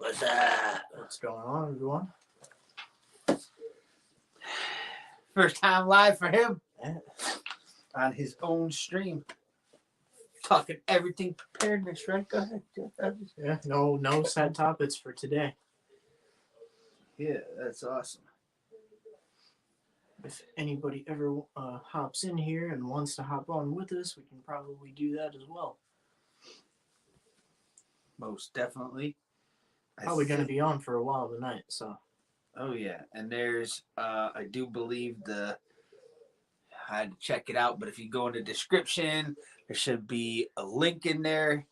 What's up? What's going on, everyone? First time live for him. Yeah. On his own stream. Talking everything preparedness, right? Go ahead. Yeah, no set topics for today. Yeah, that's awesome. If anybody ever hops in here and wants to hop on with us, we can probably do that as well. Most definitely. Probably going to be on for a while tonight, so. Oh, yeah. And there's, I do believe I had to check it out, but if you go in the description, there should be a link in there,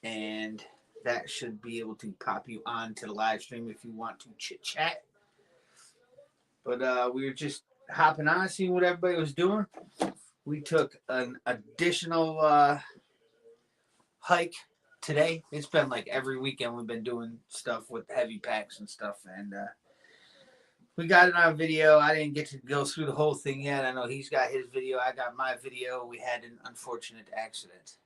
and that should be able to pop you on to the live stream if you want to chit-chat. But we were just hopping on, seeing what everybody was doing. We took an additional hike today. It's been like every weekend we've been doing stuff with heavy packs and stuff, and we got it on video. I didn't get to go through the whole thing yet. I know he's got his video. I got my video. We had an unfortunate accident.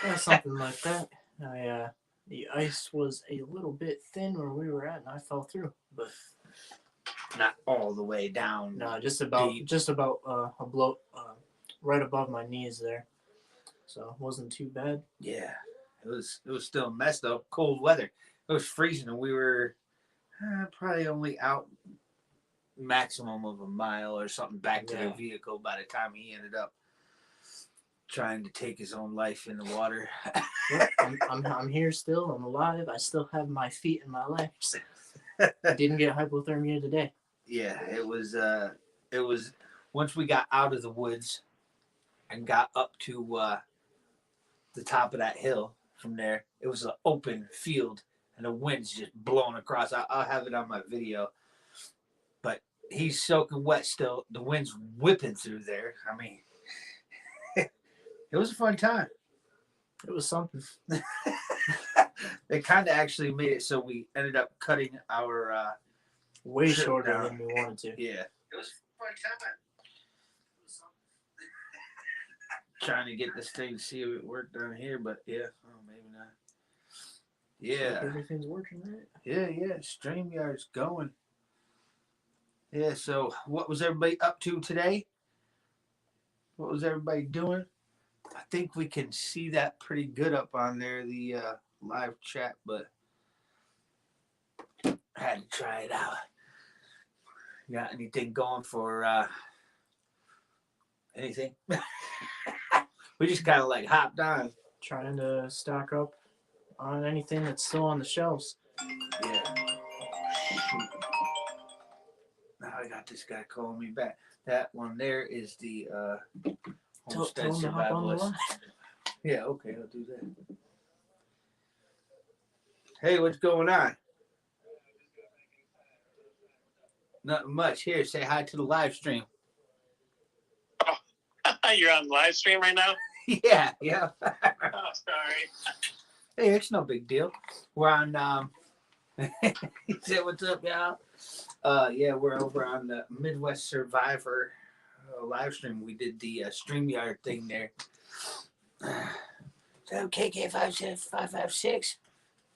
Yeah, something like that. The ice was a little bit thin where we were at, and I fell through, but not all the way down. No, just about a blow right above my knees there. So it wasn't too bad. Yeah, it was still messed up. Cold weather. It was freezing, and we were probably only out maximum of a mile or something back to the vehicle by the time he ended up trying to take his own life in the water. Yep, I'm here still. I'm alive. I still have my feet and my legs. I didn't get hypothermia today. Yeah, it was once we got out of the woods and got up to the top of that hill. From there, it was an open field and the wind's just blowing across. I'll have it on my video, but he's soaking wet still. The wind's whipping through there. I mean, it was a fun time. It was something. They kind of actually made it so we ended up cutting our way shorter down than we wanted to. Yeah. It was a fun time. Trying to get this thing to see if it worked down here, but yeah, maybe not. Yeah. Everything's working, right? Yeah. StreamYard's going. Yeah, so what was everybody up to today? What was everybody doing? I think we can see that pretty good up on there, the live chat, but I had to try it out. Got anything going for anything? We just kind of like hopped on. Trying to stock up on anything that's still on the shelves. Yeah. Now I got this guy calling me back. That one there is the Homestead Survivalist. Yeah, okay, I'll do that. Hey, what's going on? Nothing much. Here, say hi to the live stream. Oh, you're on live stream right now? Yeah. Oh, sorry. Hey, it's no big deal. We're on, he said, what's up, y'all? Yeah, we're over on the Midwest Survivor live stream. We did the StreamYard thing there. So, KK56556.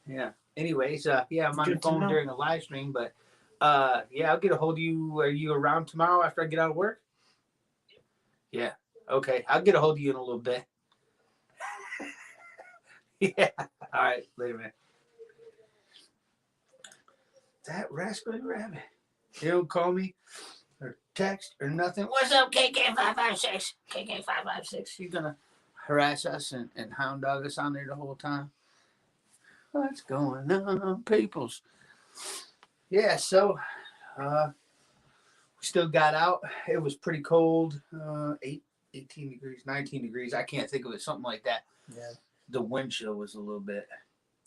Yeah. Anyways, yeah, I'm on the phone during a live stream, but yeah, I'll get a hold of you. Are you around tomorrow after I get out of work? Yeah. Okay. I'll get a hold of you in a little bit. Yeah. All right. Later, man. That rascally rabbit. He don't call me or text or nothing. What's up, KK556? KK556. You're going to harass us and hound dog us on there the whole time? What's going on, peoples? Yeah, so we still got out. It was pretty cold. 18 degrees, 19 degrees. I can't think of it. Something like that. Yeah. The wind chill was a little bit.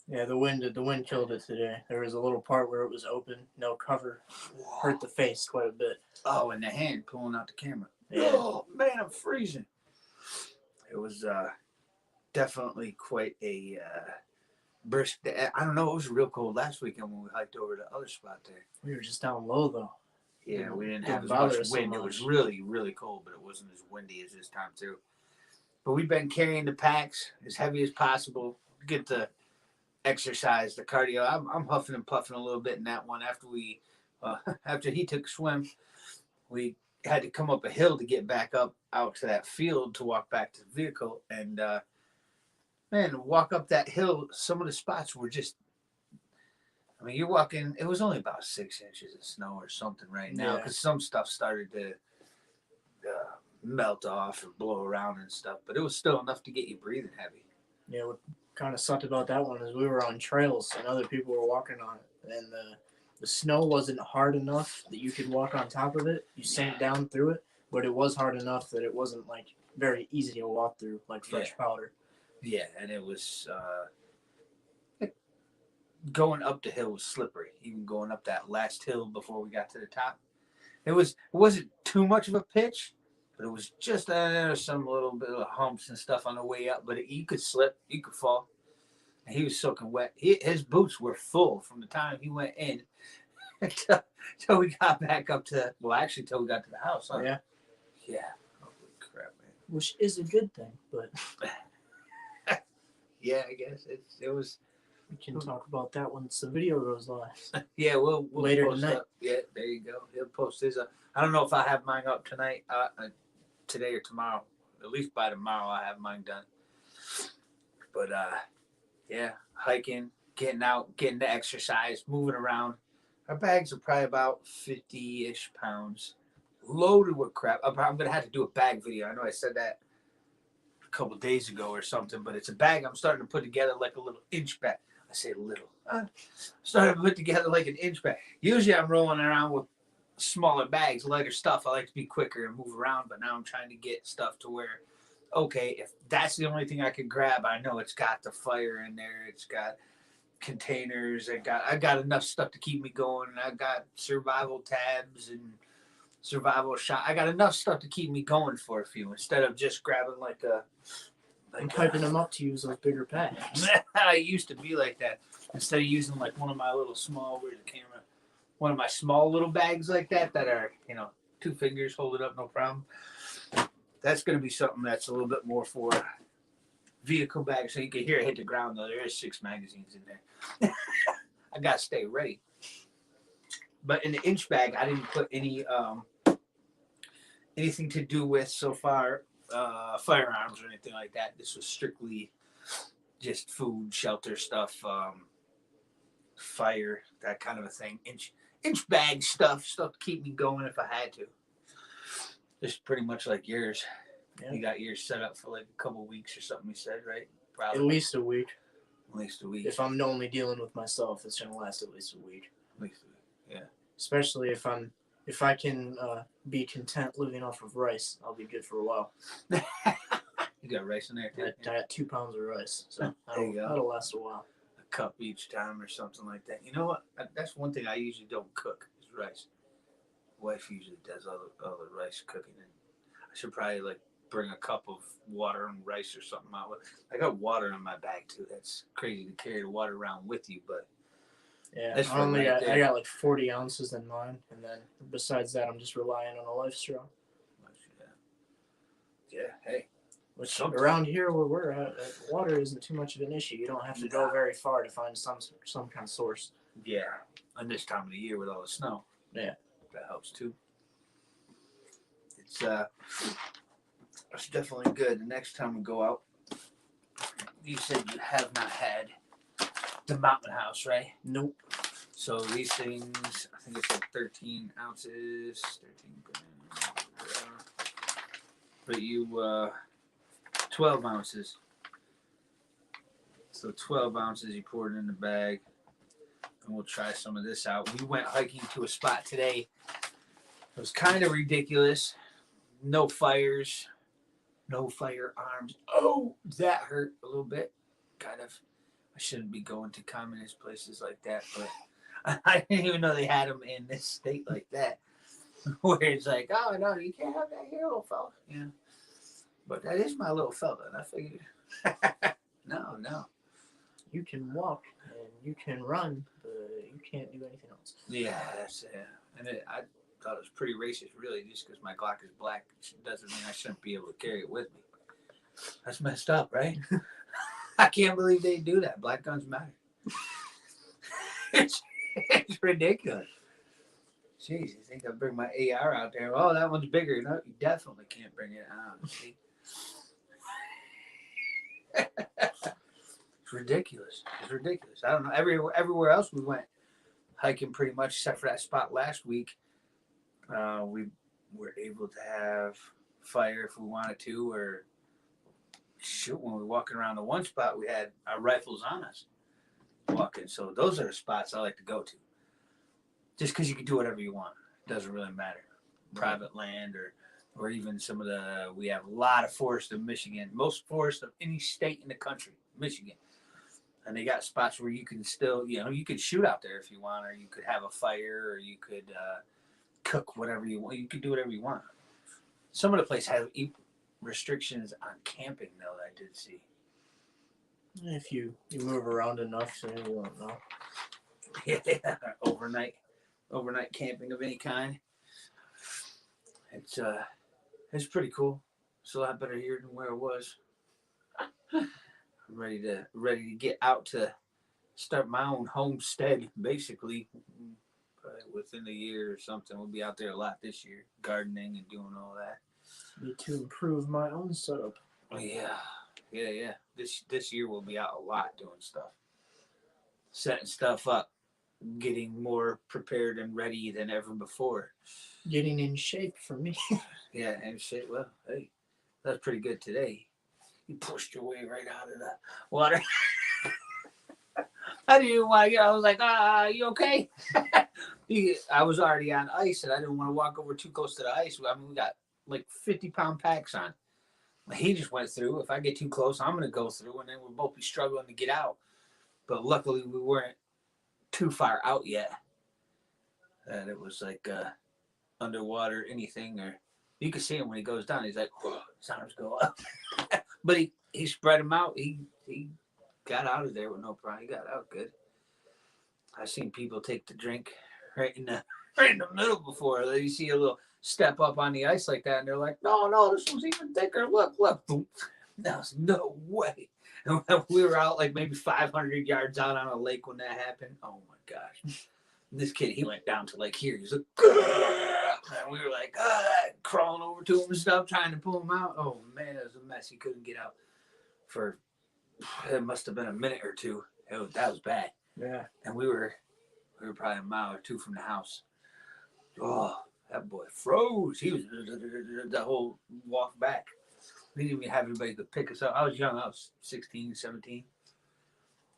Yeah, the wind killed it today. There was a little part where it was open, no cover. Hurt the face quite a bit. Oh, and the hand pulling out the camera. Yeah. Oh, man, I'm freezing. It was definitely quite a brisk day. I don't know. It was real cold last weekend when we hiked over to the other spot there. We were just down low, though. Yeah, we didn't have as much wind. It was really, really cold, but it wasn't as windy as this time, too. But we've been carrying the packs as heavy as possible. Get the exercise, the cardio. I'm huffing and puffing a little bit in that one. After he took a swim, we had to come up a hill to get back up out to that field to walk back to the vehicle. And man, walk up that hill, some of the spots were just, I mean, you're walking, it was only about 6 inches of snow or something right now, because some stuff started to melt off and blow around and stuff, but it was still enough to get you breathing heavy. Yeah, what kind of sucked about that one is we were on trails and other people were walking on it, and the snow wasn't hard enough that you could walk on top of it. You sank down through it, but it was hard enough that it wasn't like very easy to walk through, like fresh powder. Yeah, and it was going up the hill was slippery. Even going up that last hill before we got to the top, it wasn't too much of a pitch, but it was just some little bit of humps and stuff on the way up. But you could slip, you could fall. And he was soaking wet. His boots were full from the time he went in until we got back up to, until we got to the house. Huh? Yeah. Yeah. Holy crap, man. Which is a good thing, but yeah, I guess it was. We can talk about that once the video goes live. Yeah, we'll later post tonight. Up. Yeah, there you go. He'll post his up. I don't know if I have mine up tonight, today or tomorrow. At least by tomorrow, I have mine done. But yeah, hiking, getting out, getting the exercise, moving around. Our bags are probably about 50-ish pounds, loaded with crap. I'm gonna have to do a bag video. I know I said that a couple days ago or something, but it's a bag I'm starting to put together like a little inch bag. I say little. Started to put together like an inch bag. Usually I'm rolling around with smaller bags, lighter stuff. I like to be quicker and move around, but now I'm trying to get stuff to where, okay, if that's the only thing I can grab, I know it's got the fire in there. It's got containers. I got enough stuff to keep me going. I got survival tabs and survival shot. I got enough stuff to keep me going for a few instead of just grabbing like a. I'm hyping them up to use those bigger packs. I used to be like that. Instead of using like one of my little small, where's the camera? One of my small little bags like that are, 2 fingers, hold it up, no problem. That's going to be something that's a little bit more for vehicle bags. So you can hear it hit the ground, though. There is 6 magazines in there. I got to stay ready. But in the inch bag, I didn't put anything to do with so far firearms or anything like that. This was strictly just food, shelter stuff, fire, that kind of a thing. Inch bag stuff to keep me going if I had to. Just pretty much like yours. Yeah. You got yours set up for like a couple of weeks or something, you said, right? Probably. At least a week. At least a week. If I'm only dealing with myself, it's gonna last at least a week. At least a week. Yeah. Especially if I can be content living off of rice, I'll be good for a while. You got rice in there too? I got 2 pounds of rice, so that'll last a while. A cup each time or something like that. You know what? That's one thing I usually don't cook is rice. Wife usually does all the rice cooking, and I should probably like bring a cup of water and rice or something out. I got water in my bag too. That's crazy to carry the water around with you, but yeah, I got like 40 ounces in mine, and then besides that, I'm just relying on a life straw. Yeah, hey. Which around here where we're at, water isn't too much of an issue. You don't have to go very far to find some kind of source. Yeah, and this time of the year with all the snow. Yeah, that helps too. It's definitely good. The next time we go out, you said you have not had the mountain house, right? Nope. So these things, I think it's like 13 ounces, 13 grams. But you 12 ounces. So 12 ounces, you pour it in the bag. And we'll try some of this out. We went hiking to a spot today. It was kind of ridiculous. No fires. No firearms. Oh, that hurt a little bit. Kind of. I shouldn't be going to communist places like that. But I didn't even know they had them in this state like that. Where it's like, oh, no, you can't have that here, little fella. Yeah. But that is my little fella, and I figured, no. You can walk and you can run, but you can't do anything else. Yeah, that's it. And I thought it was pretty racist, really, just because my Glock is black. It doesn't mean I shouldn't be able to carry it with me. That's messed up, right? I can't believe they do that. Black guns matter. it's ridiculous. Jeez, you think I'll bring my AR out there? Oh, that one's bigger. No, you definitely can't bring it out. See? It's ridiculous. It's ridiculous. I don't know. Everywhere else we went hiking pretty much, except for that spot last week. We were able to have fire if we wanted to, or shoot, when we were walking around the one spot, we had our rifles on us walking. So those are the spots I like to go to. Just because you can do whatever you want. It doesn't really matter. Private land or even some of the, we have a lot of forests in Michigan. Most forests of any state in the country, Michigan. And they got spots where you can still, you could shoot out there if you want, or you could have a fire, or you could cook whatever you want. You could do whatever you want. Some of the places have restrictions on camping, though, that I did see. If you move around enough, so you won't know. Yeah, overnight camping of any kind. It's pretty cool. It's a lot better here than where it was. I'm ready to get out to start my own homestead, basically. Probably within a year or something. We'll be out there a lot this year, gardening and doing all that. Need to improve my own setup. Oh, yeah. This year we'll be out a lot doing stuff, setting stuff up, getting more prepared and ready than ever before. Getting in shape for me. Yeah, and shit. Well, hey, that's pretty good today. You pushed your way right out of the water. I didn't even want to get. I was like, you okay? I was already on ice, and I didn't want to walk over too close to the ice. I mean, we got like 50-pound packs on. He just went through. If I get too close, I'm going to go through, and then we'll both be struggling to get out. But luckily, we weren't too far out yet. And it was like underwater, anything, or you can see him when he goes down. He's like, whoa, his arms go up. But he spread them out. He got out of there with no problem. He got out good. I've seen people take the drink right in the middle before. You see a little step up on the ice like that, and they're like, no, this one's even thicker. Look. Boom. That was no way. And we were out like maybe 500 yards out on a lake when that happened. Oh my gosh. And this kid, he went down to like here. He's like, and we were like, crawling over to him and stuff, trying to pull him out. Oh man, it was a mess. He couldn't get out for, it must have been a minute or two. That was bad. Yeah. And we were probably a mile or two from the house. Oh, that boy froze. He was the whole walk back. We didn't even have anybody to pick us up. I was young. I was 16, 17.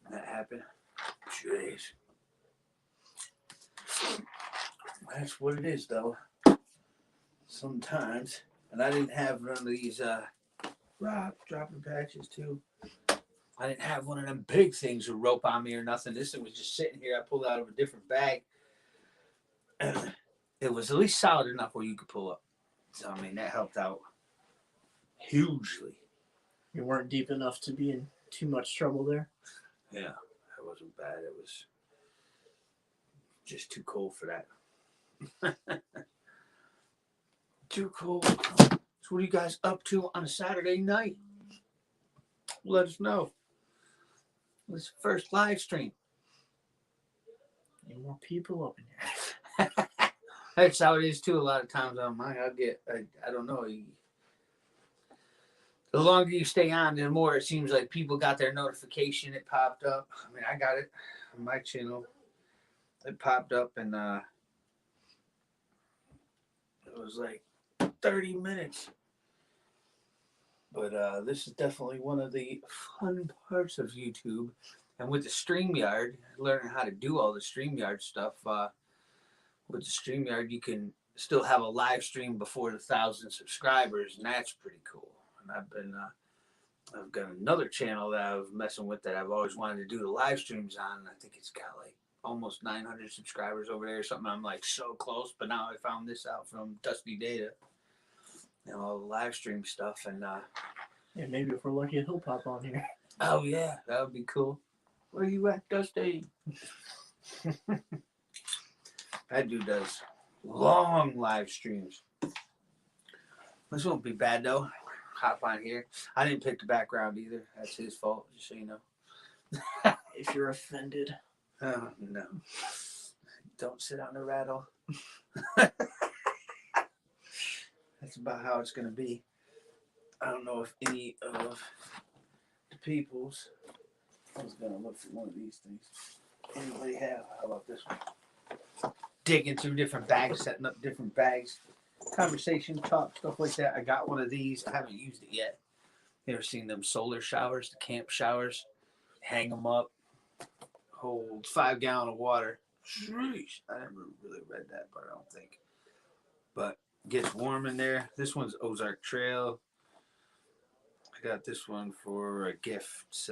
And that happened. Jeez. That's what it is, though. Sometimes. And I didn't have one of these rock dropping patches, too. I didn't have one of them big things with rope on me or nothing. This thing was just sitting here. I pulled it out of a different bag. It was at least solid enough where you could pull up. So, I mean, that helped out hugely. You weren't deep enough to be in too much trouble there? Yeah, that wasn't bad. It was just too cold for that. Too cold. So what are you guys up to on a Saturday night? Let us know. This is the first live stream. Need more people up in here. That's how it is too. A lot of times on mine, I don't know. The longer you stay on, the more it seems like people got their notification. It popped up. I mean, I got it on my channel. It popped up, and it was like 30 minutes. But this is definitely one of the fun parts of YouTube. And with the StreamYard, learning how to do all the StreamYard stuff, with the StreamYard, you can still have a live stream before the 1,000 subscribers, and that's pretty cool. And I've got another channel that I was messing with that I've always wanted to do the live streams on. And I think it's got like almost 900 subscribers over there or something. I'm like so close, but now I found this out from Dusty Data. All the live stream stuff, and yeah, maybe if we're lucky, he'll pop on here. Oh yeah, that would be cool. Where you at, Dusty? That dude does long live streams. This won't be bad though. Hop on here. I didn't pick the background either. That's his fault, just so you know. if you're offended. Oh, no. Don't sit on the rattle. That's about how it's going to be. I don't know if any of the peoples. I was going to look for one of these things. Anybody have? How about this one? Digging through different bags, setting up different bags. Conversation, talk, stuff like that. I got one of these. I haven't used it yet. You ever seen them solar showers, the camp showers? Hang them up. Hold 5 gallons of water. Sheesh. I never really read that part, I don't think. But gets warm in there. This one's Ozark Trail. I got this one for a gift,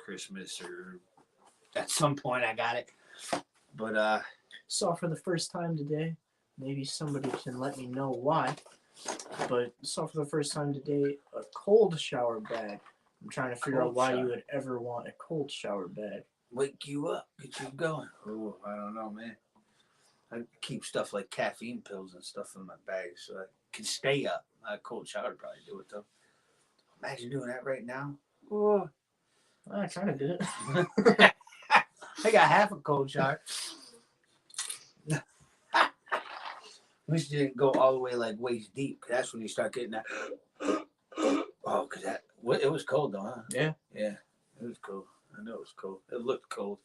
Christmas, or at some point I got it. But Saw for the first time today. Maybe somebody can let me know why. But saw for the first time today a cold shower bag. I'm trying to figure out why you would ever want a cold shower bag. Wake you up, get you going. Oh, I don't know, man. I keep stuff like caffeine pills and stuff in my bag so I can stay up. A cold shower would probably do it though. Imagine doing that right now. Oh. I kind of did it. I got half a cold shower. At least you didn't go all the way like waist deep. Cause that's when you start getting that. Oh, cause it was cold though, huh? Yeah. Yeah, it was cold. I know it was cold. It looked cold.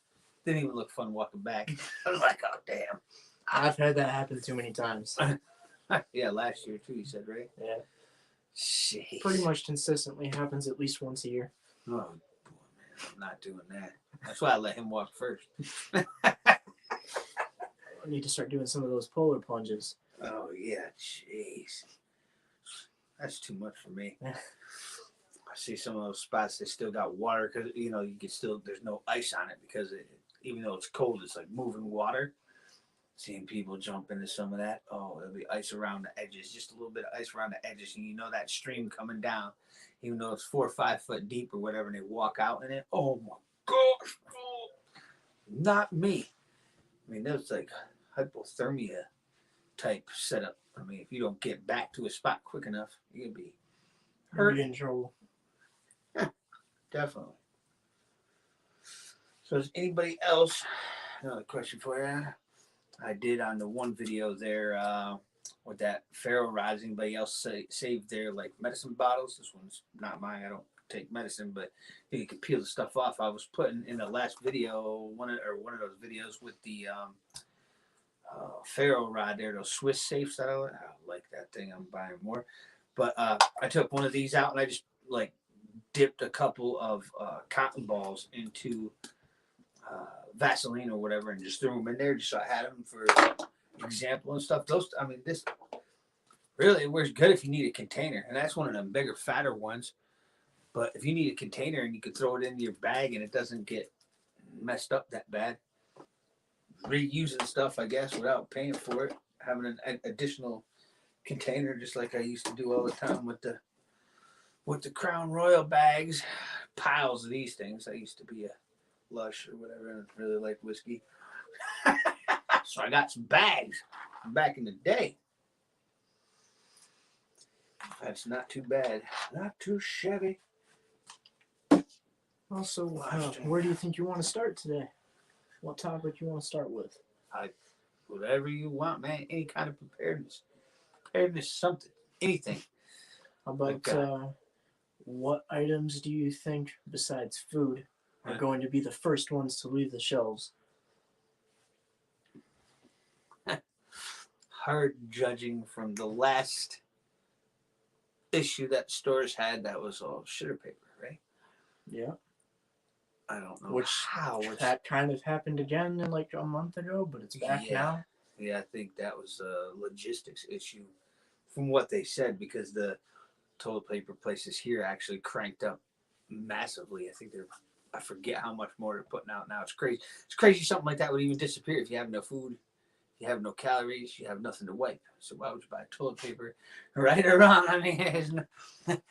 Didn't even look fun walking back. I was like, oh damn. I've had that happen too many times. Yeah, last year too. You said, right? Yeah. Jeez. Pretty much consistently happens at least once a year. Oh boy, man, I'm not doing that. That's why I let him walk first. I need to start doing some of those polar plunges. Oh yeah, jeez. That's too much for me. I see some of those spots they still got water because you can still there's no ice on it because even though it's cold, it's like moving water. Seeing people jump into some of that. Oh, there'll be ice around the edges, just a little bit of ice around the edges, and you know that stream coming down, even though it's 4 or 5 foot deep or whatever, and they walk out in it. Oh my gosh, oh, not me. I mean, that's like hypothermia type setup. I mean, if you don't get back to a spot quick enough, you're gonna be hurt. Be in trouble. Definitely. So, is anybody else? Another question for you. I did on the one video there with that ferro rods. Anybody else saved their like medicine bottles? This one's not mine. I don't take medicine, but you can peel the stuff off. I was putting in the last video one of those videos with the ferro rod there, those Swiss safes that I like that thing. I'm buying more, but I took one of these out and I just like dipped a couple of cotton balls into Vaseline or whatever and just threw them in there just so I had them for example and stuff. This really works good if you need a container, and that's one of them bigger, fatter ones. But if you need a container and you can throw it in your bag and it doesn't get messed up that bad, reusing stuff, I guess, without paying for it, having an additional container, just like I used to do all the time with the Crown Royal bags, piles of these things. I used to be a Lush or whatever, and really like whiskey. So I got some bags from back in the day. That's not too bad. Not too shabby. Also, where do you think you want to start today? What topic you want to start with? Whatever you want, man. Any kind of preparedness. Preparedness, something. Anything. How about what items do you think, besides food, are going to be the first ones to leave the shelves? Hard judging from the last issue that stores had that was all shitter paper, right? Yeah. I don't know how. That kind of happened again in like a month ago, but it's back now. Yeah, I think that was a logistics issue from what they said because the toilet paper places here actually cranked up massively. I forget how much more they're putting out now. It's crazy. It's crazy something like that would even disappear if you have no food, you have no calories, you have nothing to wipe. So why would you buy toilet paper? Right or wrong? I mean,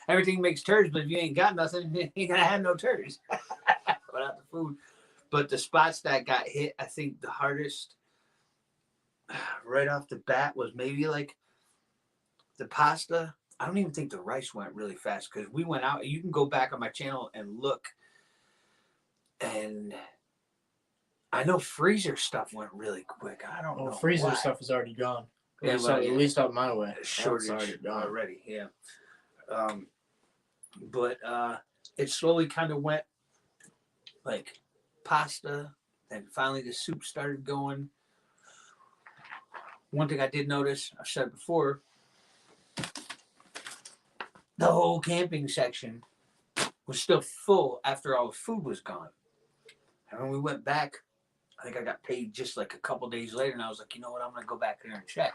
everything makes turds, but if you ain't got nothing, you ain't gonna have no turds without the food. But the spots that got hit, I think the hardest right off the bat was maybe like the pasta. I don't even think the rice went really fast because we went out. You can go back on my channel and look And I know freezer stuff went really quick. I don't Well, know freezer why. stuff is already gone. At Yeah, least, well, at yeah. least up my way. Shortage That's already gone. already. Yeah. But it slowly kind of went like pasta. Then finally the soup started going. One thing I did notice, I've said before, the whole camping section was still full after all the food was gone. And when we went back, I think I got paid just like a couple days later, and I was like, you know what, I'm gonna go back there and check.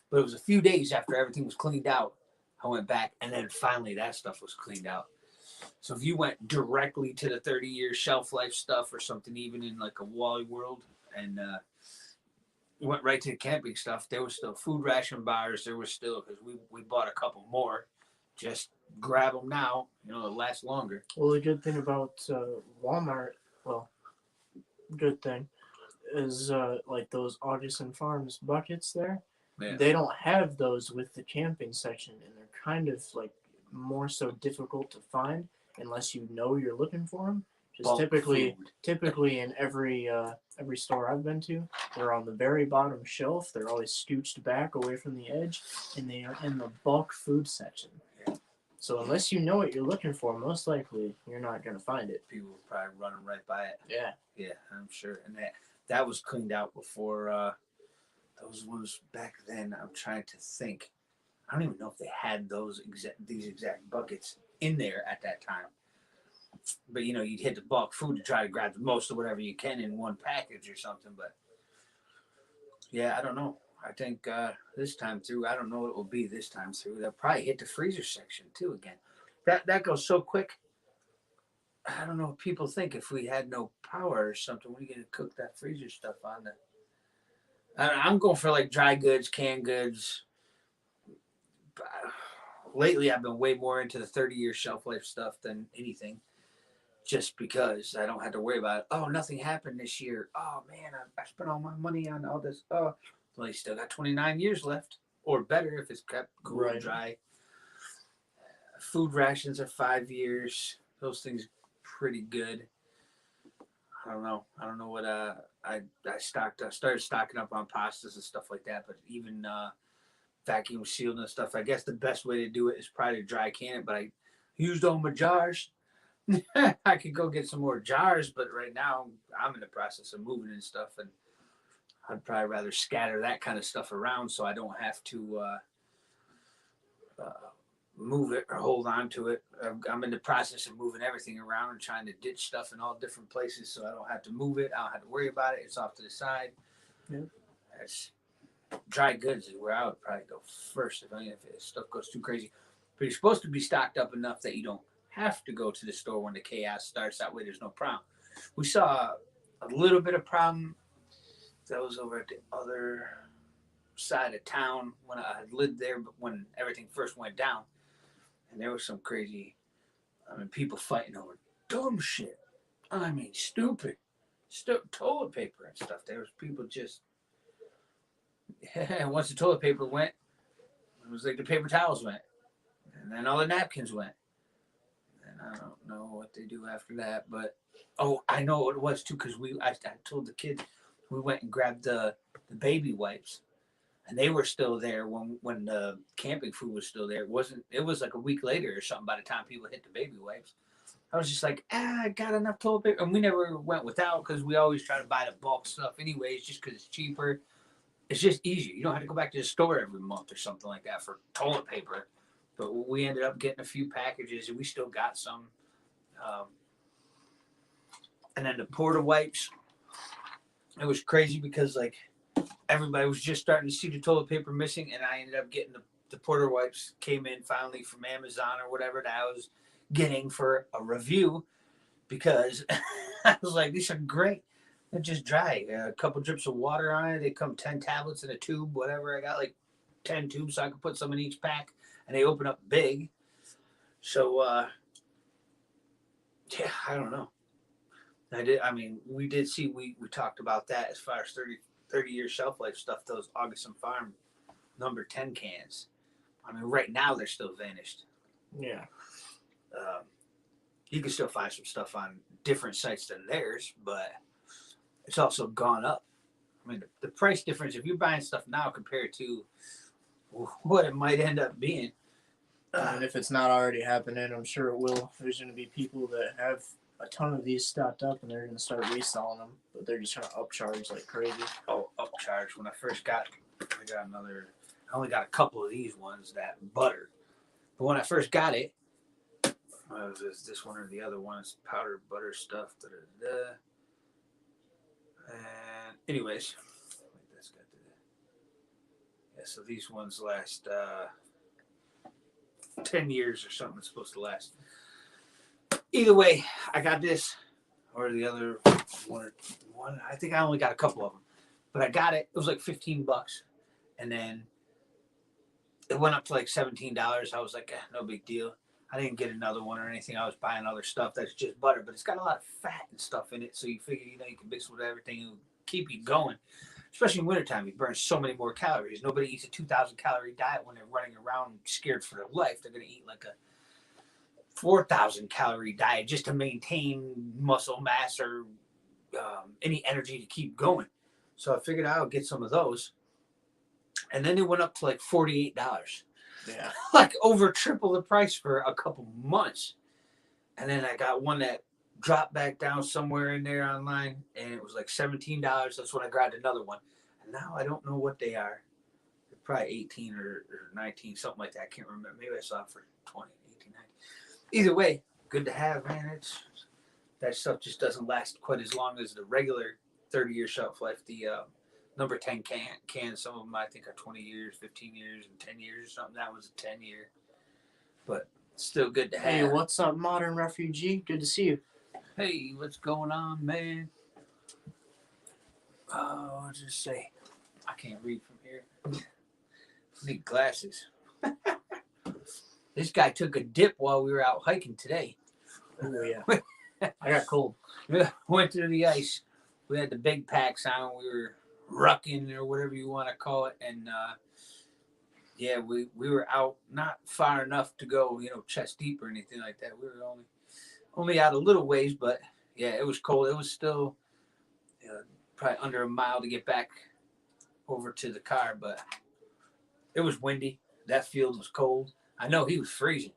But it was a few days after everything was cleaned out, I went back, and then finally that stuff was cleaned out. So if you went directly to the 30-year shelf life stuff or something, even in like a Wally World, and you went right to the camping stuff, there was still food ration bars. There was still, because we bought a couple more. Just grab them now. It'll last longer. Well, the good thing about Walmart, well, good thing, is like those Augustin Farms buckets there. Yeah. They don't have those with the camping section, and they're kind of like more so difficult to find unless you know you're looking for them. Just typically in every store I've been to, they're on the very bottom shelf. They're always scooched back away from the edge, and they are in the bulk food section. Yeah. So unless you know what you're looking for, most likely you're not gonna find it. People were probably running right by it. Yeah. Yeah, I'm sure. And that was cleaned out before those ones back then. I'm trying to think. I don't even know if they had these exact buckets in there at that time. But you'd hit the bulk food to try to grab the most of whatever you can in one package or something. But yeah, I don't know. I think this time through, I don't know what it will be this time through. They'll probably hit the freezer section too again. That goes so quick. I don't know what people think if we had no power or something. What are you gonna cook that freezer stuff on? I'm going for like dry goods, canned goods. Lately, I've been way more into the 30-year shelf life stuff than anything. Just because I don't have to worry about it. Oh, nothing happened this year. Oh man, I spent all my money on all this. Oh, well, you still got 29 years left, or better if it's kept cool and dry. Food rations are 5 years. Those things pretty good. I don't know what I started stocking up on pastas and stuff like that, but even vacuum sealed and stuff. I guess the best way to do it is probably to dry can it, but I used all my jars. I could go get some more jars, but right now I'm in the process of moving and stuff, and I'd probably rather scatter that kind of stuff around so I don't have to move it or hold on to it. I'm in the process of moving everything around and trying to ditch stuff in all different places so I don't have to move it. I don't have to worry about it. It's off to the side. Yeah. That's dry goods is where I would probably go first if stuff goes too crazy. But you're supposed to be stocked up enough that you don't have to go to the store when the chaos starts. That way there's no problem. We saw a little bit of problem that was over at the other side of town when I had lived there, but when everything first went down, and there was some crazy, people fighting over dumb shit. Stupid toilet paper and stuff. There was people just, once the toilet paper went, it was like the paper towels went, and then all the napkins went. I don't know what they do after that, but I know what it was too, because I told the kids we went and grabbed the baby wipes, and they were still there when the camping food was still there. It was like a week later or something by the time people hit the baby wipes. I was just like, I got enough toilet paper, and we never went without because we always try to buy the bulk stuff anyways, just because it's cheaper. It's just easier. You don't have to go back to the store every month or something like that for toilet paper. But we ended up getting a few packages, and we still got some. And then the porta wipes, it was crazy because like everybody was just starting to see the toilet paper missing, and I ended up getting the porta wipes came in finally from Amazon or whatever that I was getting for a review because I was like, these are great. They're just dry. A couple drips of water on it. They come 10 tablets in a tube, whatever. I got like 10 tubes, so I could put some in each pack. And they open up big. So, yeah, I don't know. We did see, we talked about that as far as 30-year shelf life stuff, those Augustin Farm number 10 cans. Right now they're still vanished. Yeah. You can still find some stuff on different sites than theirs, but it's also gone up. I mean, the price difference, if you're buying stuff now compared to what it might end up being. And if it's not already happening, I'm sure it will. There's going to be people that have a ton of these stocked up and they're going to start reselling them, but they're just trying to upcharge like crazy. Oh, upcharge. When I first got, I only got a couple of these ones that butter. But when I first got it, was this one or the other one? It's powdered butter stuff. And anyways, yeah, so these ones last 10 years or something. It's supposed to last. Either way, I got this or the other one. I think I only got a couple of them, but I got it. It was like $15, and then it went up to like $17. I was like, no big deal. I didn't get another one or anything. I was buying other stuff that's just butter, but it's got a lot of fat and stuff in it. So you figure, you can mix with everything and keep you going. Especially in wintertime, you burn so many more calories. Nobody eats a 2,000 calorie diet when they're running around scared for their life. They're going to eat like a 4,000 calorie diet just to maintain muscle mass or any energy to keep going. So I figured I would get some of those. And then it went up to like $48. Yeah. Like over triple the price for a couple months. And then I got one that dropped back down somewhere in there online, and it was like $17. That's when I grabbed another one. And now I don't know what they are. They're probably 18 or 19, something like that. I can't remember. Maybe I saw it for 20, 18, 19. Either way, good to have, man. That stuff just doesn't last quite as long as the regular 30-year shelf life. The number 10 can, some of them I think are 20 years, 15 years, and 10 years or something. That was a 10-year. But still good to have. Hey, what's up, Modern Refugee? Good to see you. Hey, what's going on, man? Oh, I'll just say, I can't read from here. I need glasses. This guy took a dip while we were out hiking today. Oh, yeah. I got cold. Went through the ice. We had the big packs on. We were rucking or whatever you want to call it. And, yeah, we were out not far enough to go, chest deep or anything like that. We were only out a little ways, but yeah, it was cold. It was still probably under a mile to get back over to the car, but it was windy. That field was cold. I know he was freezing.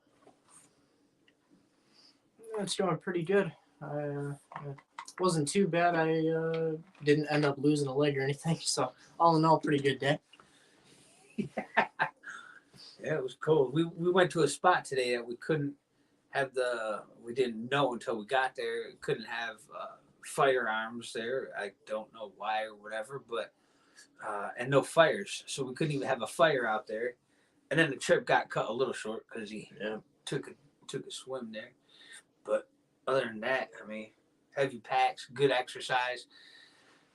It's doing pretty good. It wasn't too bad. I didn't end up losing a leg or anything, so all in all, pretty good day. Yeah, it was cold. We went to a spot today that we didn't know until we got there. Couldn't have firearms there. I don't know why or whatever, but and no fires, so we couldn't even have a fire out there. And then the trip got cut a little short because he took a swim there. But other than that, I mean, heavy packs, good exercise,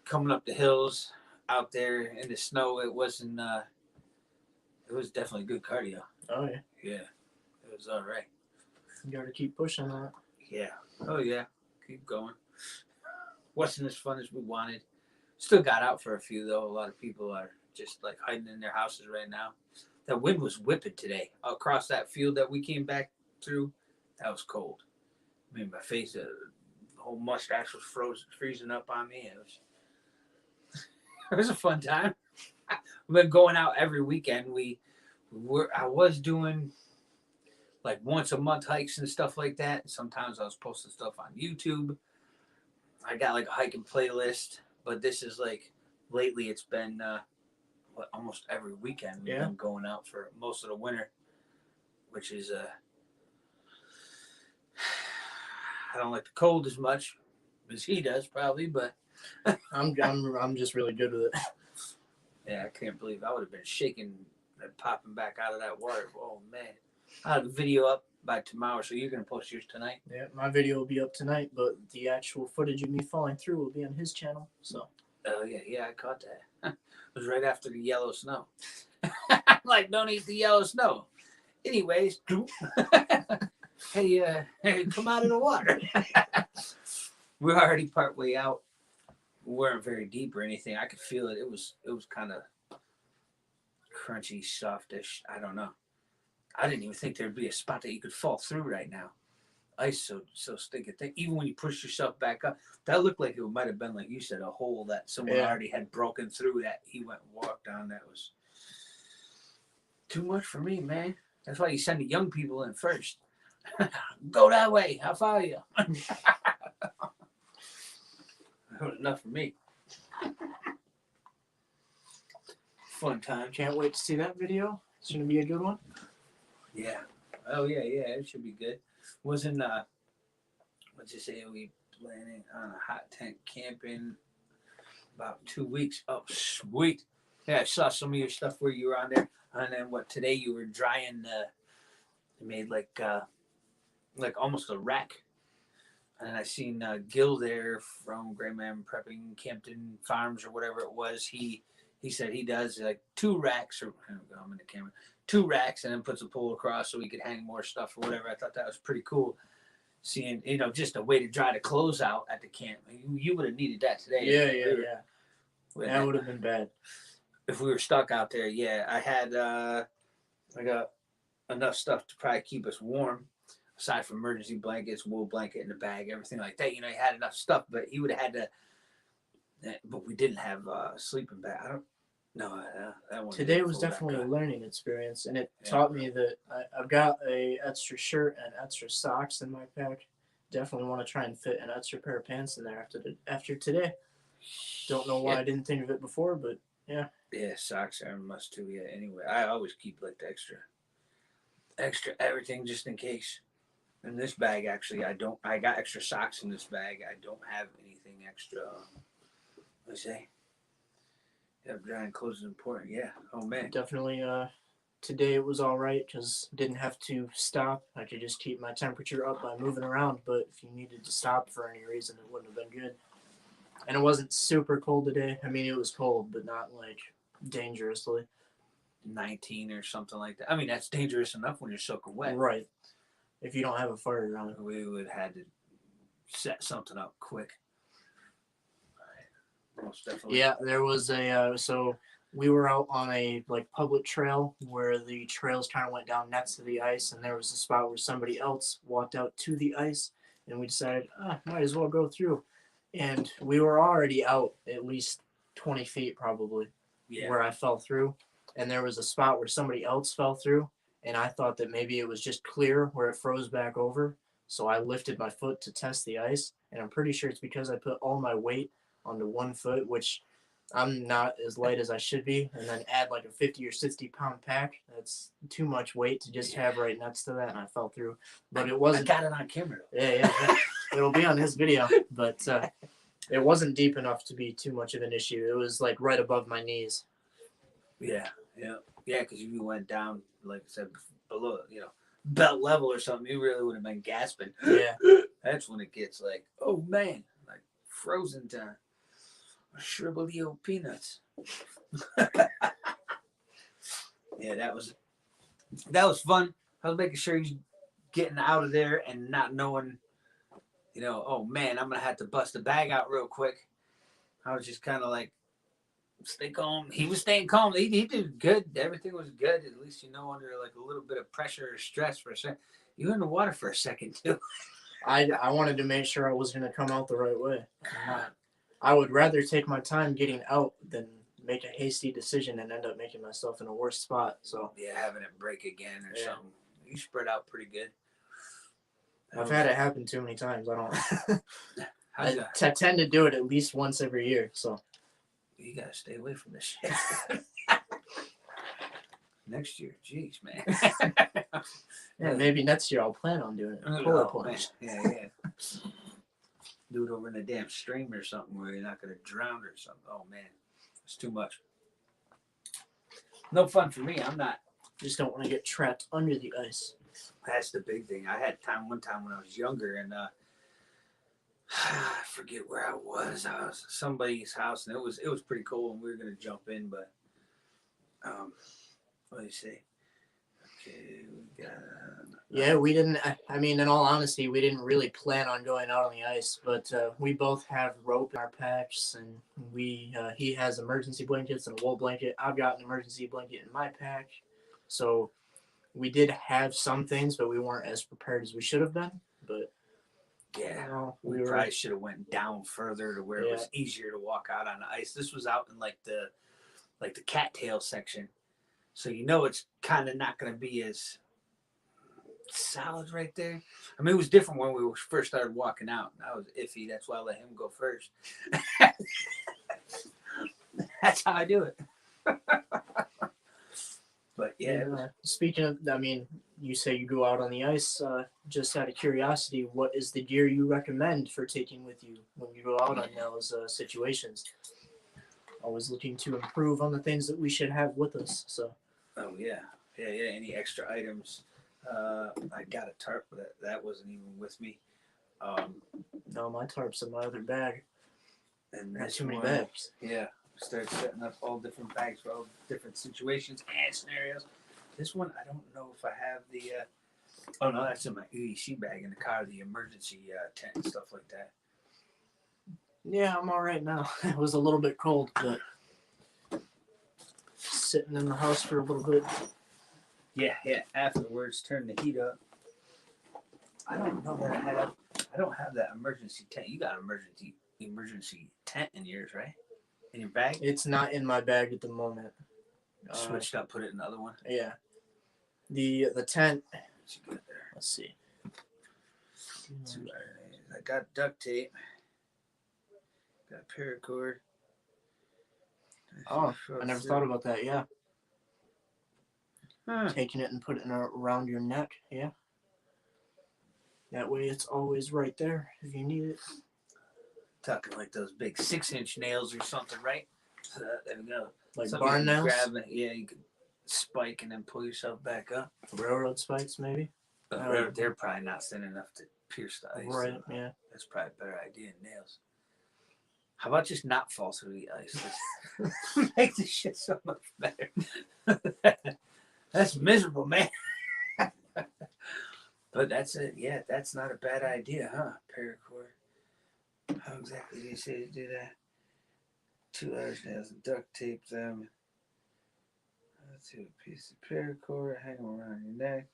coming up the hills out there in the snow. It wasn't. It was definitely good cardio. Oh yeah. Yeah, it was all right. You got to keep pushing that. Yeah. Oh yeah. Keep going. Wasn't as fun as we wanted. Still got out for a few though. A lot of people are just like hiding in their houses right now. That wind was whipping today across that field that we came back through. That was cold. I mean, my face, the whole mustache was freezing up on me. It was a fun time. We've been going out every weekend. I was doing like once a month hikes and stuff like that. Sometimes I was posting stuff on YouTube. I got like a hiking playlist, but this is like lately it's been almost every weekend we've been going out for most of the winter, which is I don't like the cold as much as he does probably, but I'm just really good with it. Yeah, I can't believe I would have been shaking and popping back out of that water. Oh man, I'll have the video up by tomorrow, so you're gonna post yours tonight. Yeah, my video will be up tonight, but the actual footage of me falling through will be on his channel. So. Oh yeah, I caught that. It was right after the yellow snow. Like, don't eat the yellow snow. Anyways, hey, come out of the water. We're already partway out. We weren't very deep or anything. I could feel it. It was kind of crunchy, softish. I don't know. I didn't even think there'd be a spot that you could fall through right now. ice so stinking thick. Even when you push yourself back up, that looked like it might have been, like you said, a hole that someone already had broken through that he went and walked on. That was too much for me, man. That's why you send the young people in first. Go that way. I'll follow you. Enough for me. Fun time. Can't wait to see that video. It's gonna be a good one. Yeah. Oh yeah, it should be good. Wasn't what'd you say, we planning on a hot tent camping about 2 weeks. Oh sweet. Yeah, I saw some of your stuff where you were on there. And then today you were drying you made like almost a rack. And I seen Gil there from Greyman Prepping Campton Farms or whatever it was. He said he does like 2 racks, or I'm in the camera, 2 racks, and then puts a pole across so he could hang more stuff or whatever. I thought that was pretty cool. Seeing, just a way to dry the clothes out at the camp. You would have needed that today. Yeah. That would have been bad. If we were stuck out there, yeah. I got enough stuff to probably keep us warm. Aside from emergency blankets, wool blanket in the bag, everything like that. He had enough stuff, but he would have had to. But we didn't have sleeping bag. I don't. No, that one. Today was definitely a learning experience, and it taught me that I've got a extra shirt and extra socks in my pack. Definitely want to try and fit an extra pair of pants in there after today. Don't know why I didn't think of it before, but yeah. Yeah, socks are a must too. Yeah. Anyway, I always keep like the extra everything just in case. In this bag, actually, I got extra socks in this bag. I don't have anything extra. What say? Yeah, drying clothes is important. Yeah. Oh man. Definitely. Today it was all right because didn't have to stop. I could just keep my temperature up by moving around. But if you needed to stop for any reason, it wouldn't have been good. And it wasn't super cold today. I mean, it was cold, but not like dangerously. 19 or something like that. I mean, that's dangerous enough when you're soaking wet. Right. If you don't have a fire around. We would have had to set something up quick. Most definitely. Yeah, there was so we were out on a public trail where the trails kind of went down next to the ice, and there was a spot where somebody else walked out to the ice, and we decided, might as well go through. And we were already out at least 20 feet probably where I fell through, and there was a spot where somebody else fell through, and I thought that maybe it was just clear where it froze back over, so I lifted my foot to test the ice, and I'm pretty sure it's because I put all my weight onto one foot, which I'm not as light as I should be, and then add like a 50 or 60 pound pack. That's too much weight to just have right next to that, and I fell through. But it wasn't. I got it on camera. Yeah. It'll be on his video, but it wasn't deep enough to be too much of an issue. It was like right above my knees. Yeah. Because if you went down, like I said, below, belt level or something, you really would have been gasping. Yeah. That's when it gets like, oh man, like frozen time. Shriveled old peanuts. Yeah, that was fun. I was making sure he's getting out of there and not knowing, oh man, I'm gonna have to bust the bag out real quick. I was just kind of like, stay calm. He was staying calm. He did good. Everything was good. At least under like a little bit of pressure or stress for a second. You were in the water for a second too. I wanted to make sure I was gonna come out the right way. I would rather take my time getting out than make a hasty decision and end up making myself in a worse spot. So yeah, having it break again or something. You spread out pretty good. I've had it happen too many times. I don't. I tend to do it at least once every year. So you gotta stay away from this shit. Next year, jeez, man. Yeah, maybe next year I'll plan on doing it. Yeah. Do it over in a damn stream or something where you're not gonna drown or something. Oh man, it's too much. No fun for me. I'm not. Just don't want to get trapped under the ice. That's the big thing. I had one time when I was younger, and I forget where I was. I was at somebody's house, and it was pretty cool, and we were gonna jump in, but what do you say? Okay, we got. Yeah, we didn't. I mean, in all honesty, we didn't really plan on going out on the ice, but we both have rope in our packs, and he has emergency blankets and a wool blanket. I've got an emergency blanket in my pack, so we did have some things, but we weren't as prepared as we should have been. But Yeah. we We were probably should have went down further to where it was easier to walk out on the ice. This was out in like the cattail section, so it's kind of not going to be as solid right there. I mean, it was different when we first started walking out. I was iffy. That's why I let him go first. That's how I do it. But yeah. Speaking of, I mean, you say you go out on the ice. Just out of curiosity, what is the gear you recommend for taking with you when you go out on those situations? Always looking to improve on the things that we should have with us. So. Oh yeah. Any extra items? I got a tarp, but that wasn't even with me. No, my tarp's in my other bag. And Not too many bags. Yeah. Start setting up all different bags for all different situations and scenarios. This one, I don't know if I have the. Oh no, that's in my EDC bag in the car. The emergency tent and stuff like that. Yeah, I'm all right now. It was a little bit cold, but sitting in the house for a little bit. Yeah. Afterwards, turn the heat up. I don't know that I don't have that emergency tent. You got an emergency tent in yours, right? In your bag? It's not in my bag at the moment. Switched up, put it in the other one. Yeah. The tent. What you got there? Let's see. I got duct tape. Got paracord. Oh, I never thought about that. Yeah. Huh. Taking it and putting it around your neck. Yeah. That way it's always right there if you need it. Talking like those big 6-inch nails or something, right? So there we go. Like Something barn you can nails? grab it. Yeah, you can spike and then pull yourself back up. Railroad spikes, maybe? They're probably not thin enough to pierce the ice. Right, so yeah. That's probably a better idea than nails. How about just not fall through the ice? Make this shit so much better. That's miserable, man. But that's it. Yeah, that's not a bad idea, huh? Paracord. How exactly do you say to do that? 2 large nails and duct tape them. To a piece of paracord, hang them around your neck.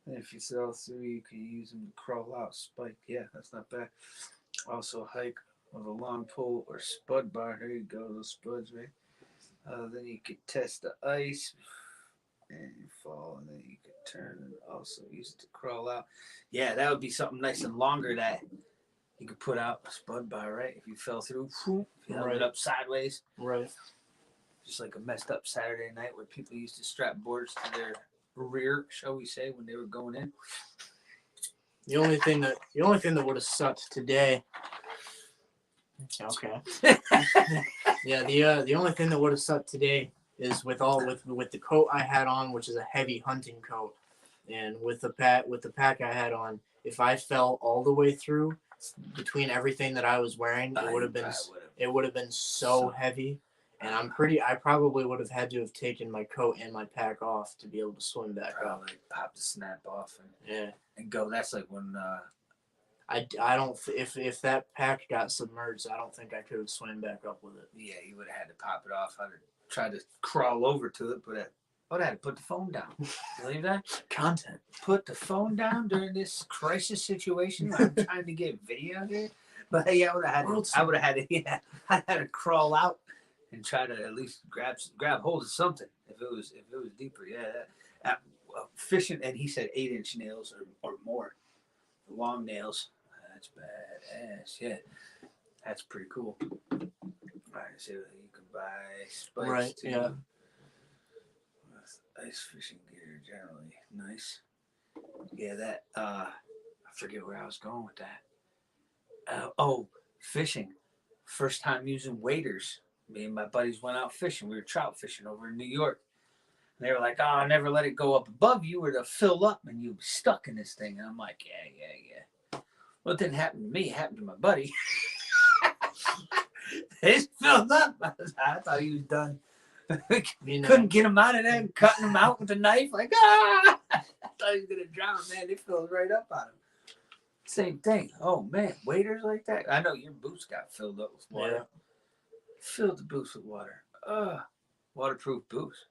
And if you fell through, you can use them to crawl out. Spike. Yeah, that's not bad. Also, hike with a long pole or spud bar. There you go, those spuds, right? Then you could test the ice and you fall, and then you could turn and also use it to crawl out. Yeah, that would be something nice and longer that you could put out a spud bar, right? If you fell through, if you held it up sideways. Right. Just like a messed up Saturday night where people used to strap boards to their rear, shall we say, when they were going in. The only thing that would have sucked today. Okay. Yeah, the only thing that would have sucked today is with the coat I had on, which is a heavy hunting coat, and with the pack I had on, if I fell all the way through between everything that I was wearing, it would have been so heavy, and I probably would have had to have taken my coat and my pack off to be able to swim back up. Like pop the snap off Yeah. and go. That's like when I don't if that pack got submerged, I don't think I could have swam back up with it. Yeah, you would have had to pop it off. I'd have tried to crawl over to it, but I would have had to put the phone down. Believe that? Content. Put the phone down during this crisis situation when I'm trying to get video here. But yeah, I would have had to crawl out and try to at least grab hold of something if it was deeper. Yeah, fishing, and he said 8-inch nails or more, long nails. That's badass. Yeah, that's pretty cool. All right, so you can buy spikes too. Yeah. Ice fishing gear generally nice. Yeah, that I forget where I was going with that. Fishing. First time using waders. Me and my buddies went out fishing. We were trout fishing over in New York. And they were like, "Oh, never let it go up above you or it'll fill up and you'll be stuck in this thing." And I'm like, yeah. Well, it didn't happen to me. It happened to my buddy. It's filled up. I thought he was done. Couldn't get him out of there, cutting him out with a knife. Like, I thought he was going to drown. Man, it filled right up on him. Same thing. Oh, man, waders like that? I know your boots got filled up with water. Yeah. Filled the boots with water. Waterproof boots.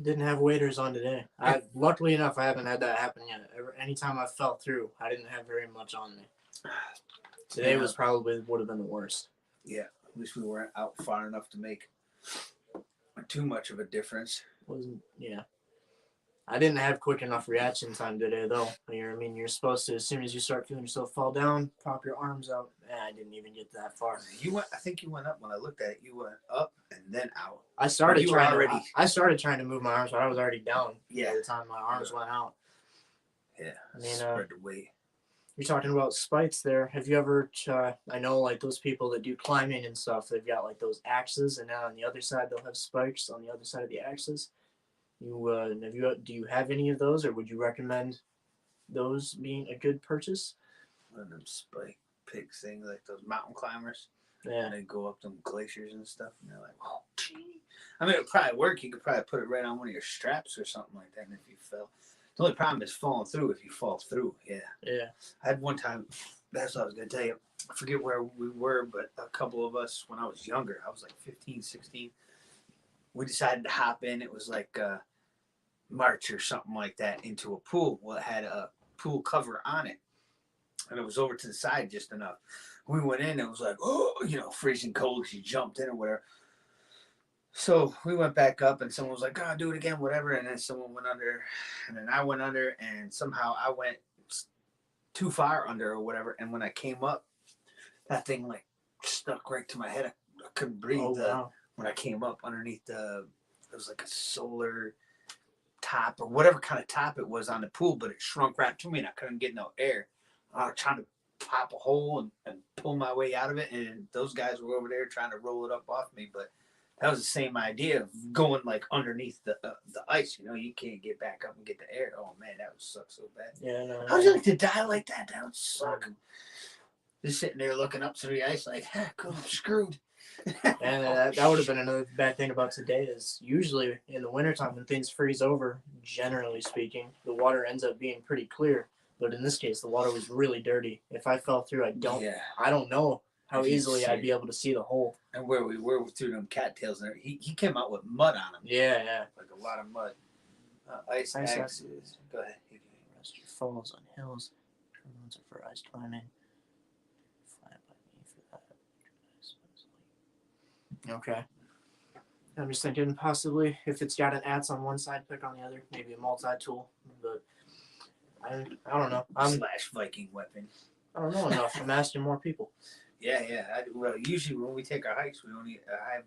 Didn't have waders on today. Luckily enough, I haven't had that happen yet. Anytime I fell through, I didn't have very much on me. Today was probably would have been the worst. Yeah, at least we weren't out far enough to make too much of a difference. Yeah. I didn't have quick enough reaction time today, though. You're supposed to, as soon as you start feeling yourself fall down, pop your arms out. I didn't even get that far. I think you went up when I looked at it. You went up and then out. I started trying to move my arms, but I was already down by the time my arms went out. Yeah, spread the weight. You're talking about spikes there. Have you ever, I know like those people that do climbing and stuff, they've got like those axes, and now on the other side they'll have spikes on the other side of the axes. Do you have any of those, or would you recommend those being a good purchase? One of them spike pig things, like those mountain climbers. Yeah. And they go up them glaciers and stuff, and they're like, oh, gee. I mean, it would probably work. You could probably put it right on one of your straps or something like that, and if you fell. The only problem is falling through if you fall through. Yeah. Yeah. I had one time, that's what I was going to tell you. I forget where we were, but a couple of us, when I was younger, I was like 15, 16, we decided to hop in. It was like March or something like that, into a pool. Well, it had a pool cover on it, and it was over to the side just enough. We went in, and it was like, oh, freezing cold because you jumped in or whatever. So we went back up, and someone was like, oh, do it again, whatever. And then someone went under, and then I went under, and somehow I went too far under or whatever. And when I came up, that thing like stuck right to my head. I couldn't breathe. Wow. When I came up underneath it was like a solar top or whatever kind of top it was on the pool, but it shrunk right to me, and I couldn't get no air. I was trying to pop a hole and pull my way out of it, and those guys were over there trying to roll it up off me, but that was the same idea of going like underneath the ice. You can't get back up and get the air. Oh man, that would suck so bad. Yeah, no. How'd you like to die like that? That would suck. Just sitting there looking up through the ice like, cool, I'm screwed. And that would have been another bad thing about today is usually in the wintertime when things freeze over, generally speaking, the water ends up being pretty clear. But in this case, the water was really dirty. If I fell through, I don't know how easily I'd be able to see the hole. And where we were through them cattails, and he came out with mud on him. Yeah. Like a lot of mud. Ice axes. Go ahead. Rest your falls on hills. Ones are for ice climbing. Fly by me for that. Okay. I'm just thinking possibly if it's got an adze on one side, pick on the other. Maybe a multi-tool. But I don't know. Slash Viking weapon. I don't know enough. I'm asking more people. Yeah. Well, usually when we take our hikes, we only have.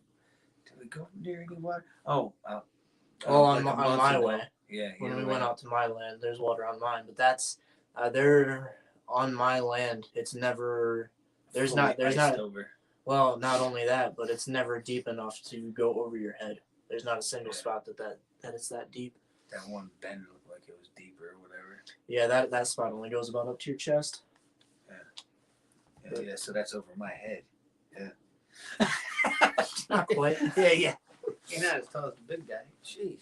Do we go near any water? On my way. Yeah. When we went out to my land, there's water on mine, but that's they're on my land. It's never there's not over. Well, not only that, but it's never deep enough to go over your head. There's not a single spot that it's that deep. That one bend looked like it was deeper or whatever. Yeah, that spot only goes about up to your chest. Yeah, so that's over my head. Yeah. Not quite. Yeah. You're not as tall as the big guy. Jeez.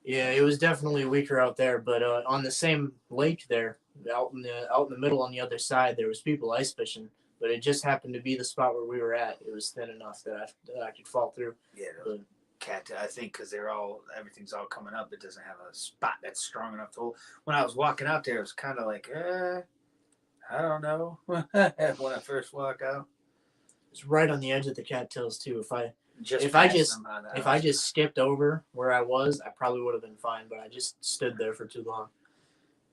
Yeah, it was definitely weaker out there, but on the same lake there, out in the middle on the other side, there was people ice fishing, but it just happened to be the spot where we were at. It was thin enough that I could fall through. Yeah, I think because everything's all coming up, it doesn't have a spot that's strong enough to hold. When I was walking out there, it was kind of like, I don't know. When I first walk out, it's right on the edge of the cattails too. If I just skipped over where I was, I probably would have been fine. But I just stood there for too long.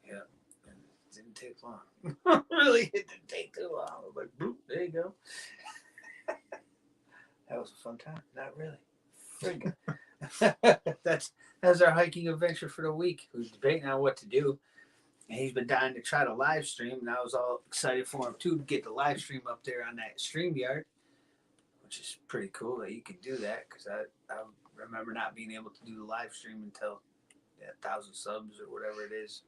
Yeah, it didn't take long. Really, it didn't take too long. I was like, boop, there you go. That was a fun time. Not really. Friggin'. That's our hiking adventure for the week. We was debating on what to do. And he's been dying to try to live stream, and I was all excited for him too to get the live stream up there on that StreamYard, which is pretty cool that you can do that, because I remember not being able to do the live stream until 1,000 subs or whatever it is.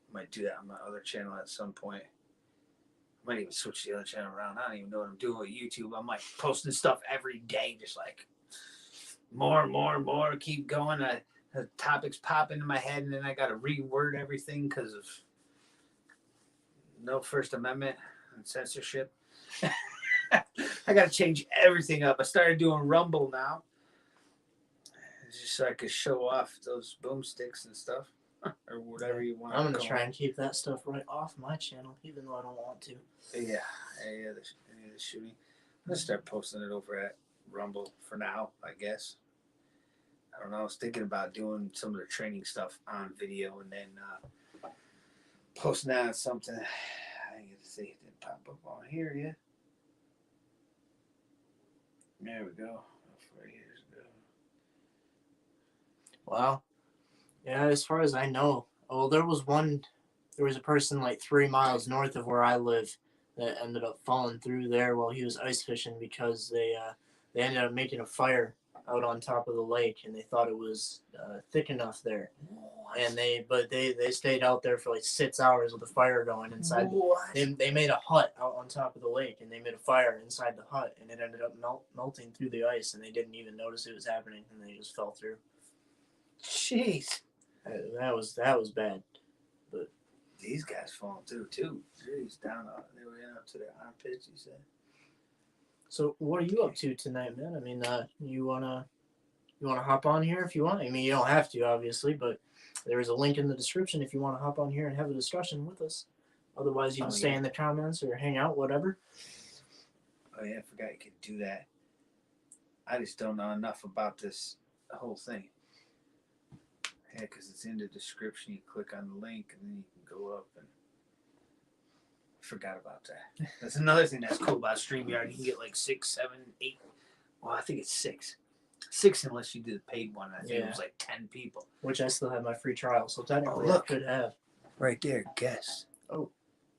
I might do that on my other channel at some point. I might even switch the other channel around. I don't even know what I'm doing with YouTube. I'm like posting stuff every day, just like more and more, keep going. The topics pop into my head, and then I got to reword everything because of no First Amendment and censorship. I got to change everything up. I started doing Rumble now. Just so I could show off those boomsticks and stuff. Or whatever you want. I'm gonna try and keep that stuff right off my channel, even though I don't want to. Yeah, the shooting. I'm gonna start posting it over at Rumble for now, I guess. I don't know. I was thinking about doing some of the training stuff on video and then posting that on something. I didn't get to see it didn't pop up on here yet. There we go. 4 years ago. Wow. Yeah, as far as I know, there was a person like 3 miles north of where I live that ended up falling through there while he was ice fishing because they ended up making a fire out on top of the lake and they thought it was thick enough there. And they stayed out there for like 6 hours with the fire going inside. They made a hut out on top of the lake and they made a fire inside the hut and it ended up melting through the ice and they didn't even notice it was happening and they just fell through. Jeez. That was bad. But these guys falling through too. Jeez, down they were up to their armpits, you said. So what are you up to tonight, man? I mean, you wanna hop on here if you want. I mean, you don't have to, obviously, but there is a link in the description if you want to hop on here and have a discussion with us. Otherwise, you can stay in the comments or hang out, whatever. Oh yeah, I forgot you could do that. I just don't know enough about this whole thing. Yeah, because it's in the description. You click on the link and then you can go up and. Forgot about that. That's another thing that's cool about StreamYard. You can get like 6, 7, 8. Well, I think it's 6. 6 unless you do the paid one. I think it was like 10 people. Which I still have my free trial, so technically I could have. Right there, guess. Oh.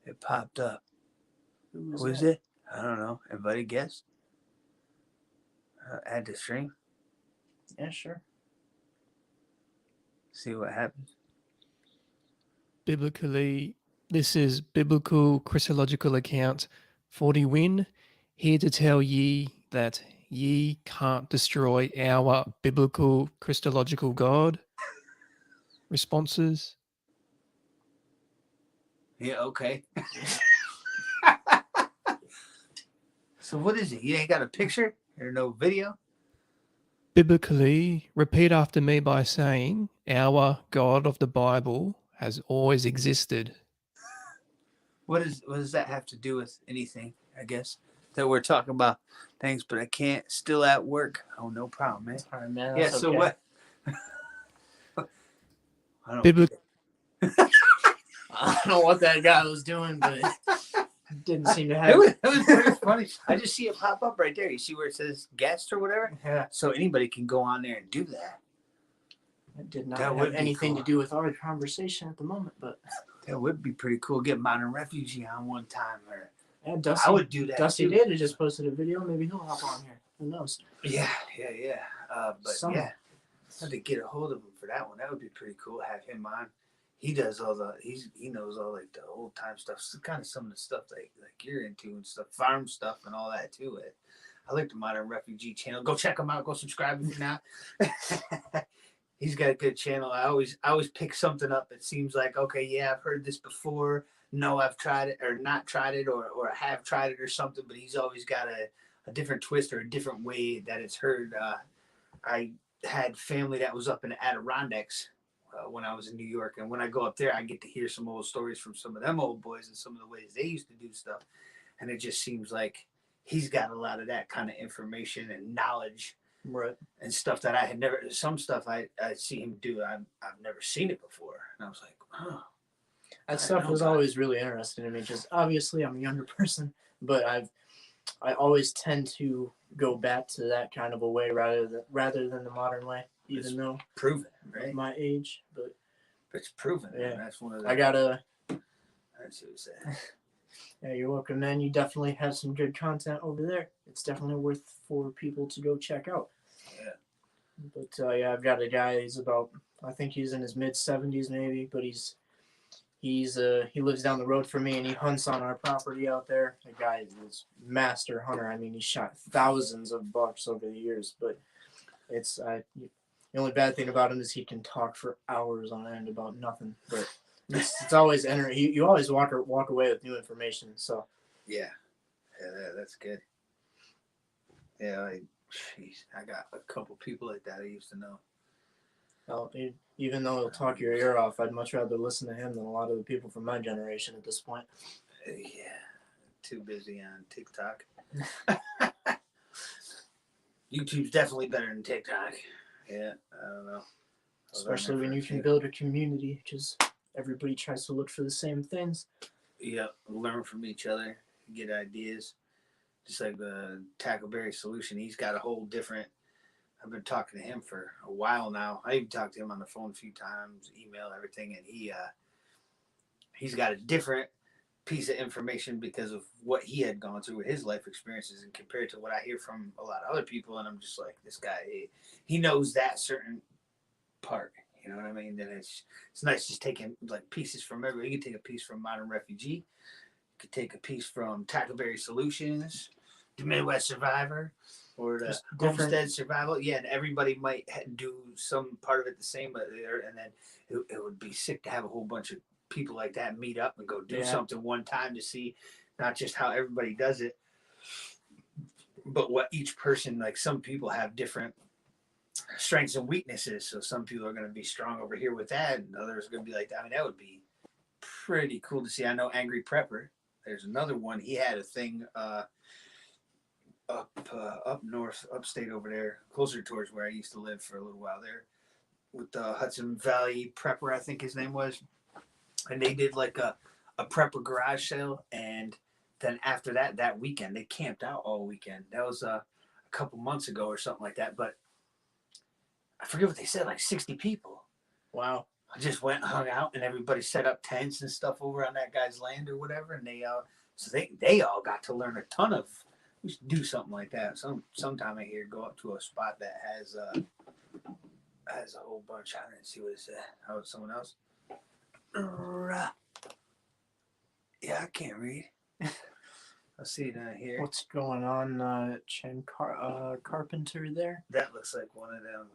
It popped up. Who is it? I don't know. Everybody guess? Add to stream. Yeah, sure. See what happens. Biblically, this is Biblical Christological Account 40 Win, here to tell ye that ye can't destroy our biblical Christological God. Responses? Yeah, okay. So what is it? You ain't got a picture or no video? Biblically, repeat after me by saying, our God of the Bible has always existed. What does that have to do with anything, I guess? That we're talking about things, but I can't. Still at work. Oh, no problem, man. All right, man. Yeah, so okay. what? I don't Biblical. I don't know what that guy was doing, but it didn't seem to have. It was pretty funny. I just see it pop up right there. You see where it says guest or whatever? Yeah. So anybody can go on there and do that. It did not That have would be anything cool. to do with our conversation at the moment, but That would be pretty cool. Get Modern Refugee on one time. Or yeah, Dusty, I would do that Dusty too. did. He just posted a video. Maybe he'll hop on here. Who knows? Yeah. But Some- yeah, I had to get a hold of him for that one. That would be pretty cool. Have him on. He does all the. He knows all like the old time stuff. So kind of some of the stuff like you're into and stuff, farm stuff and all that too. I like the Modern Refugee channel. Go check him out. Go subscribe if you're not. He's got a good channel. I always pick something up. It seems like, okay, yeah, I've heard this before. No, I've tried it or not tried it or I have tried it or something, but he's always got a different twist or a different way that it's heard. I had family that was up in the Adirondacks when I was in New York. And when I go up there, I get to hear some old stories from some of them old boys and some of the ways they used to do stuff. And it just seems like he's got a lot of that kind of information and knowledge. Right. And stuff that I had never, some stuff I see him do, I've never seen it before. And I was like, oh. That stuff was always really interesting to me. Just obviously, I'm a younger person, but I always tend to go back to that kind of a way rather than the modern way, even though proven, right? my age. But it's proven. Yeah, that's one of the. I gotta. That's what it said. Yeah, you're welcome, man. You definitely have some good content over there. It's definitely worth for people to go check out. Yeah. But yeah, I've got a guy. He's about, I think he's in his mid-70s maybe, but he lives down the road from me and he hunts on our property out there. The guy is master hunter. I mean, he shot thousands of bucks over the years. But it's the only bad thing about him is he can talk for hours on end about nothing. But it's always you always walk away with new information. So yeah, that's good. Yeah, like, jeez, I got a couple people like that I used to know. Even though he'll talk your ear off, I'd much rather listen to him than a lot of the people from my generation at this point. Yeah, too busy on TikTok. YouTube's definitely better than TikTok. Yeah, I don't know. Especially when you can build a community, because everybody tries to look for the same things. Yeah, learn from each other, get ideas. Just like the Tackleberry Solution, he's got a whole different. I've been talking to him for a while now. I even talked to him on the phone a few times, email, everything, and he's got a different piece of information because of what he had gone through with his life experiences, and compared to what I hear from a lot of other people, and I'm just like, this guy, he knows that certain part. You know what I mean? Then it's nice just taking like pieces from everybody. You can take a piece from Modern Refugee. You could take a piece from Tackleberry Solutions, the Midwest Survivor, or the Homestead Survival. Yeah, and everybody might do some part of it the same, but and then it would be sick to have a whole bunch of people like that meet up and go do something one time to see not just how everybody does it, but what each person, like some people have different strengths and weaknesses. So some people are going to be strong over here with that, and others are going to be like that. I mean, that would be pretty cool to see. I know Angry Prepper. There's another one. He had a thing up north, upstate over there, closer towards where I used to live for a little while there, with the Hudson Valley Prepper, I think his name was. And they did like a prepper garage sale, and then after that weekend they camped out all weekend. That was a couple months ago or something like that, but I forget what they said, like 60 people. Wow. I just went and hung out, and everybody set up tents and stuff over on that guy's land or whatever, and they all got to learn a ton of. We should do something like that. Sometime I hear go up to a spot that has a whole bunch. I didn't see what it said. How was someone else? Yeah, I can't read. I see it down here. What's going on, Chen Carpenter there? That looks like one of them.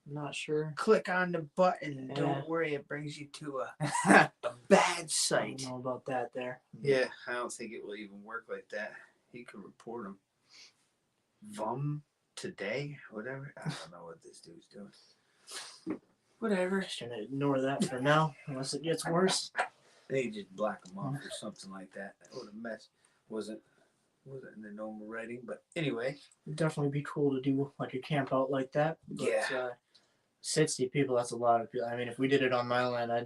Not sure. Click on the button. Yeah. Don't worry, it brings you to a bad site. I don't know about that there. Yeah, I don't think it will even work like that. He could report them. Vum today, whatever. I don't know what this dude's doing. Whatever. Just gonna ignore that for now, unless it gets worse. They just block them off or something like that. What a mess. Wasn't in the normal writing, but anyway. It'd definitely be cool to do like a camp out like that. But, yeah. 60 people, that's a lot of people. I mean, if we did it on my land, I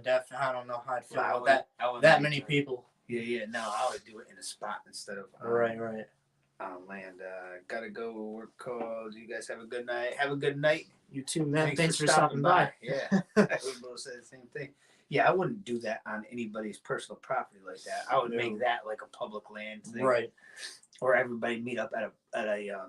don't know how I'd feel about that. That many people. Yeah. No, I would do it in a spot instead of right. On land. Gotta go. Work calls. You guys have a good night. Have a good night. You too, man. Thanks for stopping by. Yeah, we both said the same thing. Yeah, I wouldn't do that on anybody's personal property like that. I would make that like a public land thing, right? Or everybody meet up at a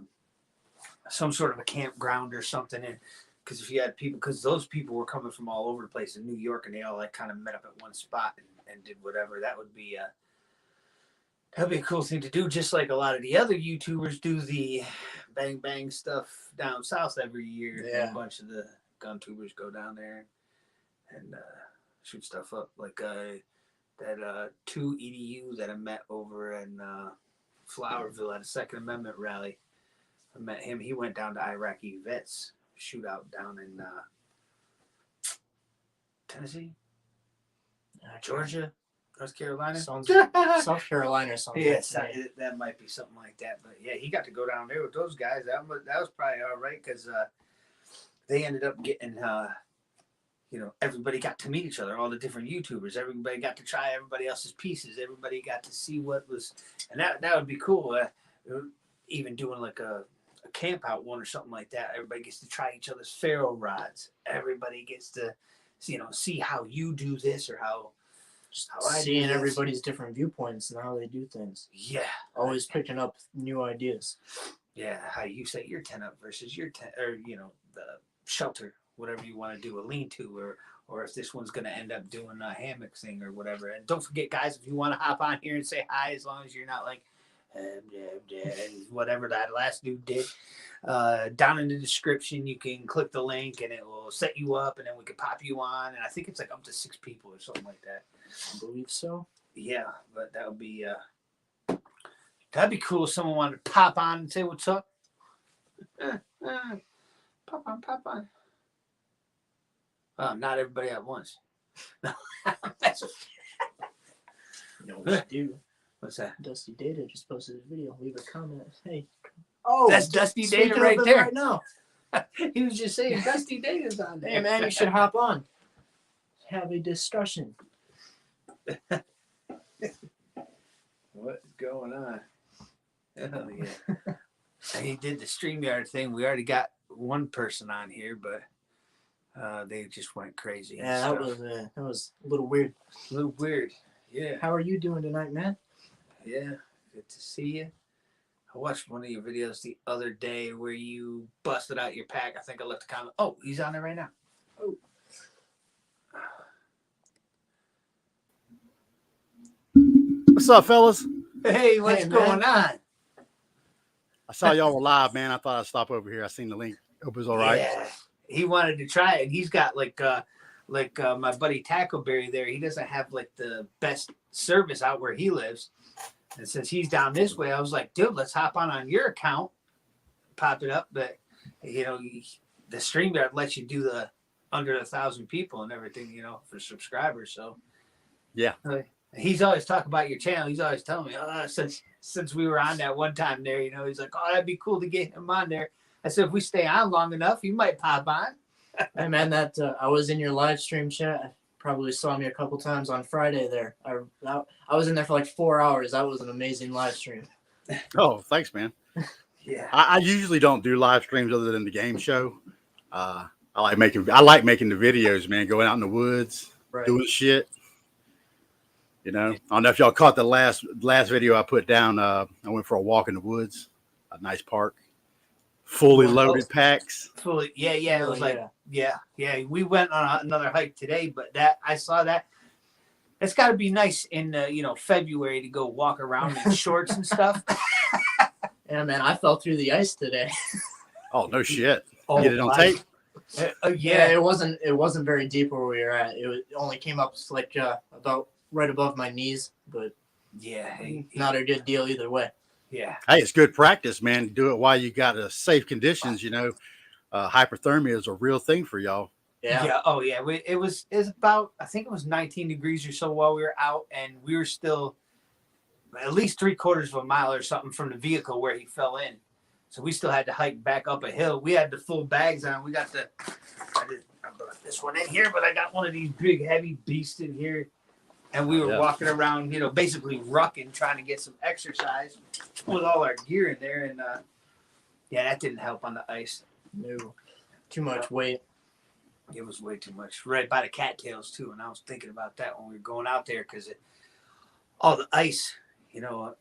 some sort of a campground or something. And because if you had people, because those people were coming from all over the place in New York, and they all like kind of met up at one spot and did whatever. That'd be a cool thing to do. Just like a lot of the other YouTubers do the bang bang stuff down south every year. Yeah, a bunch of the gun tubers go down there and shoot stuff up. Like that 2 EDU that I met over in Flowerville at a Second Amendment rally. I met him. He went down to Iraqi vets shootout down in Tennessee, Georgia, North Carolina. South Carolina or something. Yes, that might be something like that. But yeah, he got to go down there with those guys. That was probably all right because they ended up getting, everybody got to meet each other, all the different YouTubers. Everybody got to try everybody else's pieces. Everybody got to see what was, and that would be cool. Even doing like a camp out one or something like that. Everybody gets to try each other's ferro rods. Everybody gets to, see how you do this or how I seeing do everybody's different viewpoints and how they do things. Yeah, always picking up new ideas. Yeah, how you set your tent up versus your tent, or the shelter, whatever you want to do, a lean-to, or if this one's going to end up doing a hammock thing or whatever. And don't forget, guys, if you want to hop on here and say hi, as long as you're not like whatever that last dude did, down in the description you can click the link and it will set you up, and then we can pop you on. And I think it's like up to 6 people or something like that. I believe so. Yeah, but that would be that'd be cool if someone wanted to pop on and say what's up. Pop on, pop on. Not everybody at once. That's You know what you do? what's that? Dusty Data just posted a video. Leave a comment. Hey. That's Dusty speaking Data of right him there. Right now. He was just saying Dusty Data's on there. Hey man, you should hop on. Have a discussion. What's going on? Oh yeah. He did the StreamYard thing. We already got one person on here, but they just went crazy. Yeah, that was a little weird. a little weird. Yeah. How are you doing tonight, man? Yeah. Good to see you. I watched one of your videos the other day where you busted out your pack. I think I left a comment. Oh, he's on there right now. Oh. What's up, fellas? Hey, what's Hey, man. going on? I saw y'all were live, man. I thought I'd stop over here. I seen the link. Hope it was all right. Yeah. He wanted to try it. He's got like my buddy Tackleberry there. He doesn't have like the best service out where he lives. And since he's down this way, I was like, dude, let's hop on your account, pop it up. But you know, the StreamYard lets you do the under 1,000 people and everything, you know, for subscribers. So Yeah. He's always talking about your channel. He's always telling me, since we were on that one time there, you know, he's like, oh, that'd be cool to get him on there. I said, if we stay on long enough, you might pop on. Hey man, that I was in your live stream chat. Probably saw me a couple times on Friday there. I was in there for like 4 hours. That was an amazing live stream. Oh, thanks, man. Yeah. I usually don't do live streams other than the game show. I like making the videos, man. Going out in the woods, Right. doing shit. You know, I don't know if y'all caught the last video I put down. I went for a walk in the woods, a nice park, fully loaded packs. Fully, yeah. It was Oh, like, yeah. We went on another hike today, but I saw that. It's got to be nice in February to go walk around in shorts and stuff. Yeah, man, I fell through the ice today. Oh no shit! Oh, Get it on tape. Yeah, it wasn't very deep where we were at. It only came up like about right above my knees, but yeah, not a good deal either way. yeah. Hey, it's good practice, man. Do it while you got safe conditions. You know, hyperthermia is a real thing for y'all. Yeah. Oh yeah. It was about, I think it was 19 degrees or so while we were out, and we were still at least 3/4 of a mile or something from the vehicle where he fell in. So we still had to hike back up a hill. We had the full bags on. We got I brought this one in here, but I got one of these big heavy beasts in here. And we were walking around, basically rucking, trying to get some exercise with all our gear in there. And that didn't help on the ice. No, too much weight. It was way too much. Right by the cattails too. And I was thinking about that when we were going out there, because all the ice,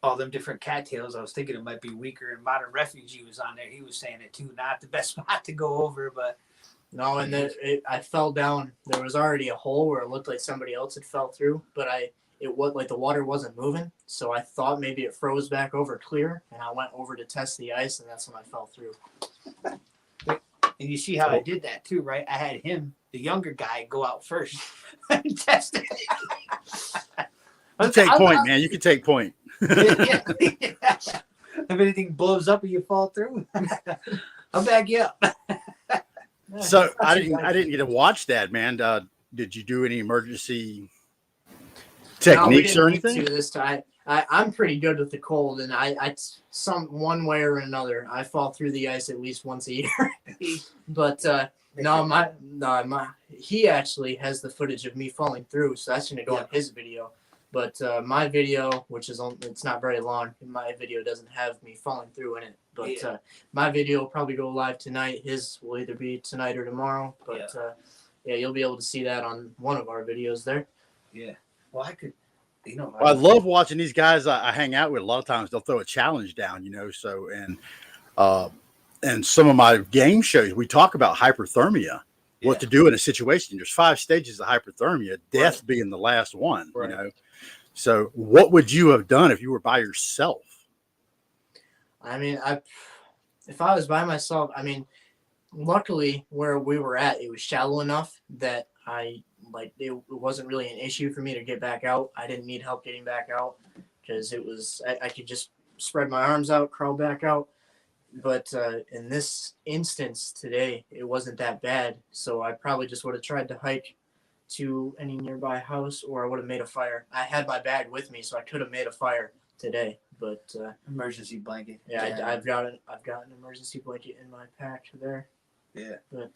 all them different cattails, I was thinking it might be weaker. And Modern Refugee was on there. He was saying it too. Not the best spot to go over, but. No, and I fell down. There was already a hole where it looked like somebody else had fell through, but it was like the water wasn't moving, so I thought maybe it froze back over clear, and I went over to test the ice, and that's when I fell through. And you see how I did that too, right? I had him, the younger guy, go out first and test it. You take point, man. You can take point. Yeah. If anything blows up and you fall through, I'll back you up. So I didn't get to watch that, man. Did you do any emergency techniques or anything? This time, I'm pretty good with the cold, and I one way or another, I fall through the ice at least once a year. But he actually has the footage of me falling through, so that's gonna go on his video. But my video, which is it's not very long, my video doesn't have me falling through in it. But my video will probably go live tonight. His will either be tonight or tomorrow. But you'll be able to see that on one of our videos there. Yeah. Well, I could, I love watching these guys I hang out with. A lot of times they'll throw a challenge down, So and some of my game shows we talk about hyperthermia, what to do in a situation. There's 5 stages of hyperthermia, death being the last one. Right. So what would you have done if you were by yourself? I mean, if I was by myself, luckily where we were at, it was shallow enough that it wasn't really an issue for me to get back out. I didn't need help getting back out because I could just spread my arms out, crawl back out. But in this instance today, it wasn't that bad. So I probably just would have tried to hike to any nearby house, or I would have made a fire. I had my bag with me, so I could have made a fire today. But Emergency blanket. yeah, I've got an emergency blanket in my pack there. Yeah. But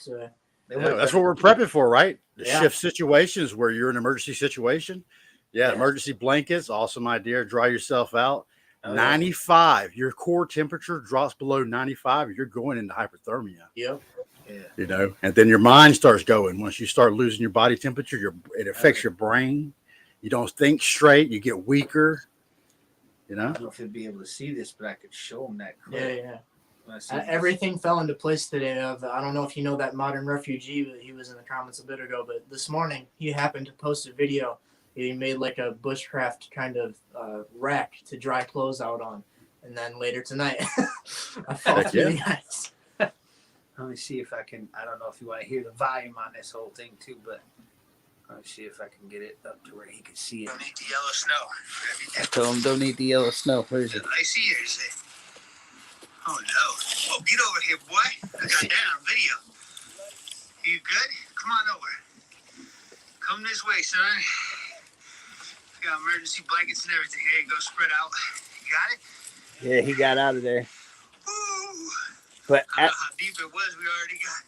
That's what we're prepping for, right? The Yeah. shift situations where you're in an emergency situation. Yeah, Yeah. emergency blankets, awesome idea. Dry yourself out. Oh, yeah. 95, your core temperature drops below 95, you're going into hyperthermia. yep. Yeah. And then your mind starts going. Once you start losing your body temperature, it affects your brain. You don't think straight. You get weaker. I don't know if you'll be able to see this, but I could show them that clip. Yeah. When I see this. Everything fell into place today. I don't know if you know that modern refugee, but he was in the comments a bit ago. But this morning, he happened to post a video. He made like a bushcraft kind of rack to dry clothes out on. And then later tonight, I followed Yeah. you guys. Let me see if I can. I don't know if you want to hear the volume on this whole thing too, but let me see if I can get it up to where he can see it. Don't need the yellow snow. I told him don't need the yellow snow. Where is Is it? it icy or is it? Oh no. Oh, get over here, boy. I got that on video. You good? Come on over. Come this way, son. We got emergency blankets and everything. Here you go, spread out. You got it? Yeah, he got out of there. Woo! But I don't know how deep it was. We already got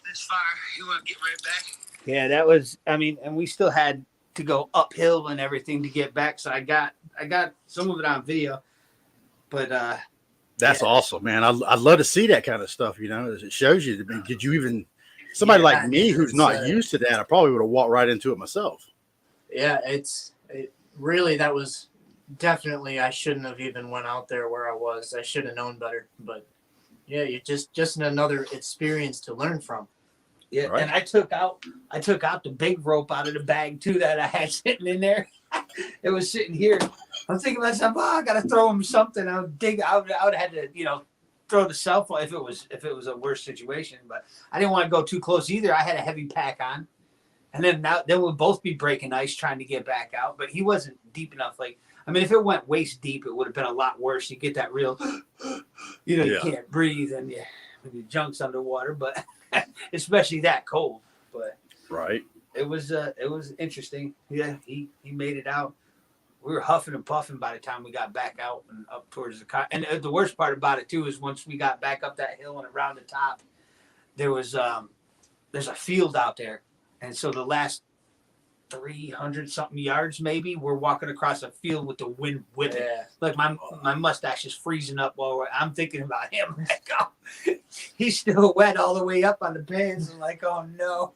this fire. You want to get right back? yeah, that was. I mean, and we still had to go uphill and everything to get back. So I got some of it on video. But That's awesome, man. I'd love to see that kind of stuff. It shows you. I mean, did you even somebody Yeah, like me who's not it's, used to that? I probably would have walked right into it myself. Yeah, really, that was definitely, I shouldn't have even went out there where I was. I should have known better. But yeah, you just another experience to learn from. yeah, Right. and I took out the big rope out of the bag too that I had sitting in there. It was sitting here. I'm thinking to myself, I gotta throw him something. I would have had to, throw the cell phone if it was a worse situation. But I didn't want to go too close either. I had a heavy pack on, and then we'd both be breaking ice trying to get back out. But he wasn't deep enough. If it went waist deep, it would have been a lot worse. You get that real, you Yeah. can't breathe and your junk's underwater. But especially that cold. But Right. it was interesting. Yeah, he made it out. We were huffing and puffing by the time we got back out and up towards the car. And the worst part about it too is once we got back up that hill and around the top, there was there's a field out there, and so the last 300 something yards maybe we're walking across a field with the wind whipping. Yeah. Like my mustache is freezing up while I'm thinking about him. Like, oh, he's still wet all the way up on the pants. I'm like, oh no.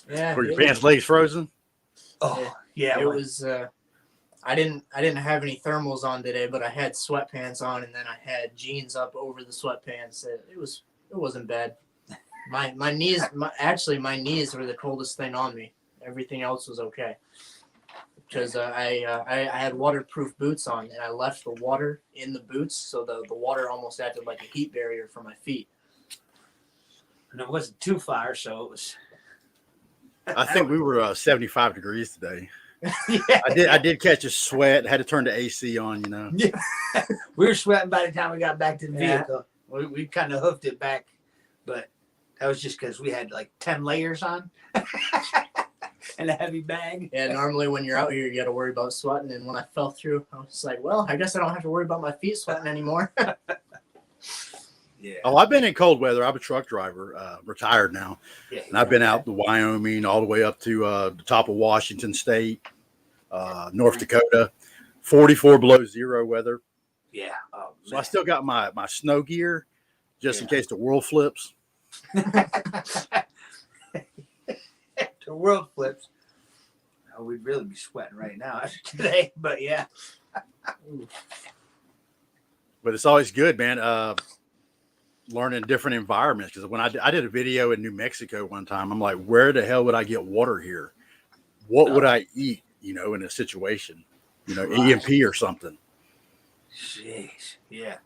Yeah. Were your pants legs frozen? Oh yeah, It was. I didn't have any thermals on today, but I had sweatpants on, and then I had jeans up over the sweatpants. It wasn't bad. My knees, my knees were the coldest thing on me. Everything else was okay. Because I had waterproof boots on, and I left the water in the boots, so the water almost acted like a heat barrier for my feet. and it wasn't too far, so it was. I think we were 75 degrees today. Yeah. I did catch a sweat. Had to turn the AC on. We were sweating by the time we got back to the Yeah. vehicle. We kind of hoofed it back, but that was just because we had like 10 layers on and a heavy bag. Yeah, normally when you're out here, you got to worry about sweating. And when I fell through, I was like, well, I guess I don't have to worry about my feet sweating anymore. Yeah. Oh, I've been in cold weather. I'm a truck driver, retired now, Yeah. and I've been out to Wyoming, all the way up to the top of Washington State, North Dakota, 44 below zero weather. Yeah. Oh, So I still got my snow gear just in case the world flips. The world flips. Oh, we'd really be sweating right now after today, but yeah. But it's always good, man. Learning different environments, because when I did a video in New Mexico one time, I'm like, where the hell would I get water here? What would I eat, in a situation, EMP or something. Jeez. Yeah.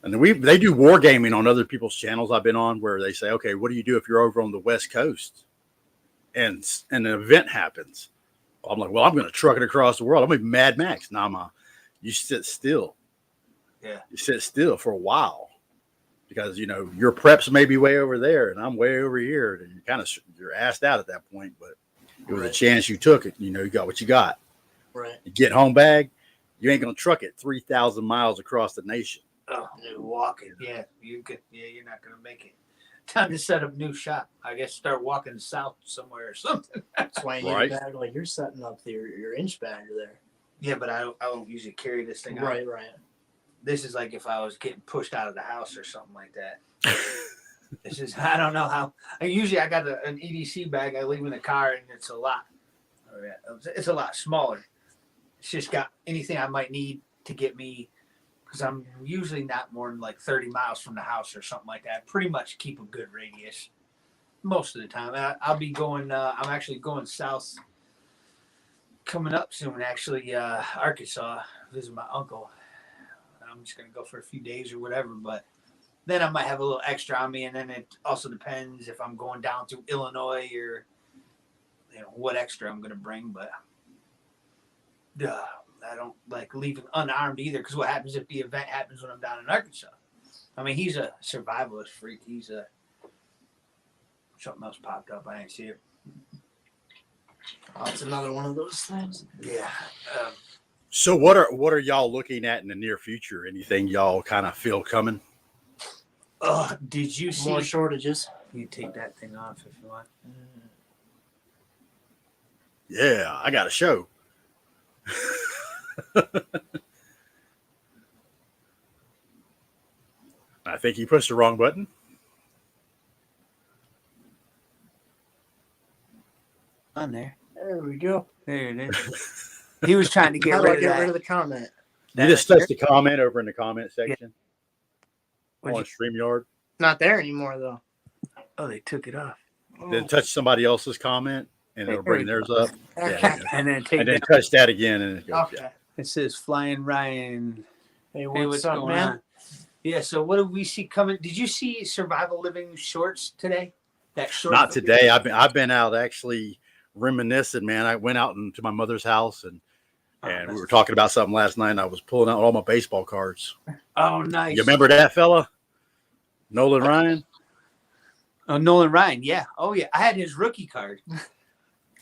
And then they do wargaming on other people's channels I've been on, where they say, okay, what do you do if you're over on the West Coast and an event happens? I'm like, well, I'm going to truck it across the world. I'm going to be Mad Max. Nah, you sit still. Yeah. You sit still for a while because your preps may be way over there and I'm way over here, and you're assed out at that point. But it was a chance you took it. You got what you got. Right. You get home bag, you ain't gonna truck it 3,000 miles across the nation. Oh, walking. Yeah, you're not gonna make it. Time to set up new shop. I guess start walking south somewhere or something. That's why you need Right. a bag like you're setting up your inch bagger there. Yeah, but I don't usually carry this thing out. Right. This is like if I was getting pushed out of the house or something like that. This is, I don't know how. Usually I got an EDC bag I leave in the car, and it's a lot smaller. It's just got anything I might need to get me, because I'm usually not more than like 30 miles from the house or something like that. I pretty much keep a good radius most of the time. I'll be going, I'm actually going south coming up soon, actually, Arkansas, visit my uncle. I'm just going to go for a few days or whatever, but then I might have a little extra on me, and then it also depends if I'm going down to Illinois or what extra I'm going to bring, but I don't like leaving unarmed either, because what happens if the event happens when I'm down in Arkansas? I mean, he's a survivalist freak. Something else popped up. I didn't see it. Oh, it's another one of those things. Yeah. So what are y'all looking at in the near future? Anything y'all kind of feel coming? Did you see? More shortages. You take that thing off if you want. Yeah, I got a show. I think you pushed the wrong button. On there. There we go. There it is. He was trying to get How do I rid of get that. rid of the comment? You just touched the comment over in the comment section What'd on StreamYard. Not there anymore though. Oh, they took it off. Then touch somebody else's comment and it'll bring theirs up. Okay. Yeah. And then take And then that. touch that again and it goes. Okay. Yeah. It says Flying Ryan. Hey, Hey, what's up, going man? on? Yeah, so what do we see coming? Did you see Survival Living shorts today? That short. Not today. I've been out actually reminiscing, man. I went out into my mother's house and we were talking about something last night, and I was pulling out all my baseball cards. Oh, nice. You remember that fella? Nolan Ryan? Oh, Nolan Ryan. Yeah. Oh, yeah. I had his rookie card.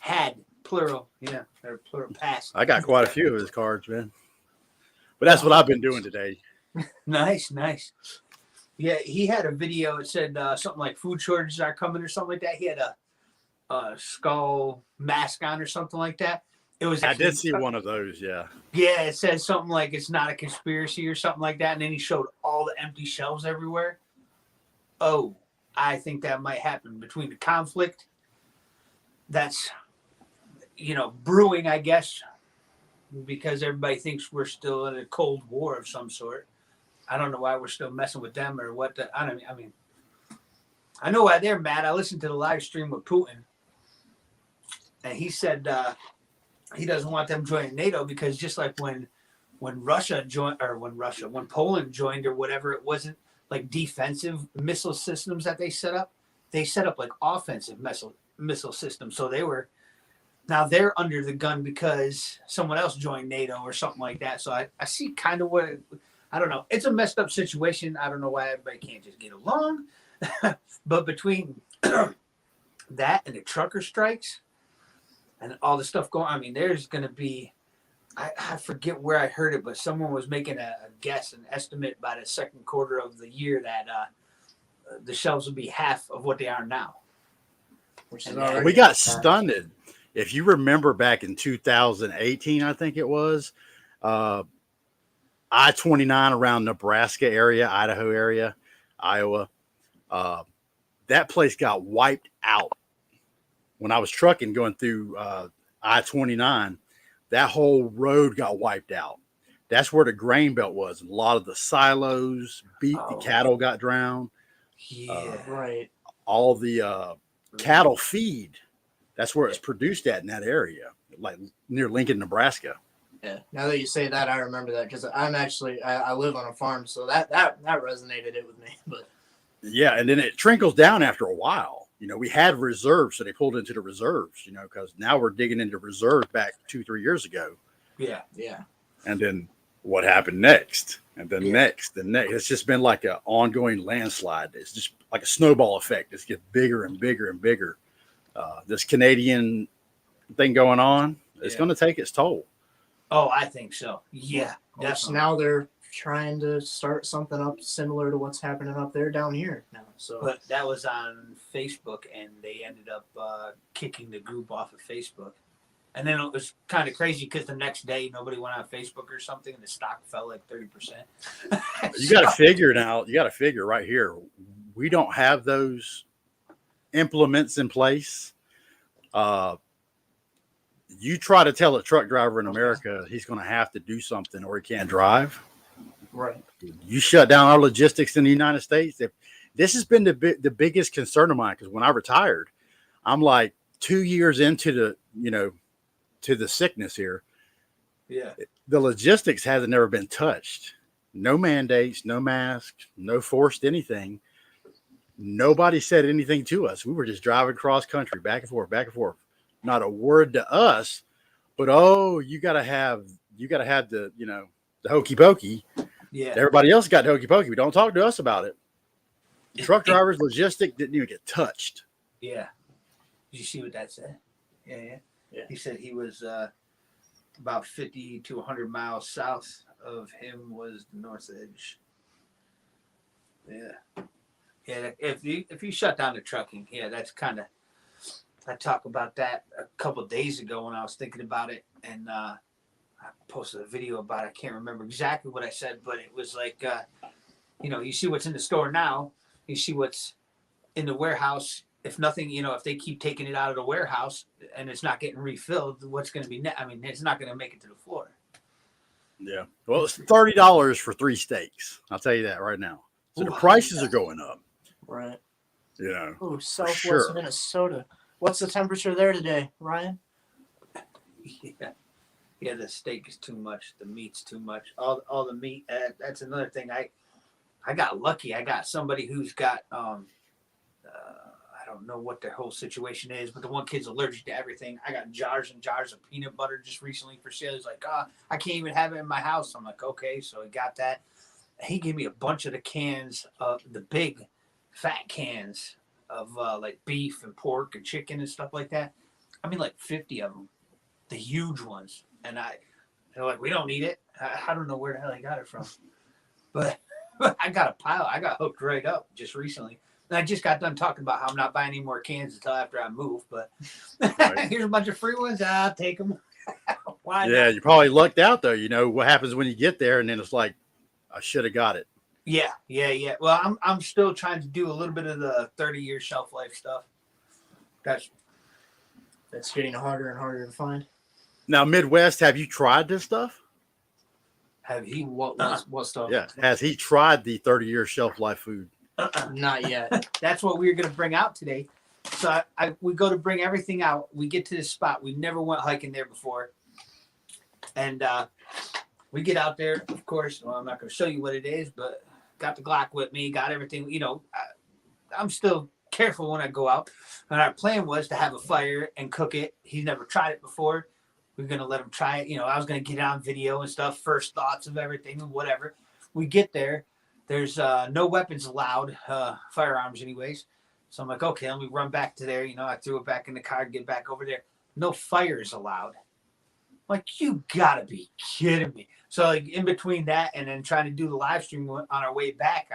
Had, plural. Yeah. Or plural pass. I got quite a few of his cards, man. But that's what I've been doing today. Nice. Yeah, he had a video. It said something like food shortages are coming or something like that. He had a skull mask on or something like that. It was. I did see one of those, yeah. Yeah, it said something like it's not a conspiracy or something like that, and then he showed all the empty shelves everywhere. Oh, I think that might happen between the conflict that's brewing, I guess, because everybody thinks we're still in a Cold War of some sort. I don't know why we're still messing with them or what. I mean, I know why they're mad. I listened to the live stream with Putin, and he said he doesn't want them joining NATO because just like when Russia joined, or when Poland joined or whatever, it wasn't like defensive missile systems that they set up. They set up like offensive missile systems. So now they're under the gun because someone else joined NATO or something like that. So I see kind of I don't know. It's a messed up situation. I don't know why everybody can't just get along. But between that and the trucker strikes and all the stuff going on, I mean, there's going to be, I forget where I heard it, but someone was making a guess, an estimate by the second quarter of the year that the shelves will be half of what they are now. Which is And already We got stunned. If you remember back in 2018, I think it was, I-29 around Nebraska area, Idaho area, Iowa, that place got wiped out. When I was trucking going through I-29, that whole road got wiped out. That's where the grain belt was. A lot of the silos, the cattle got drowned. Yeah. right. All the cattle feed, that's where it's produced in that area, like near Lincoln, Nebraska. Yeah. Now that you say that, I remember that because I'm actually I live on a farm, so that resonated it with me. But Yeah, and then it trickles down after a while. We had reserves, so they pulled into the reserves, because now we're digging into reserves back 2-3 years ago. Yeah. yeah, And then what happened next, and the Yeah. next, the next. It's just been like an ongoing landslide. It's just like a snowball effect. It's getting bigger and bigger and bigger. This Canadian thing going on, it's Yeah. going to take its toll. Oh, I think so. Yeah, Which definitely. now they're trying to start something up similar to what's happening up there down here now. So But that was on Facebook, and they ended up kicking the group off of Facebook. And then it was kind of crazy because the next day nobody went on Facebook or something, and the stock fell like 30%. You got to figure now. You got to figure right here. We don't have those implements in place. You try to tell a truck driver in America he's going to have to do something or he can't drive. right. You shut down our logistics in the United States. If this has been the biggest concern of mine, because when I retired, I'm like 2 years into the sickness here. Yeah. The logistics hasn't never been touched. No mandates, no masks, no forced anything. Nobody said anything to us. We were just driving cross country, back and forth, back and forth. Not a word to us, but you gotta have the the hokey pokey. Yeah. Everybody else got the hokey pokey, but don't talk to us about it. Truck drivers, logistic didn't even get touched. Yeah. Did you see what that said? Yeah. Yeah. He said he was about 50 to 100 miles south of him was the North Edge. Yeah. Yeah. If you shut down the trucking, yeah, that's kind of. I talked about that a couple of days ago when I was thinking about it, and I posted a video about it. I can't remember exactly what I said, but it was like, you see what's in the store now, you see what's in the warehouse. If nothing, if they keep taking it out of the warehouse and it's not getting refilled, what's going to be I mean, it's not going to make it to the floor. Yeah. Well, it's $30 for 3 steaks. I'll tell you that right now. So the Ooh, prices are going up. Right. Oh, Oh, Southwest sure. Minnesota. What's the temperature there today, Ryan? Yeah, the steak is too much. The meat's too much. All the meat. That's another thing. I got lucky. I got somebody who's got I don't know what their whole situation is, but the one kid's allergic to everything. I got jars and jars of peanut butter just recently for sale. He's like, I can't even have it in my house. I'm like, okay, so he got that. He gave me a bunch of the cans of the big fat cans of like beef and pork and chicken and stuff like that. I mean, like 50 of them, the huge ones. And they're like, we don't need it. I don't know where the hell I got it from, but I got a pile. I got hooked right up just recently. And I just got done talking about how I'm not buying any more cans until after I move. But Right. Here's a bunch of free ones. I'll take them. Why Yeah, not? you probably lucked out though. You know what happens when you get there, and then it's like, I should have got it. Yeah. Well, I'm still trying to do a little bit of the 30-year shelf life stuff. That's getting harder and harder to find. Now, Midwest, have you tried this stuff? Have he? What stuff? Yeah. Has he tried the 30-year shelf life food? Not yet. That's what we were going to bring out today. So we go to bring everything out. We get to this spot. We never went hiking there before. And we get out there, of course. Well, I'm not going to show you what it is, but got the Glock with me, got everything. I'm still careful when I go out. And our plan was to have a fire and cook it. He's never tried it before. We're going to let him try it. I was going to get it on video and stuff, first thoughts of everything and whatever. We get there. There's no weapons allowed, firearms anyways. So I'm like, okay, let me run back to there. I threw it back in the car, get back over there. No fires allowed. I'm like, you gotta be kidding me. So like in between that and then trying to do the live stream on our way back,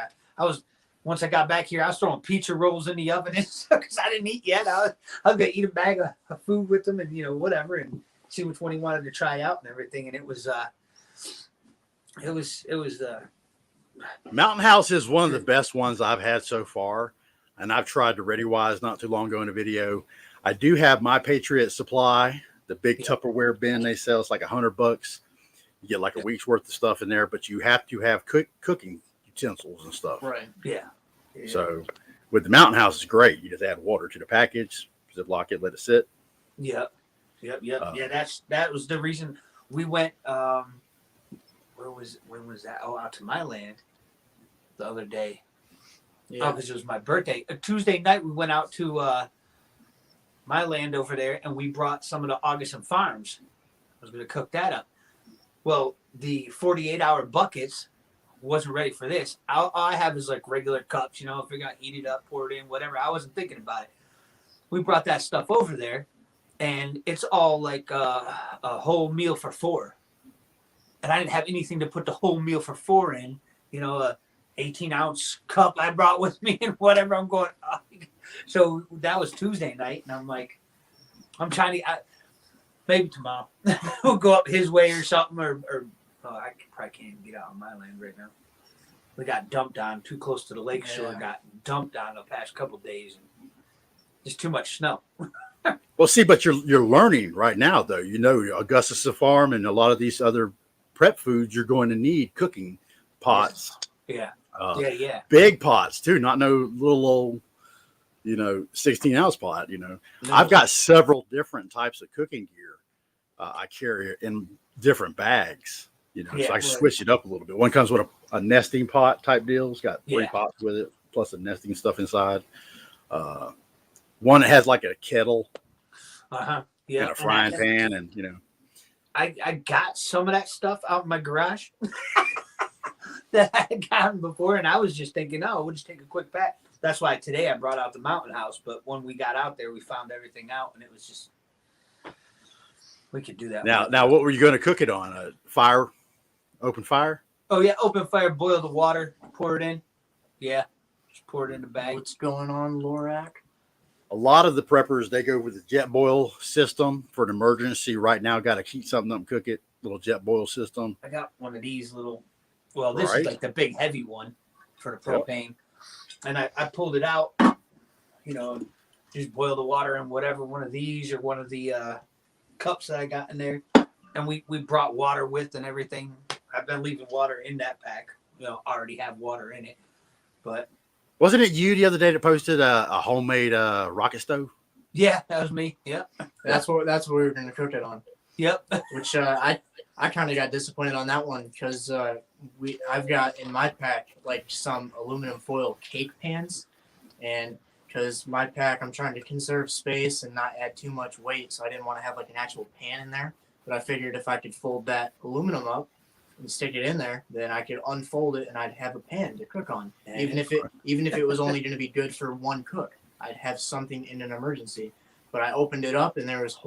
once I got back here, I was throwing pizza rolls in the oven because I didn't eat yet. I was gonna eat a bag of food with them and whatever and see which one he wanted to try out and everything. And it was Mountain House is one of the best ones I've had so far. And I've tried the Ready Wise not too long ago in a video. I do have my Patriot Supply, the big Tupperware bin they sell. It's like $100. You get like a week's worth of stuff in there, but you have to have cooking utensils and stuff. Right. yeah. So with the Mountain House, it's great. You just add water to the package, Ziploc it, let it sit. Yep. Yeah, that was the reason we went. When was that? Oh, out to my land the other day. Yeah. Oh, because it was my birthday. A Tuesday night, we went out to my land over there, and we brought some of the August and Farms. I was going to cook that up. Well, the 48-hour buckets wasn't ready for this. All I have is like regular cups, you know, if it got heated up, poured in, whatever. I wasn't thinking about it. We brought that stuff over there, and it's all like a whole meal for 4. And I didn't have anything to put the whole meal for 4 in, you know, a 18-ounce cup I brought with me and whatever. I'm going, oh. So that was Tuesday night, and I'm like, I'm trying to, maybe tomorrow we'll go up his way or something, or I probably can't even get out on my land right now. We got dumped on too close to the lake shore. Yeah. Got dumped on the past couple of days. And just too much snow. Well, see, but you're learning right now, though. You know, Augustus Farm and a lot of these other prep foods, you're going to need cooking pots. Yeah. Yeah. Big pots too, not no little old, 16-ounce pot. No. I've got several different types of cooking gear. I carry in different bags. So I switch it up a little bit. One comes with a nesting pot type deal. It's got 3 pots with it, plus the nesting stuff inside. One that has like a kettle, Yeah. and a frying pan, and I got some of that stuff out in my garage that I had gotten before, and I was just thinking, we'll just take a quick pack. That's why today I brought out the mountain house. But when we got out there, we found everything out, and it was just, we could do that. Now, what were you going to cook it on? A fire, open fire? Oh yeah, open fire. Boil the water, pour it in. Yeah, just pour it in the bag. What's going on, Lorac? A lot of the preppers, they go with the jet boil system for an emergency. Right now, got to heat something up and cook it. Little jet boil system. I got one of these little. Well, this is like the big heavy one for the propane, and I pulled it out. Just boil the water in whatever one of these or one of the cups that I got in there, and we brought water with and everything. I've been leaving water in that pack. Already have water in it, but. Wasn't it you the other day that posted a homemade rocket stove? Yeah, that was me. Yep. That's what we were going to cook it on. Yep. Which I kind of got disappointed on that one because I've got in my pack like some aluminum foil cake pans, and because my pack I'm trying to conserve space and not add too much weight, so I didn't want to have like an actual pan in there. But I figured if I could fold that aluminum up and stick it in there, then I could unfold it and I'd have a pan to cook on. Even if it was only going to be good for one cook, I'd have something in an emergency. But I opened it up and there was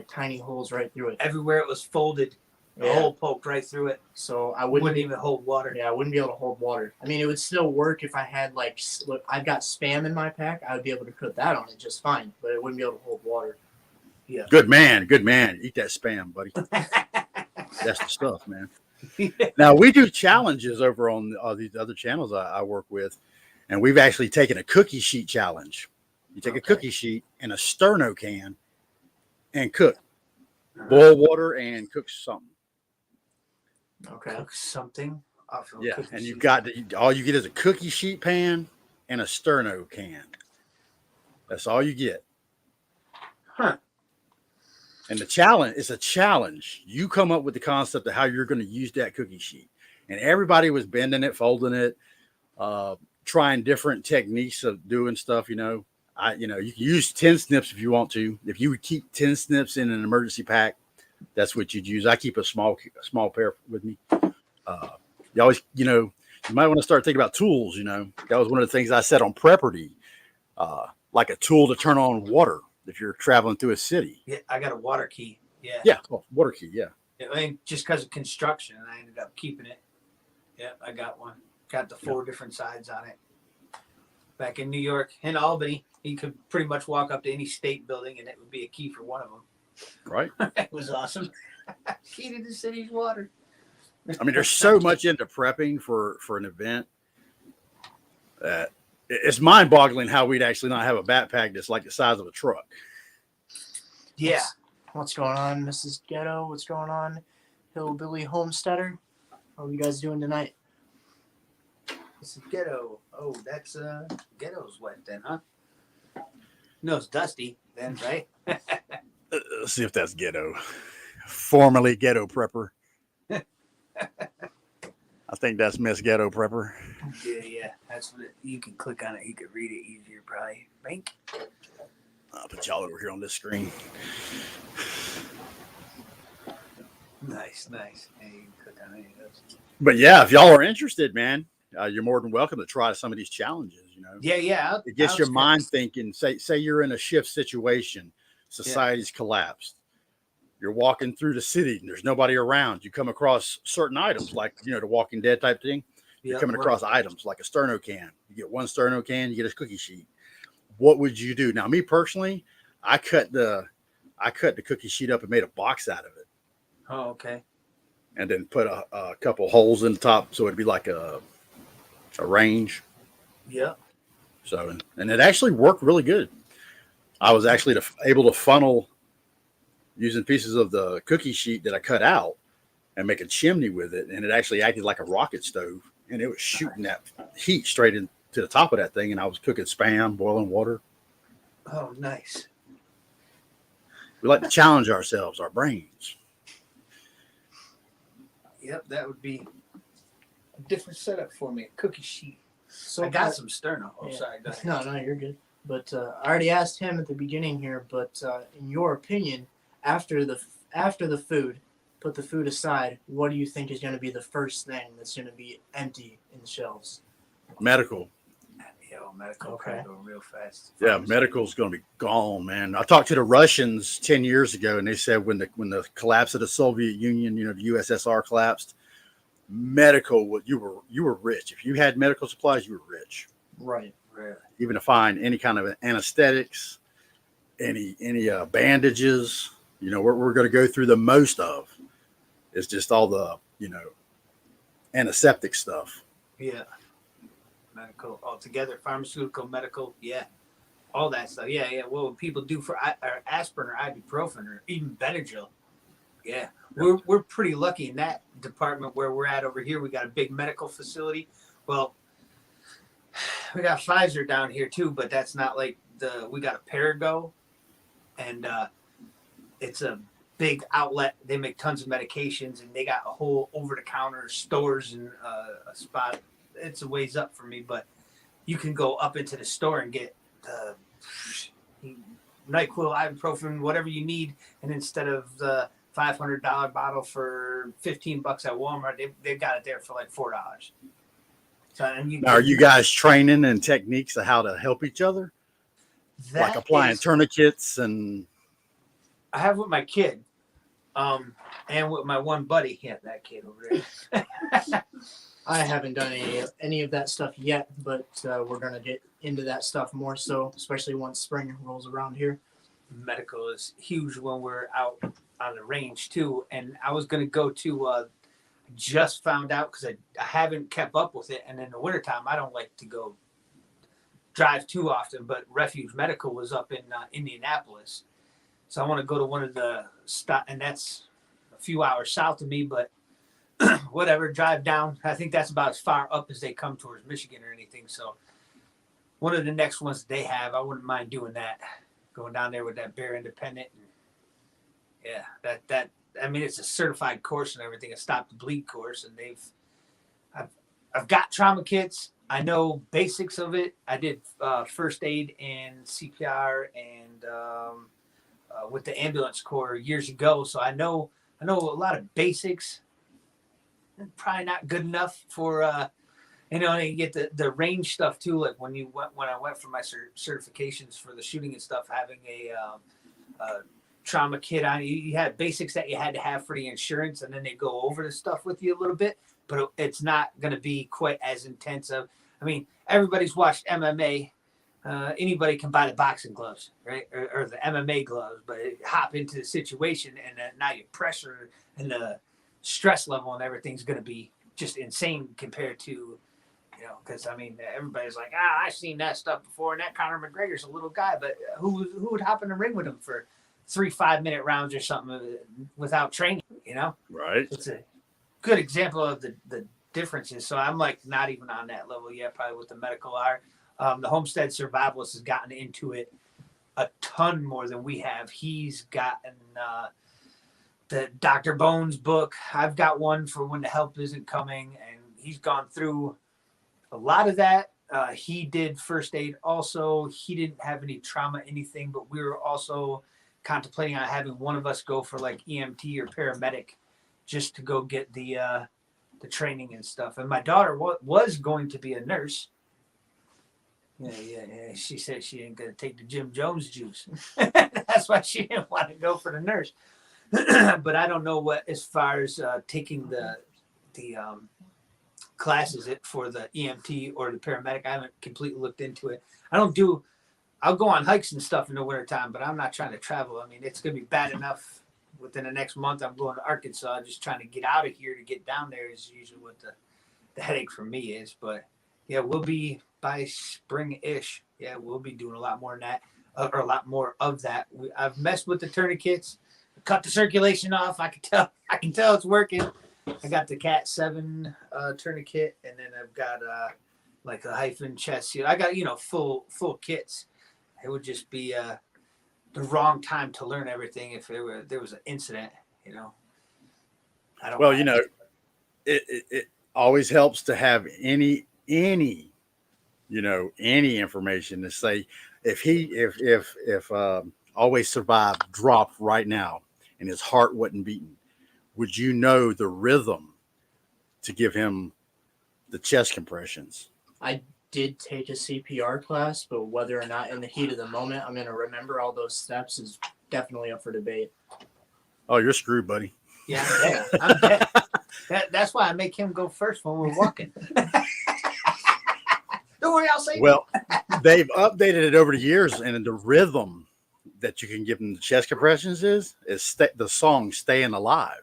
tiny holes right through it. Everywhere it was folded, the hole poked right through it. So I wouldn't even hold water. Yeah, I wouldn't be able to hold water. I mean, it would still work if I had I've got Spam in my pack. I would be able to cook that on it just fine, but it wouldn't be able to hold water. Yeah. Good man. Eat that Spam, buddy. That's the stuff, man. Now, we do challenges over on these other channels I work with, and we've actually taken a cookie sheet challenge. You take a cookie sheet and a sterno can and cook. Boil water and cook something. Okay. Cook something. Yeah, and you've got all you get is a cookie sheet pan and a sterno can. That's all you get. Huh. And the challenge is a challenge. You come up with the concept of how you're going to use that cookie sheet. And everybody was bending it, folding it, trying different techniques of doing stuff. You can use 10 snips if you want to. If you would keep 10 snips in an emergency pack, that's what you'd use. I keep a small pair with me. You always, you might want to start thinking about tools. That was one of the things I said on Prepperty, like a tool to turn on water. If you're traveling through a city. Yeah, I got a water key. Yeah. Yeah, water key, yeah. I mean, just because of construction, I ended up keeping it. Yeah, I got one. Got the 4 different sides on it. Back in New York and Albany, you could pretty much walk up to any state building and it would be a key for one of them. Right. It was awesome. Key to the city's water. I mean, there's so much into prepping for an event that it's mind-boggling how we'd actually not have a backpack that's like the size of a truck. Yeah. What's going on, Mrs. Ghetto? What's going on, Hillbilly Homesteader? How are you guys doing tonight? It's ghetto. Oh, that's ghetto's wet then, huh? No, it's dusty then, right? Let's see if that's ghetto. Formerly ghetto prepper. I think that's Miss Ghetto Prepper. Yeah. That's what you can click on it. You can read it easier, probably. Bank. I'll put y'all over here on this screen. Nice. Yeah, you can cook on any of those. But yeah, if y'all are interested, man, you're more than welcome to try some of these challenges. You know, Yeah. it gets I'll your check mind this. thinking. Say you're in a shift situation, society's collapsed. You're walking through the city and there's nobody around. You come across certain items like, the Walking Dead type thing. You're Yep, coming right. across items like a sterno can. You get one sterno can, you get a cookie sheet. What would you do? Now, me personally, I cut the cookie sheet up and made a box out of it, Oh, okay. and then put a couple holes in the top so it'd be like a range. Yep. So and it actually worked really good. I was actually able to funnel using pieces of the cookie sheet that I cut out and make a chimney with it, and it actually acted like a rocket stove, and it was shooting that heat straight into the top of that thing, and I was cooking spam, boiling water. Oh, nice. We like to challenge ourselves, our brains. Yep, that would be a different setup for me. A cookie sheet. So I got some sterno. Oh, yeah. sorry. Go ahead. No, you're good. But I already asked him at the beginning here. But in your opinion, after the food, put the food aside. What do you think is going to be the first thing that's going to be empty in the shelves? Medical. Yo, medical Okay. go real fast. Yeah, medical's going to be gone, man. I talked to the Russians 10 years ago, and they said when the collapse of the Soviet Union, the USSR collapsed, medical, you were rich. If you had medical supplies, you were rich. Right. Really? Even to find any kind of anesthetics, any bandages, we're going to go through the most of. It's just all the antiseptic stuff. Yeah. Medical altogether, pharmaceutical, medical, yeah, all that stuff. Yeah. What would people do for aspirin or ibuprofen or even Benadryl? Yeah, we're pretty lucky in that department where we're at over here. We got a big medical facility. Well, we got Pfizer down here too, but that's not like we got a Perigo, and it's a big outlet. They make tons of medications, and they got a whole over-the-counter stores and a spot. It's a ways up for me, but you can go up into the store and get NyQuil, ibuprofen, whatever you need, and instead of the $500 bottle for $15 at Walmart, they've got it there for like $4. So, and Now, are you guys training in techniques of how to help each other, like applying tourniquets? And I have with my kid, and with my one buddy. Yeah, that kid over there. I haven't done any of that stuff yet, but we're gonna get into that stuff more so, especially once spring rolls around here. Medical is huge when we're out on the range too. And I was gonna go to just found out because I haven't kept up with it. And in the wintertime, I don't like to go drive too often. But Refuge Medical was up in Indianapolis, so I want to go to one of the and that's a few hours south of me, but. Whatever, drive down. I think that's about as far up as they come towards Michigan or anything. So one of the next ones they have, I wouldn't mind doing that. Going down there with that Bear Independent. And yeah, that I mean, it's a certified course and everything, a stop the bleed course. And I've got trauma kits. I know basics of it. I did first aid and CPR and with the ambulance corps years ago. So I know a lot of basics. Probably not good enough for and you get the range stuff too. Like when I went for my certifications for the shooting and stuff, having a trauma kit on you had basics that you had to have for the insurance, and then they go over the stuff with you a little bit, but it's not going to be quite as intensive. I mean, everybody's watched MMA. Anybody can buy the boxing gloves, right, or the MMA gloves, but hop into the situation, and then now your pressure and the stress level and everything's going to be just insane compared to, because I mean, everybody's like, I've seen that stuff before, and that Conor McGregor's a little guy, but who would hop in the ring with him for 3 5-minute rounds or something without training, Right. It's a good example of the differences. So I'm like not even on that level yet, probably with the medical art. The Homestead Survivalist has gotten into it a ton more than we have. He's gotten the Dr. Bones book. I've got one for when the help isn't coming, and he's gone through a lot of that. He did first aid also. He didn't have any trauma, anything, but we were also contemplating on having one of us go for like EMT or paramedic just to go get the training and stuff. And my daughter was going to be a nurse. Yeah. She said she ain't gonna take the Jim Jones juice. That's why she didn't want to go for the nurse. But I don't know what as far as taking the classes for the EMT or the paramedic. I haven't completely looked into it. I'll go on hikes and stuff in the wintertime, but I'm not trying to travel. I mean, it's gonna be bad enough within the next month. I'm going to Arkansas, just trying to get out of here to get down there is usually what the headache for me is. But yeah, we'll be by spring-ish. Yeah, we'll be doing a lot more than that, or a lot more of that. I've messed with the tourniquets, cut the circulation off. I can tell it's working. I got the Cat 7 tourniquet, and then I've got like a hyphen chest seal. I got full kits. It would just be the wrong time to learn everything if there was an incident. I don't. Well, it always helps to have any information to say if Always Survive dropped right now and his heart wasn't beating, would you know the rhythm to give him the chest compressions? I did take a CPR class, but whether or not in the heat of the moment I'm going to remember all those steps is definitely up for debate. Oh, you're screwed, buddy. Yeah, I'm dead. That's why I make him go first when we're walking. Don't worry, I'll say. Well, they've updated it over the years, and the rhythm that you can give them the chest compressions is the song "Staying Alive."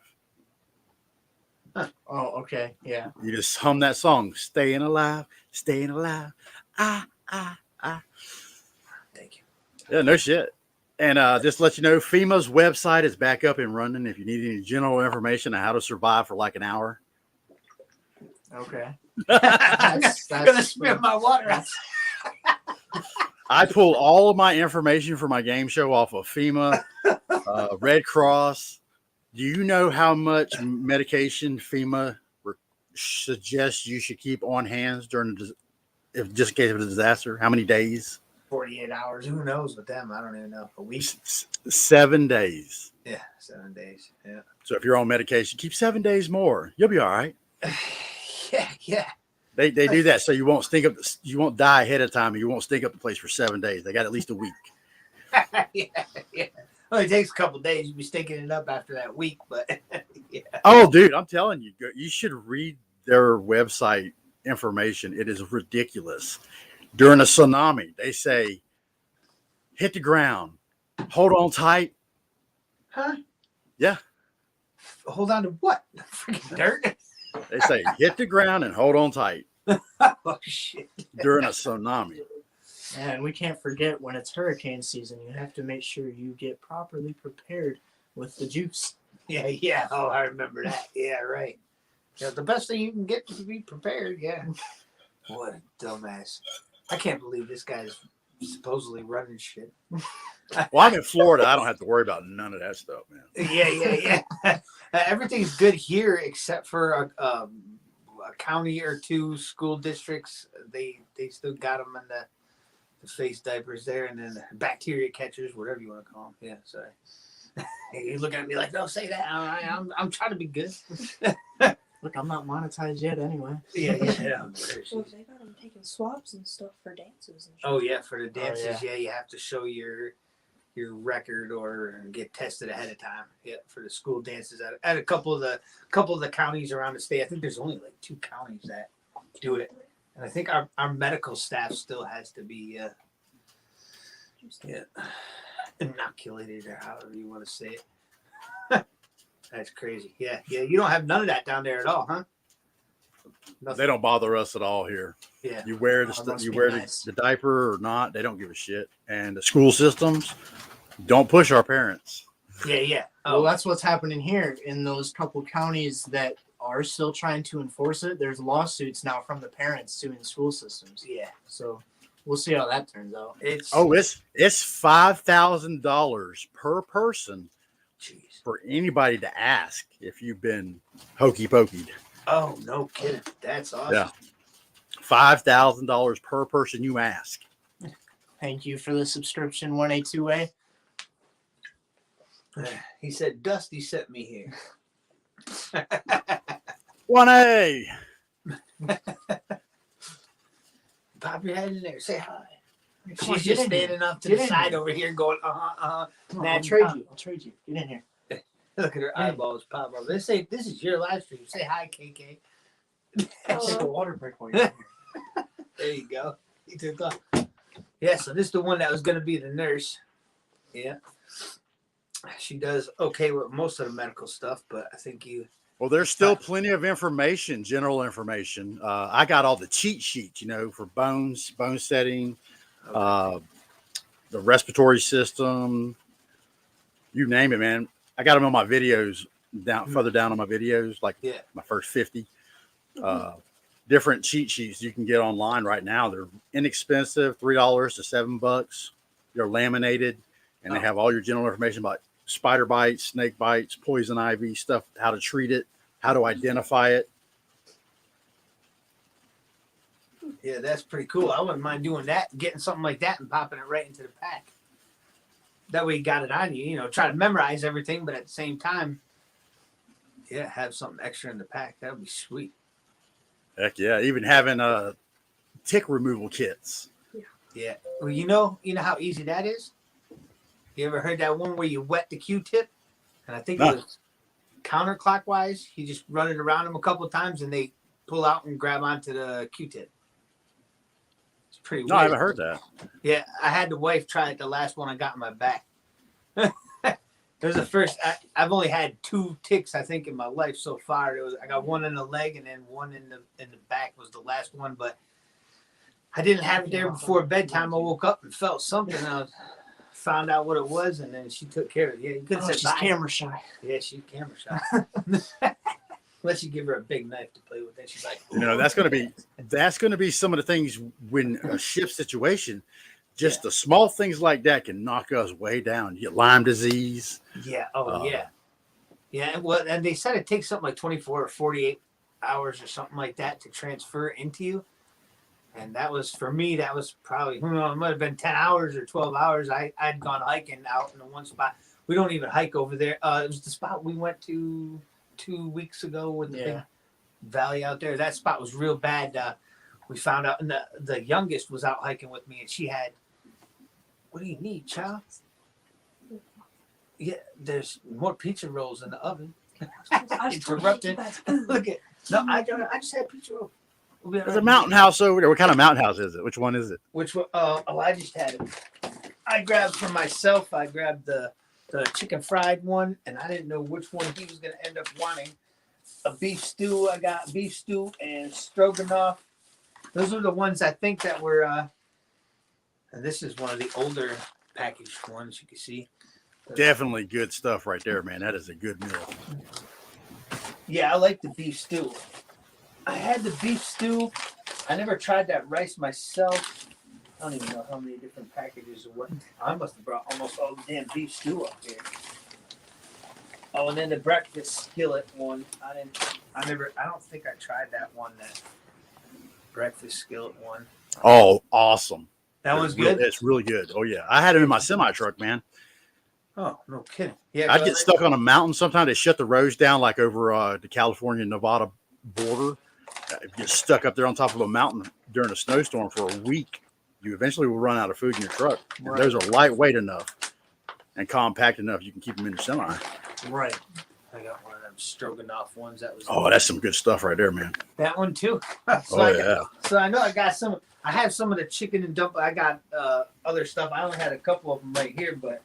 Oh, okay, yeah. You just hum that song, "Staying Alive, Staying Alive." Ah. Thank you. Yeah, no shit. And just to let you know, FEMA's website is back up and running. If you need any general information on how to survive for like an hour. Okay. I'm gonna spill my water out. I pulled all of my information for my game show off of FEMA, Red Cross. Do you know how much medication FEMA suggests you should keep on hands during just in case of a disaster? How many days? 48 hours. Who knows with them? I don't even know. A week? 7 days. Yeah, 7 days. Yeah. So if you're on medication, keep 7 days more. You'll be all right. Yeah. They do that so you won't stink up. You won't die ahead of time, and you won't stink up the place for 7 days. They got at least a week. Yeah. Only takes a couple of days. You'll be stinking it up after that week, but yeah. Oh, dude, I'm telling you, you should read their website information. It is ridiculous. During a tsunami, they say, hit the ground, hold on tight. Huh? Yeah. Hold on to what? Freaking dirt? They say, hit the ground and hold on tight Oh, shit. during a tsunami. And we can't forget when it's hurricane season, you have to make sure you get properly prepared with the juice. Yeah. Oh, I remember that. Yeah, right. Yeah, the best thing you can get to be prepared. Yeah. What a dumbass. I can't believe this guy's supposedly running shit. Well, I'm in Florida. I don't have to worry about none of that stuff, man. Yeah. Everything's good here except for a county or two school districts. They still got them in the face diapers there, and then the bacteria catchers, whatever you want to call them. Yeah, sorry. You look at me like, no, say that. I'm trying to be good. Look, I'm not monetized yet anyway. Yeah. Well, they got them taking swabs and stuff for dances and shit. Oh yeah, for the dances, yeah. you have to show your record or get tested ahead of time. Yeah, for the school dances at a couple of the counties around the state. I think there's only like 2 counties that do it, and I think our medical staff still has to be inoculated or however you want to say it. That's crazy. Yeah. You don't have none of that down there at all, huh? Nothing. They don't bother us at all here. Yeah. You wear the diaper or not, they don't give a shit. And the school systems don't push our parents. Yeah. Well, that's what's happening here in those couple counties that are still trying to enforce it. There's lawsuits now from the parents suing school systems. Yeah. So we'll see how that turns out. It's $5,000 per person. Jeez. For anybody to ask if you've been hokey pokeyed. Oh, no kidding. That's awesome. Yeah. $5,000 per person you ask. Thank you for the subscription, 1A2A. He said, Dusty sent me here. 1A. Pop your head in there. Say hi. Come on, She's get just in here. standing off to Get the in side here. over here going, Come on, Nah, I'll trade you. I'll trade you. Get in here. Look at her Hey. eyeballs pop up. This is your live stream. Say hi, KK. I'll take a water break while you're in here. There you go. He took off. Yeah, so this is the one that was going to be the nurse. Yeah. She does okay with most of the medical stuff, but I think you. Well, there's still plenty of information, general information. I got all the cheat sheets, for bone setting, the respiratory system, you name it, man. I got them on my videos further down on my videos, like my first 50. Different cheat sheets you can get online right now. They're inexpensive, $3 to $7. They're laminated, and they have all your general information about spider bites, snake bites, poison ivy stuff, how to treat it, how to identify it. Yeah, that's pretty cool. I wouldn't mind doing that, getting something like that and popping it right into the pack. That way you got it on you, try to memorize everything, but at the same time, have something extra in the pack. That would be sweet. Heck yeah. Even having tick removal kits. Yeah. Well, you know how easy that is? You ever heard that one where you wet the Q-tip? And I think it was counterclockwise. You just run it around them a couple of times and they pull out and grab onto the Q-tip. It's pretty weird. No, I haven't heard that. Yeah, I had the wife try it. The last one I got in my back. There's the first. I've only had 2 ticks, I think, in my life so far. I got one in the leg and then one in the back was the last one. But I didn't have it there before bedtime. I woke up and felt something. I found out what it was, and then she took care of it. Yeah, you could have said She's bye. camera shy. Yeah, she's camera shy. Unless you give her a big knife to play with, then she's like, that's going to be some of the things when a shift situation. Just the small things like that can knock us way down. You get Lyme disease. Yeah. Oh, yeah. Yeah. Well, and they said it takes something like 24 or 48 hours or something like that to transfer into you. And that was, for me, that was probably, it might have been 10 hours or 12 hours. I'd gone hiking out in the one spot. We don't even hike over there. It was the spot we went to 2 weeks ago with the big valley out there. That spot was real bad. We found out, and the youngest was out hiking with me, and she had, what do you need, child? Yeah, there's more pizza rolls in the oven. Interrupted. Look at, no, I just had pizza rolls. There's a mountain house over there. What kind of mountain house is it? Which one is it? Which one? I just had it. I grabbed for myself. I grabbed the chicken fried one, and I didn't know which one he was going to end up wanting. A beef stew. I got beef stew and stroganoff. Those are the ones I think that were. And this is one of the older packaged ones you can see. Definitely good stuff right there, man. That is a good meal. Yeah, I like the beef stew. I had the beef stew. I never tried that rice myself. I don't even know how many different packages of what. I must have brought almost all the damn beef stew up here. Oh, and then the breakfast skillet one. I don't think I tried that one. That breakfast skillet one. Oh, awesome. That one's good. It's really good. Oh yeah, I had it in my semi truck, man. Oh, no kidding. Yeah, I'd get stuck on a mountain. Sometimes they shut the roads down, like over the California-Nevada border. Get stuck up there on top of a mountain during a snowstorm for a week. You eventually will run out of food in your truck. Right. Those are lightweight enough and compact enough you can keep them in your semi. Right. I got one of them stroganoff ones. That was. Oh, that's some good stuff right there, man. That one too. So I know I got some. I have some of the chicken and dump. I got other stuff. I only had a couple of them right here, but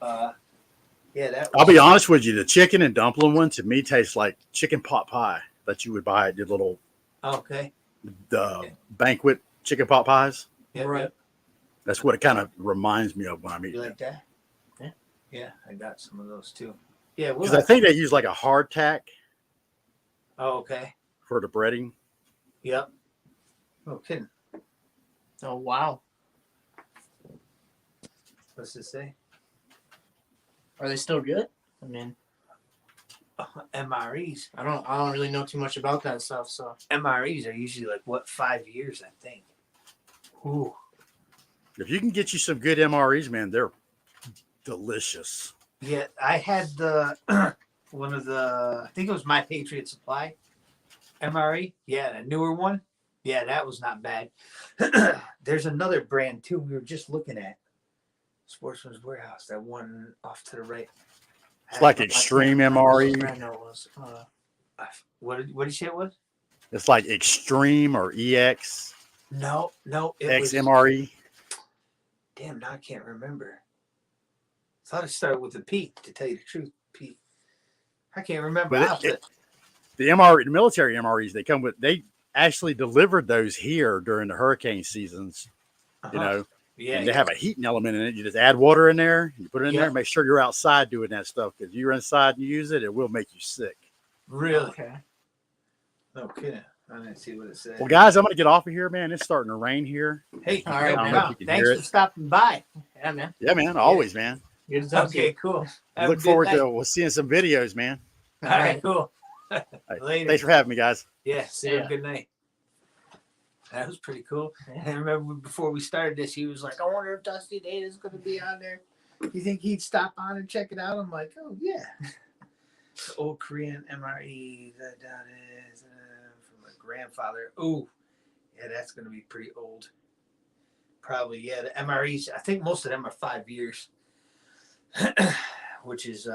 I'll be honest with you. The chicken and dumpling one to me tastes like chicken pot pie that you would buy at your little banquet chicken pot pies. Yeah, right. That's what it kind of reminds me of when I'm eating. You like that? Yeah, I got some of those too. Yeah, because I think they use like a hardtack. Oh, okay. For the breading. Yep. No kidding. Oh wow. What's it say? Are they still good? I mean, MREs. I don't really know too much about that stuff. So MREs are usually like 5 years, I think. Ooh. If you can get you some good MREs, man, they're delicious. Yeah, I had the one of the, I think it was My Patriot Supply MRE. Yeah, the newer one. Yeah, that was not bad. There's another brand too. We were just looking at Sportsman's Warehouse. That one off to the right. It's like I can't Extreme remember what MRE. brand that was. What did you say it was? It's like Extreme or EX, No, it was. XMRE. Damn, now I can't remember. Thought it started with a P. To tell you the truth, P. I can't remember. But the MRE, the military MREs, they actually delivered those here during the hurricane seasons. You know, yeah, and they have a heating element in it. You just add water in there, you put it in Yeah. there, make sure you're outside doing that stuff, because you're inside and you use it, it will make you sick. Really? Okay. No kidding. I didn't see what it said. Well, guys, I'm gonna get off of here, man. It's starting to rain here. Hey, All right, no man. problem. You can Thanks hear for it. stopping by. Yeah, man. Yeah, man. Always, man. Good to talk to Okay, you. cool. I Have a look good forward night. to seeing some videos, man. All right, cool. Hey, Later. thanks for having me, guys. Yeah, see you. Yeah. Good night. That was pretty cool. And I remember before we started this, he was like, I wonder if Dusty Data's going to be on there. You think he'd stop on and check it out? I'm like, oh, yeah. The old Korean MRE that is from my grandfather. Oh, yeah, that's going to be pretty old. Probably, yeah. The MREs, I think most of them are 5 years, which is,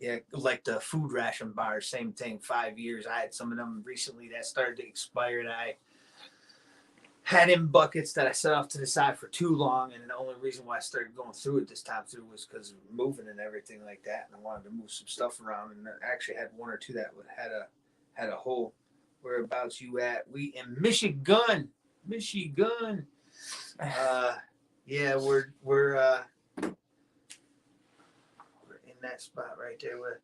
yeah, like the food ration bars, same thing, 5 years. I had some of them recently that started to expire, and I had in buckets that I set off to the side for too long. And the only reason why I started going through it this time through was because of moving and everything like that. And I wanted to move some stuff around. And I actually had one or two that had a hole. Whereabouts you at? We in Michigan. Yeah, we're in that spot right there. Where,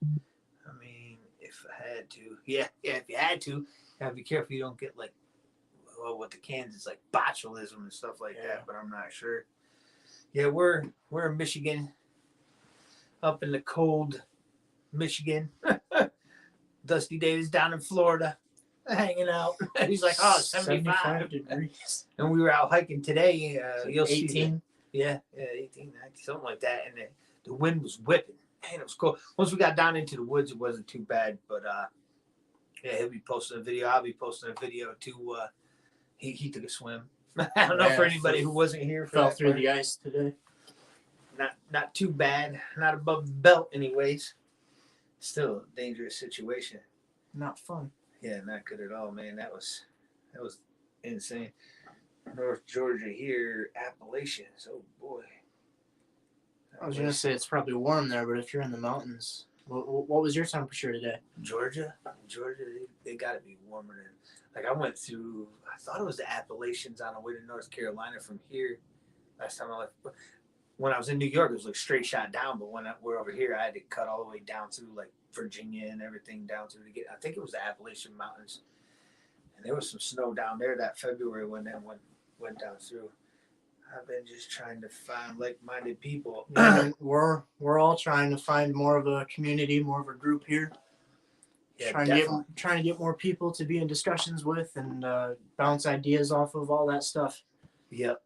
I mean, if I had to, yeah, if you had to, gotta be careful you don't get like, well, with the cans, it's like botulism and stuff like that. But I'm not sure. Yeah, we're in Michigan, up in the cold Michigan. Dusty Davis down in Florida, hanging out. He's like, oh, 75 degrees. And we were out hiking today. You'll 18. see. Yeah, 18, 19, something like that. And the wind was whipping. Man, it was cool. Once we got down into the woods, it wasn't too bad. But yeah, he'll be posting a video. I'll be posting a video too. He took a swim. I don't know for anybody who wasn't here. Fell through the ice today. Not too bad. Not above the belt, anyways. Still a dangerous situation. Not fun. Yeah, not good at all, man. That was insane. North Georgia here, Appalachians. Oh boy. I was gonna say it's probably warm there, but if you're in the mountains, what was your temperature today? Georgia, they got to be warmer than. Like I went through, I thought it was the Appalachians on the way to North Carolina from here. Last time I left, when I was in New York, it was like straight shot down. But when we're over here, I had to cut all the way down through like Virginia and everything down through to get. I think it was the Appalachian Mountains, and there was some snow down there that February when that one went down through. I've been just trying to find like-minded people. Yeah, we're all trying to find more of a community, more of a group here. Yeah, trying to get more people to be in discussions with and bounce ideas off of all that stuff. Yep.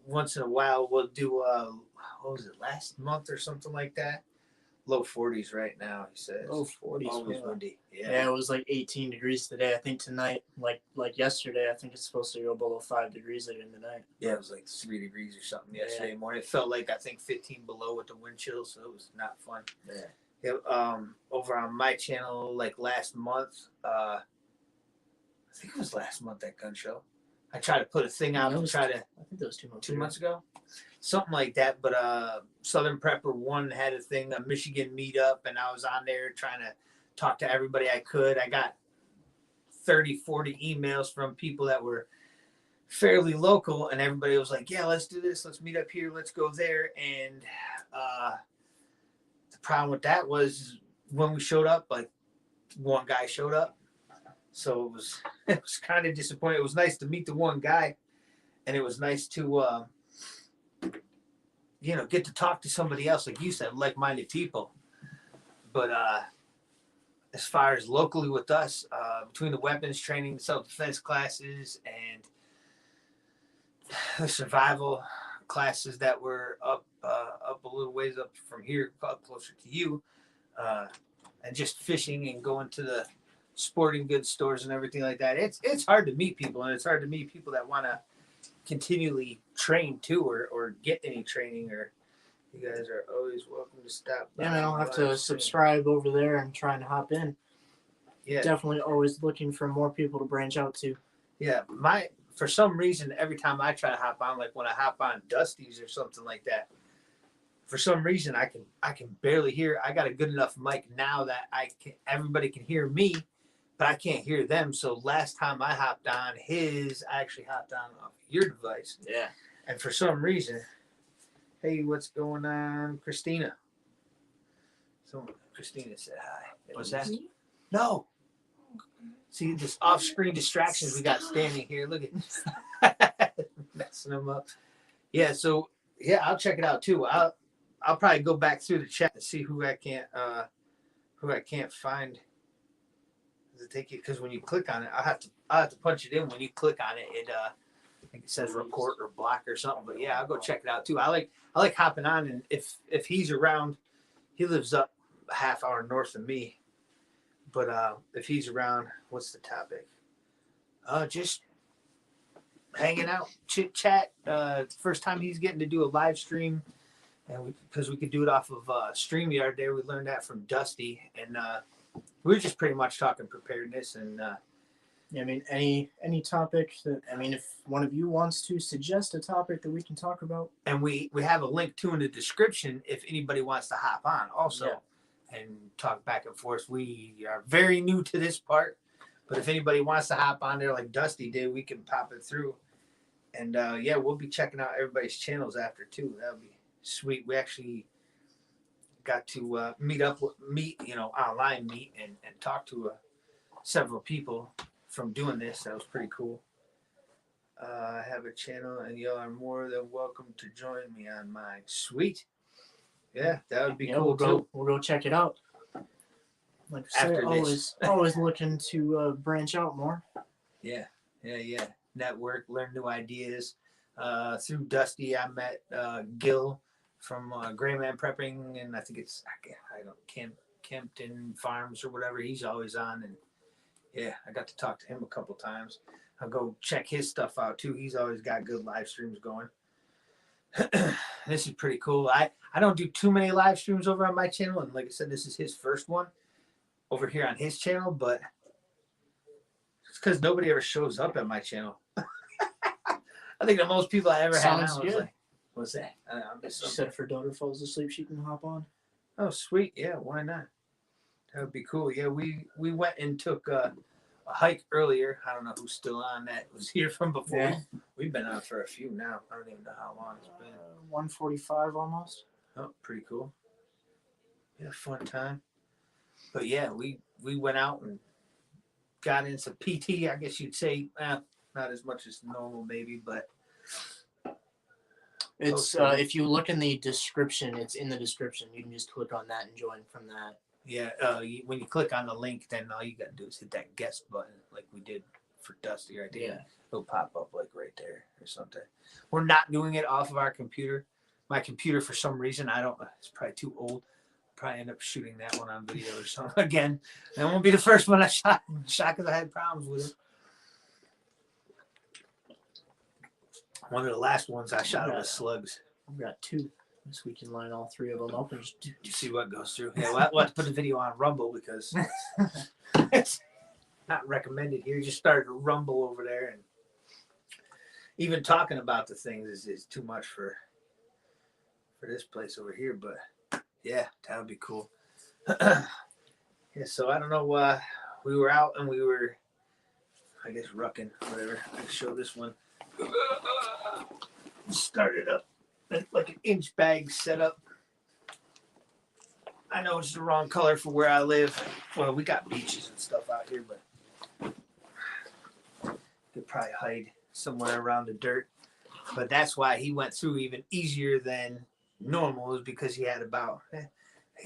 Once in a while, we'll do, what was it, last month or something like that? Low 40s right now, he says. Low 40s. Always windy. Yeah, it was like 18 degrees today. I think tonight, like yesterday, I think it's supposed to go below 5 degrees later in the night. Yeah, it was like 3 degrees or something yesterday morning. It felt like, I think, 15 below with the wind chill, so it was not fun. Yeah. Over on my channel, like last month, I think it was last month, that gun show. I tried to put a thing out and try to. I think that was 2 months. 2 months ago, something like that. But Southern Prepper One had a thing, a Michigan meetup, and I was on there trying to talk to everybody I could. I got 30, 40 emails from people that were fairly local, and everybody was like, "Yeah, let's do this. Let's meet up here. Let's go there." And the problem with that was when we showed up, like one guy showed up. So it was kind of disappointing. It was nice to meet the one guy, and it was nice to, get to talk to somebody else, like you said, like-minded people. But as far as locally with us, between the weapons training, the self-defense classes, and the survival classes that were up a little ways up from here, up closer to you, and just fishing and going to the sporting goods stores and everything like that. It's hard to meet people, and it's hard to meet people that want to continually train too, or get any training. Or you guys are always welcome to stop by. Yeah, man, I'll have to live stream. subscribe over there and try and hop in. Yeah, Definitely always looking for more people to branch out to. yeah. For some reason, every time I try to hop on, like when I hop on Dusty's or something like that, for some reason I can barely hear. I got a good enough mic now that everybody can hear me, but I can't hear them. So last time I hopped on his, I actually hopped on off your device. Yeah. And for some reason, hey, what's going on, Christina? So Christina said hi. What's that? No. See, this off-screen distractions we got standing here. Look at messing them up. Yeah, so yeah, I'll check it out too. I'll probably go back through the chat and see who I can't find. Does it take you? Because when you click on it, I have to punch it in. When you click on it, I think it says report or block or something. But yeah, I'll go check it out too. I like hopping on, and if he's around, he lives up a half hour north of me. But if he's around, what's the topic? Just hanging out, chit chat. First time he's getting to do a live stream, and because we could do it off of StreamYard there, we learned that from Dusty, and we were just pretty much talking preparedness and. Yeah, I mean, any topic that, I mean, if one of you wants to suggest a topic that we can talk about. And we have a link to in the description if anybody wants to hop on also and talk back and forth. We are very new to this part, but if anybody wants to hop on there like Dusty did, we can pop it through. And yeah, we'll be checking out everybody's channels after too. That'll be sweet. We actually got to meet, online meet and talk to several people from doing this. That was pretty cool. I have a channel and y'all are more than welcome to join me on mine. Sweet. Yeah, that would be cool too. We'll go check it out. Like I said, After this. always looking to branch out more. Yeah. Network, learn new ideas. Through Dusty, I met Gil from Gray Man Prepping, and I think it's Kempton Farms or whatever. He's always on, and yeah, I got to talk to him a couple times. I'll go check his stuff out too. He's always got good live streams going. This is pretty cool. I don't do too many live streams over on my channel, and like I said, this is his first one over here on his channel, but it's because nobody ever shows up at my channel. I think the most people I ever had on was like, what's that? She said if her daughter falls asleep, she can hop on. Oh, sweet. Yeah, why not? That would be cool. Yeah, we went and took a hike earlier. I don't know who's still on that was here from before. Yeah. We've been on for a few now. I don't even know how long it's been. 1:45 almost. Oh, pretty cool. Yeah, fun time. But yeah, we went out and got in some PT, I guess you'd say. Not as much as normal maybe, but it's if you look in the description, it's in the description. You can just click on that and join from that. yeah, when you click on the link, then all you gotta do is hit that guest button like we did for Dusty right there. Yeah. It'll pop up like right there or something. We're not doing it off of our computer. My computer, for some reason, it's probably too old. Probably end up shooting that one on video or something again. That won't be the first one I shot because I had problems with it. One of the last ones I shot with slugs. I've got 2. So we can line all 3 of them up and just You see what goes through. Yeah, we'll have to put the video on Rumble because it's not recommended here. You just started to rumble over there, and even talking about the things is too much for this place over here. But yeah, that would be cool. Yeah, so I don't know. We were out and we were, I guess, rucking, whatever. I can show this one. Started up like an inch bag setup. I know it's the wrong color for where I live. Well, we got beaches and stuff out here, but could probably hide somewhere around the dirt. But that's why he went through even easier than normal, is because he had about, they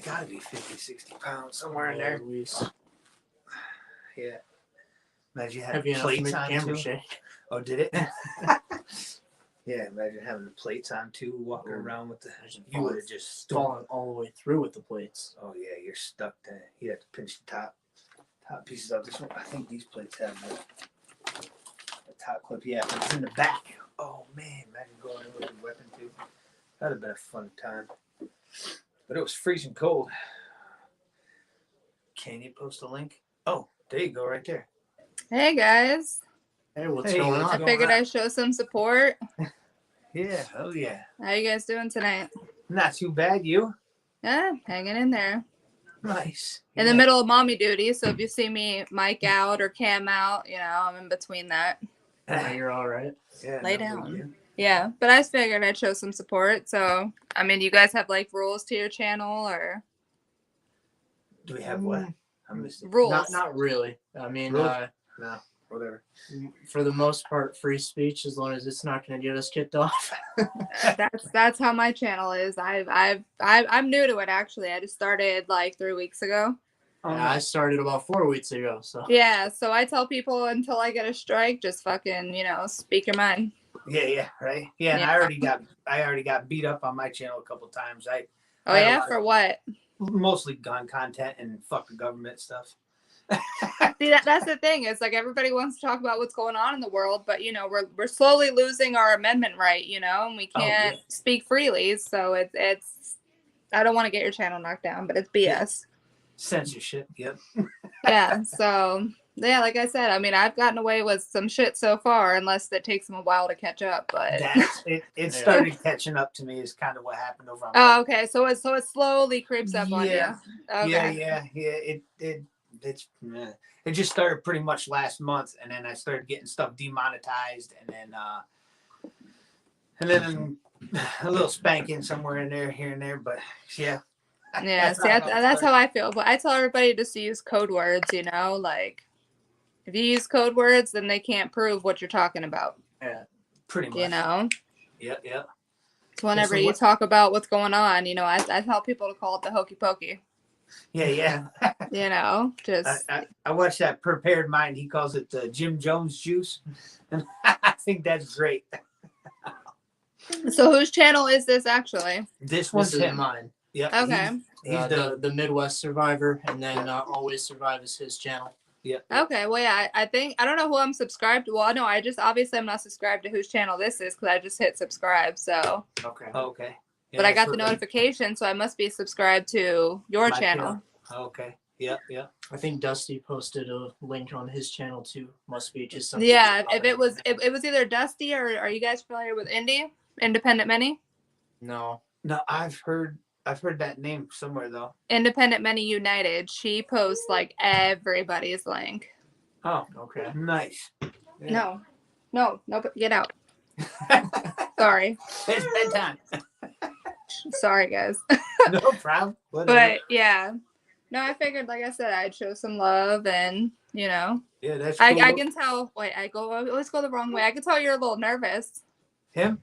gotta be 50, 60 pounds somewhere in there. Yeah. Imagine you had plates on too. shake. Oh, did it? Yeah, imagine having the plates on too, walking around with the. Imagine You would have just falling all the way through with the plates. Oh yeah, you're stuck there. You have to pinch the top pieces of this one. I think these plates have the top clip. Yeah, but it's in the back. Oh man, imagine going in with a weapon too. That'd have been a fun time. But it was freezing cold. Can you post a link? Oh, there you go, right there. Hey guys, Hey, what's Hey, going what's I on? going figured on? I'd show some support. Yeah, oh yeah. How you guys doing tonight? Not too bad, you? Yeah, hanging in there. Nice. In the middle of mommy duty, so if you see me mic out or cam out, I'm in between that. Yeah, you're all right. Yeah, Lay no big down. deal. Yeah, but I just figured I'd show some support. So, I mean, do you guys have like rules to your channel or Do we have what? I missed it. rules? Not really. I mean, Rules? No, whatever. for the most part, free speech as long as it's not going to get us kicked off. That's how my channel is. I'm new to it actually. I just started like 3 weeks ago. Yeah, I started about 4 weeks ago, so Yeah, so I tell people until I get a strike, just fucking, speak your mind. Yeah, right. Yeah, and Yeah. I already got beat up on my channel a couple times. Oh I had a yeah, lot for what? mostly gun content and fuck the government stuff. See, that's the thing. It's like everybody wants to talk about what's going on in the world, but we're slowly losing our amendment right, and we can't speak freely. So it's I don't want to get your channel knocked down, but it's BS. Censorship. Yep. Yeah. So yeah, like I said, I mean, I've gotten away with some shit so far, unless it takes them a while to catch up. But That's it. It started catching up to me. Is kind of what happened over on. oh, okay. So it slowly creeps up on you. Yeah. Okay. Yeah. It just started pretty much last month, and then I started getting stuff demonetized, and then a little spanking somewhere in there, here and there. But yeah. Yeah, see, that's how I feel. But I tell everybody just to use code words, like if you use code words, then they can't prove what you're talking about. yeah, Pretty much. Yep. So whenever you talk about what's going on, I tell people to call it the hokey pokey. Yeah. Just I watched that Prepared Mind. He calls it the Jim Jones juice, and I think that's great. so whose channel is this actually? This one's this is him. mine. Yeah. Okay. He's The Midwest Survivor, and then Always Survive is his channel. Okay, well, yeah, I think I don't know who I'm subscribed to. Well, no, I just obviously I'm not subscribed to whose channel this is because I just hit subscribe. So, Okay. Yeah, but I got so the notification, so I must be subscribed to your my channel. Okay. Yep. I think Dusty posted a link on his channel too. Must be just something. Yeah, if it was either Dusty or are you guys familiar with Independent Many? No. No, I've heard that name somewhere though. Independent Many United. She posts like everybody's link. Oh, Okay. nice. No, but get out. Sorry. It's bedtime. Sorry, guys. No problem. Whatever. But yeah. No, I figured, like I said, I'd show some love and, Yeah, that's cool. I can tell. Wait, I always go the wrong way. I can tell you're a little nervous. Him?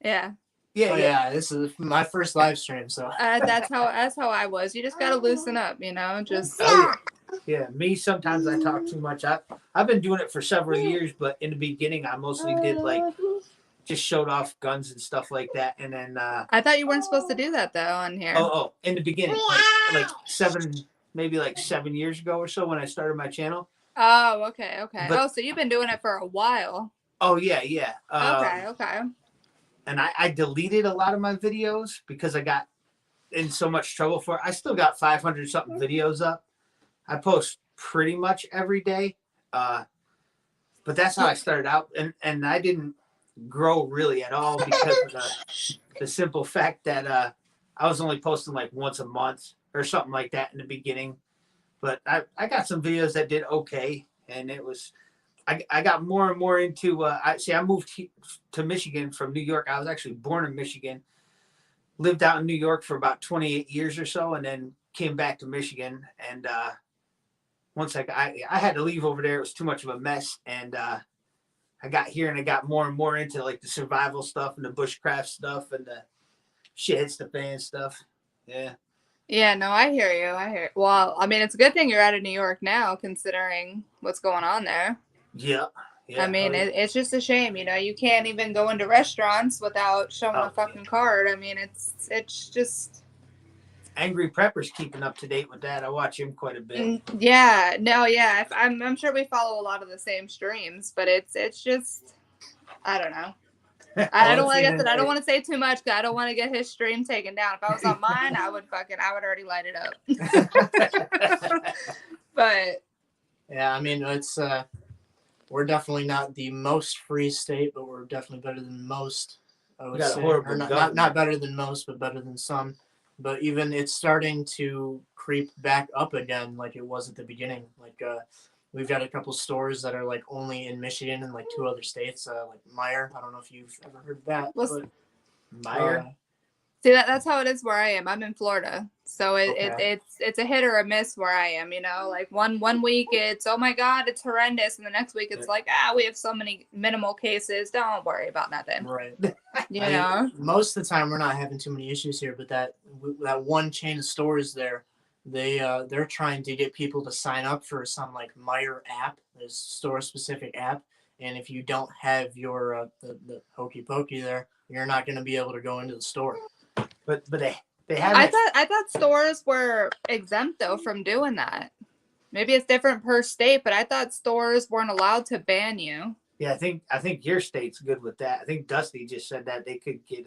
Yeah. Yeah, Oh, yeah, this is my first live stream, so That's how I was. You just gotta loosen up, just. Oh, yeah. Me, sometimes I talk too much. I've been doing it for several years, but in the beginning, I mostly did just showed off guns and stuff like that, and then. I thought you weren't supposed to do that though on here. Oh, in the beginning, like 7 years ago or so when I started my channel. Oh, okay. But- So you've been doing it for a while. Oh yeah. Okay. And I deleted a lot of my videos because I got in so much trouble for it. I still got 500 something videos up. I post pretty much every day. But that's how I started out. And I didn't grow really at all because of the simple fact that I was only posting like once a month or something like that in the beginning. But I got some videos that did okay. And it was... I got more and more into I moved to Michigan from New York. I was actually born in Michigan, lived out in New York for about 28 years or so, and then came back to Michigan. And once I had to leave over there, it was too much of a mess. And I got here and I got more and more into like the survival stuff and the bushcraft stuff and the shit hits the fan stuff. Yeah. Yeah, no, I hear you. Well, I mean, it's a good thing you're out of New York now, considering what's going on there. Yeah. Yeah, I mean, oh, yeah. it's just a shame, you know. You can't even go into restaurants without showing Oh, a fucking card. I mean, it's just Angry Prepper's keeping up to date with that. I watch him quite a bit. yeah, no, yeah. I'm sure we follow a lot of the same streams, but it's just I don't know. I don't want to get that. I don't want to say too much because I don't want to get his stream taken down. If I was on mine, I would already light it up. But Yeah, I mean, it's we're definitely not the most free state, but we're definitely better than most. I would got a say, horrible or not government. better than most, but better than some. But even it's starting to creep back up again, like it was at the beginning. Like we've got a couple stores that are like only in Michigan and like 2 other states, like Meyer. I don't know if you've ever heard of that. What's- But, Meyer. see that's how it is where I am. I'm in Florida, so Okay. it's a hit or a miss where I am. You know, like one week it's oh my god it's horrendous, and the next week it's like we have so many minimal cases. Don't worry about nothing. right. You I mean, know. most of the time we're not having too many issues here, but that one chain of stores there, they're trying to get people to sign up for some like Meyer app, this store specific app, and if you don't have your the hokey pokey there, you're not going to be able to go into the store. But they haven't. I thought stores were exempt though from doing that. Maybe it's different per state, but I thought stores weren't allowed to ban you. Yeah, I think your state's good with that. I think Dusty just said that they could get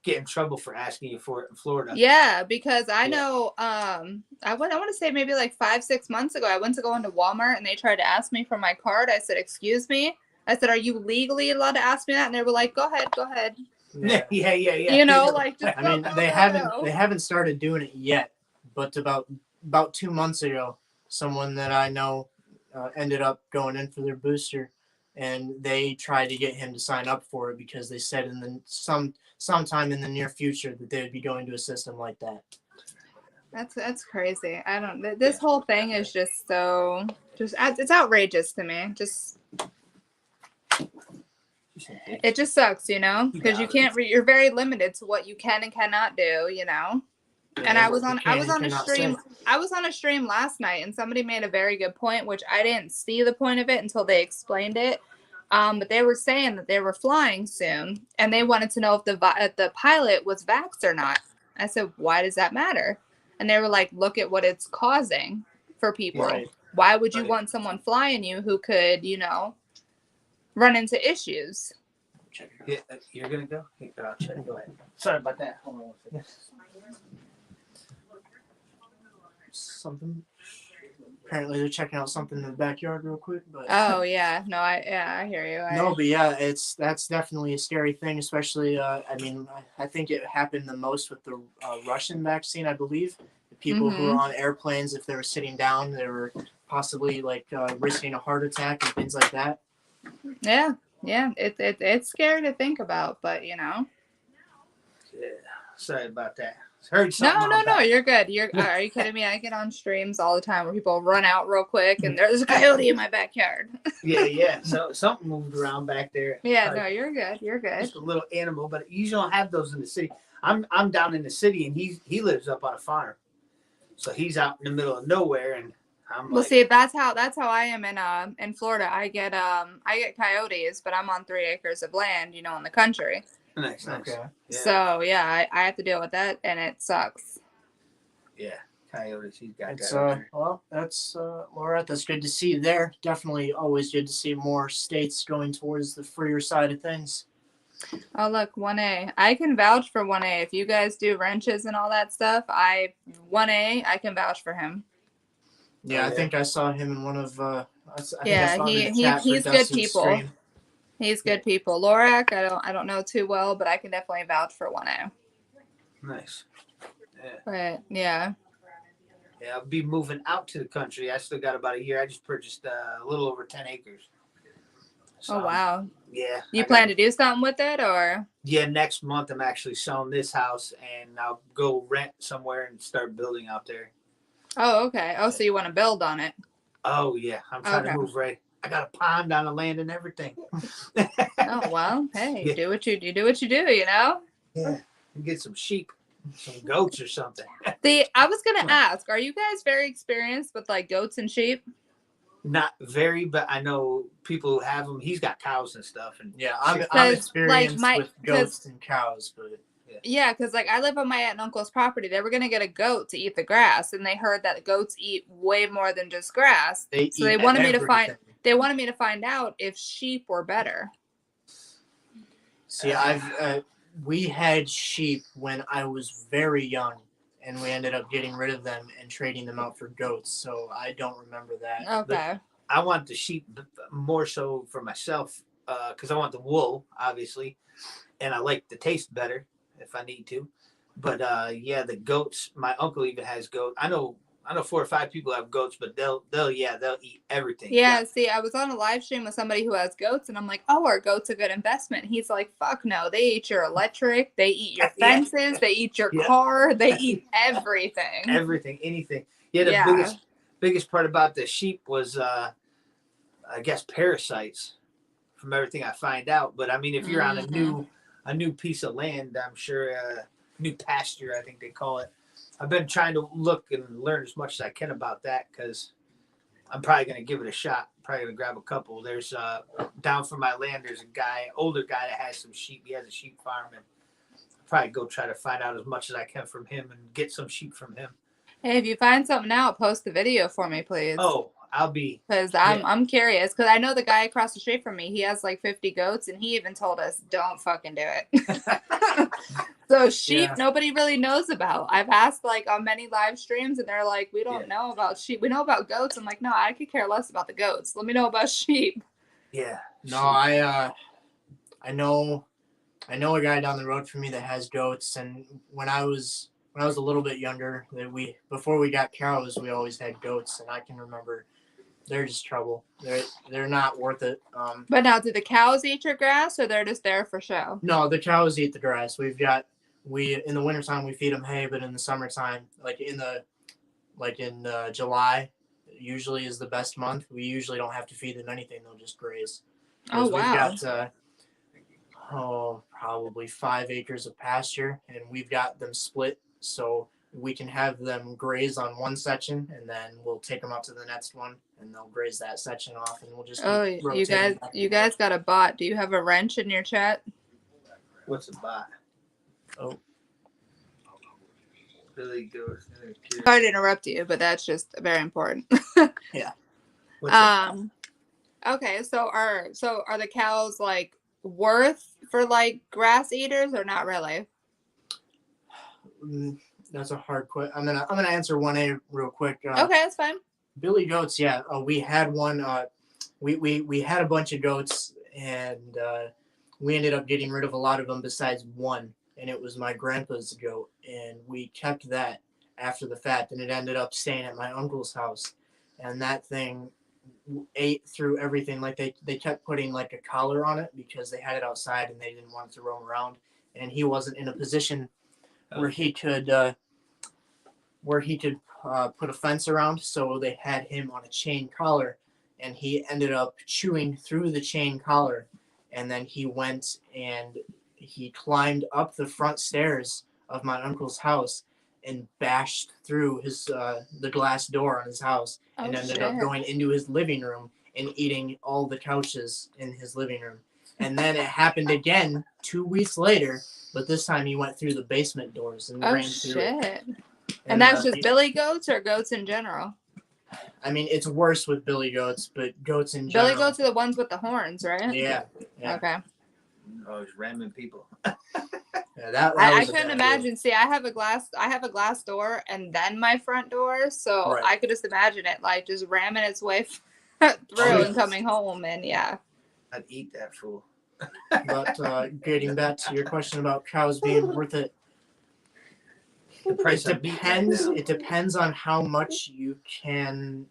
in trouble for asking you for it in Florida. Yeah, because I know I want to say maybe like 5-6 months ago I went to go into Walmart and they tried to ask me for my card. I said, "Excuse me." I said, "Are you legally allowed to ask me that?" And they were like, "Go ahead, go ahead." Yeah. You know, like just I mean, they haven't started doing it yet, but about 2 months ago, someone that I know ended up going in for their booster, and they tried to get him to sign up for it because they said in the sometime in the near future that they would be going to a system like that. That's crazy. I don't. This whole thing is just it's outrageous to me. It just sucks, you know, because you can't. You're very limited to what you can and cannot do, you know. And I was on a stream. I was on a stream last night, and somebody made a very good point, which I didn't see the point of it until they explained it. But they were saying that they were flying soon, and they wanted to know if the pilot was vaxxed or not. I said, "Why does that matter?" And they were like, "Look at what it's causing for people. Right. Why would you want someone flying you who could, you know, run into issues?" Yeah, you're gonna go. I'll check. Go ahead. Sorry about that. Hold on one second. Something. Apparently, they're checking out something in the backyard real quick. But Oh yeah, no, I hear you. no, but yeah, that's definitely a scary thing. Especially, I mean, I think it happened the most with the Russian vaccine. I believe the people who were on airplanes, if they were sitting down, they were possibly like risking a heart attack and things like that. Yeah, it's scary to think about, but you know. Yeah. Sorry about that. Heard something. No, you're good. Are you kidding me? I get on streams all the time where people run out real quick and there's a coyote in my backyard. Yeah. So something moved around back there. Yeah, no, you're good. You're good. Just a little animal, but you don't have those in the city. I'm down in the city, and he lives up on a farm, so he's out in the middle of nowhere, and I'm Well, like, see, that's how I am in Florida. I get coyotes, but I'm on 3 acres of land, you know, in the country. nice. Okay. Yeah. So yeah, I have to deal with that, and it sucks. Yeah, coyotes. He's got It's that. well, that's Laura. That's good to see there. Definitely always good to see more states going towards the freer side of things. Oh look, 1A. I can vouch for 1A. If you guys do wrenches and all that stuff, 1A, I can vouch for him. Yeah, I think I saw him in one of. He's good people. Stream. He's good people. Lorac, I don't know too well, but I can definitely vouch for 1A. Nice. Yeah. But yeah. Yeah, I'll be moving out to the country. I still got about a year. I just purchased a little over 10 acres. So, Oh wow. Yeah. You plan to do something with it or? Yeah, next month I'm actually selling this house, and I'll go rent somewhere and start building out there. Oh, okay. Oh, so you want to build on it? Oh yeah, I'm trying to move right. I got a pond on the land and everything. Oh well, hey, Yeah. do what you do, you know. Yeah, get some sheep, some goats or something. I was gonna ask, are you guys very experienced with like goats and sheep? Not very, but I know people who have them. He's got cows and stuff, and Yeah, I'm Because, experienced like, with goats and cows, but yeah, because like I live on my aunt and uncle's property. They were gonna get a goat to eat the grass, and they heard that goats eat way more than just grass. So they wanted me to find. They wanted me to find out if sheep were better. See, we had sheep when I was very young, and we ended up getting rid of them and trading them out for goats. So I don't remember that. Okay. I want the sheep more so for myself because I want the wool, obviously, and I like the taste better if I need to. But yeah, the goats. My uncle even has goat. I know 4 or 5 people have goats, but they'll eat everything. Yeah, see, I was on a live stream with somebody who has goats, and I'm like, "Oh, are goats a good investment?" He's like, "Fuck no, they eat your electric, they eat your fences, they eat your car, they eat everything, everything, anything." Yeah, the biggest part about the sheep was, I guess, parasites. From everything I find out, but I mean, if you're on a new piece of land, I'm sure new pasture, I think they call it. I've been trying to look and learn as much as I can about that because I'm probably going to give it a shot. Probably going to grab a couple. There's down from my land, there's a older guy that has some sheep. He has a sheep farm, and I'll probably go try to find out as much as I can from him and get some sheep from him. Hey, if you find something out, post the video for me, please. Oh, I'll be. Because I'm curious. Because I know the guy across the street from me, he has like 50 goats, and he even told us, don't fucking do it. So sheep, nobody really knows about. I've asked like on many live streams, and they're like, we don't know about sheep. We know about goats. I'm like, no, I could care less about the goats. Let me know about sheep. Yeah. No, I know a guy down the road from me that has goats, and when I was a little bit younger, before we got cows, we always had goats, and I can remember they're just trouble. They're not worth it. But now, do the cows eat your grass, or they're just there for show? No, the cows eat the grass. In the wintertime we feed them hay, but in the summertime, like in July, usually is the best month. We usually don't have to feed them anything; they'll just graze. Oh wow! We've got probably 5 acres of pasture, and we've got them split so we can have them graze on one section, and then we'll take them up to the next one, and they'll graze that section off, and we'll just you guys got a bot. Do you have a wrench in your chat? What's a bot? Oh, Billy goes. Sorry to interrupt you, but that's just very important. Yeah. Okay, so are the cows like worth for like grass eaters or not really? That's a hard question. I'm gonna answer 1A real quick. Okay, that's fine. Billy goats, yeah. We had one. We had a bunch of goats, and we ended up getting rid of a lot of them besides one, and it was my grandpa's goat, and we kept that after the fact, and it ended up staying at my uncle's house, and that thing ate through everything. Like they kept putting like a collar on it because they had it outside and they didn't want it to roam around, and he wasn't in a position where he could put a fence around, so they had him on a chain collar, and he ended up chewing through the chain collar, and then he went and he climbed up the front stairs of my uncle's house and bashed through his the glass door on his house, and ended up going into his living room and eating all the couches in his living room. And then it happened again 2 weeks later, but this time he went through the basement doors and ran through it. And that's just billy goats or goats in general? I mean, it's worse with billy goats, but goats in general. Billy goats are the ones with the horns, right? Yeah. Okay. Oh, it's ramming people. Yeah, that I couldn't imagine. See, I have a glass door and then my front door, so I could just imagine it like just ramming its way through and coming home, and yeah. I'd eat that fool. But getting back to your question about cows being worth it, it depends on how much you can.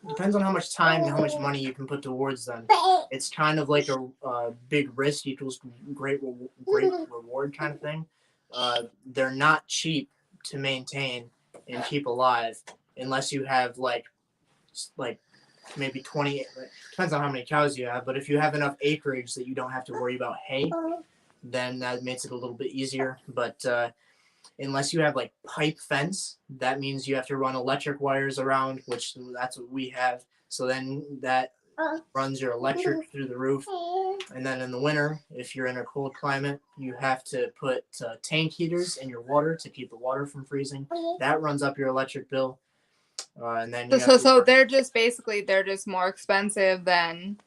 Depends on how much time and how much money you can put towards them. It's kind of like a big risk equals great reward kind of thing. They're not cheap to maintain and keep alive unless you have like maybe 20. Depends on how many cows you have, but if you have enough acreage that you don't have to worry about hay, then that makes it a little bit easier. But unless you have like pipe fence, that means you have to run electric wires around, which that's what we have. So then that runs your electric through the roof. And then in the winter, if you're in a cold climate, you have to put tank heaters in your water to keep the water from freezing. That runs up your electric bill. And then you So they're just more expensive than.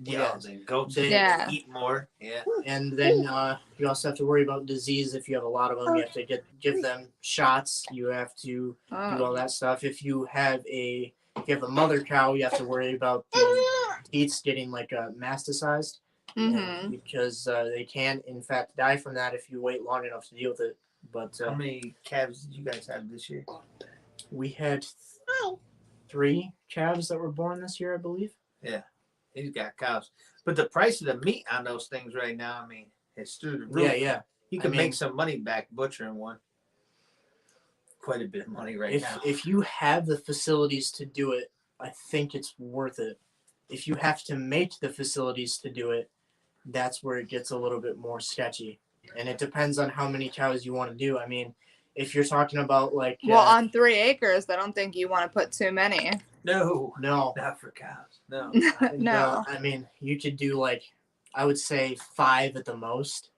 Yeah, the goats Yeah. eat more. Yeah. And then you also have to worry about disease. If you have a lot of them, you have to give them shots. You have to do all that stuff. If you have a mother cow, you have to worry about the teats getting like masticized, because they can in fact die from that if you wait long enough to deal with it. But how many calves did you guys have this year? We had 3 calves that were born this year, I believe. Yeah. He's got cows. But the price of the meat on those things right now, I mean, it's through the roof. Yeah. You can make some money back butchering one. Quite a bit of money now. If you have the facilities to do it, I think it's worth it. If you have to make the facilities to do it, that's where it gets a little bit more sketchy. And it depends on how many cows you want to do. I mean, if you're talking about like on 3 acres, I don't think you want to put too many. No, not for cows. No. No. I mean, you could do like, I would say 5 at the most.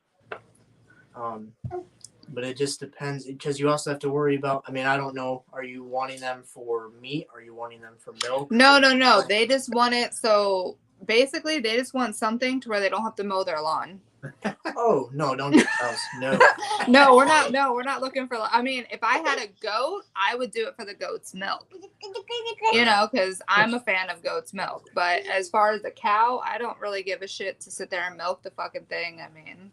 But it just depends, because you also have to worry about, I mean, I don't know, are you wanting them for meat? Are you wanting them for milk? No. They just want it. So basically, they just want something to where they don't have to mow their lawn. Oh, no, don't get cows. No. No, we're not looking for, I mean, if I had a goat, I would do it for the goat's milk. Because I'm a fan of goat's milk. But as far as the cow, I don't really give a shit to sit there and milk the fucking thing. I mean,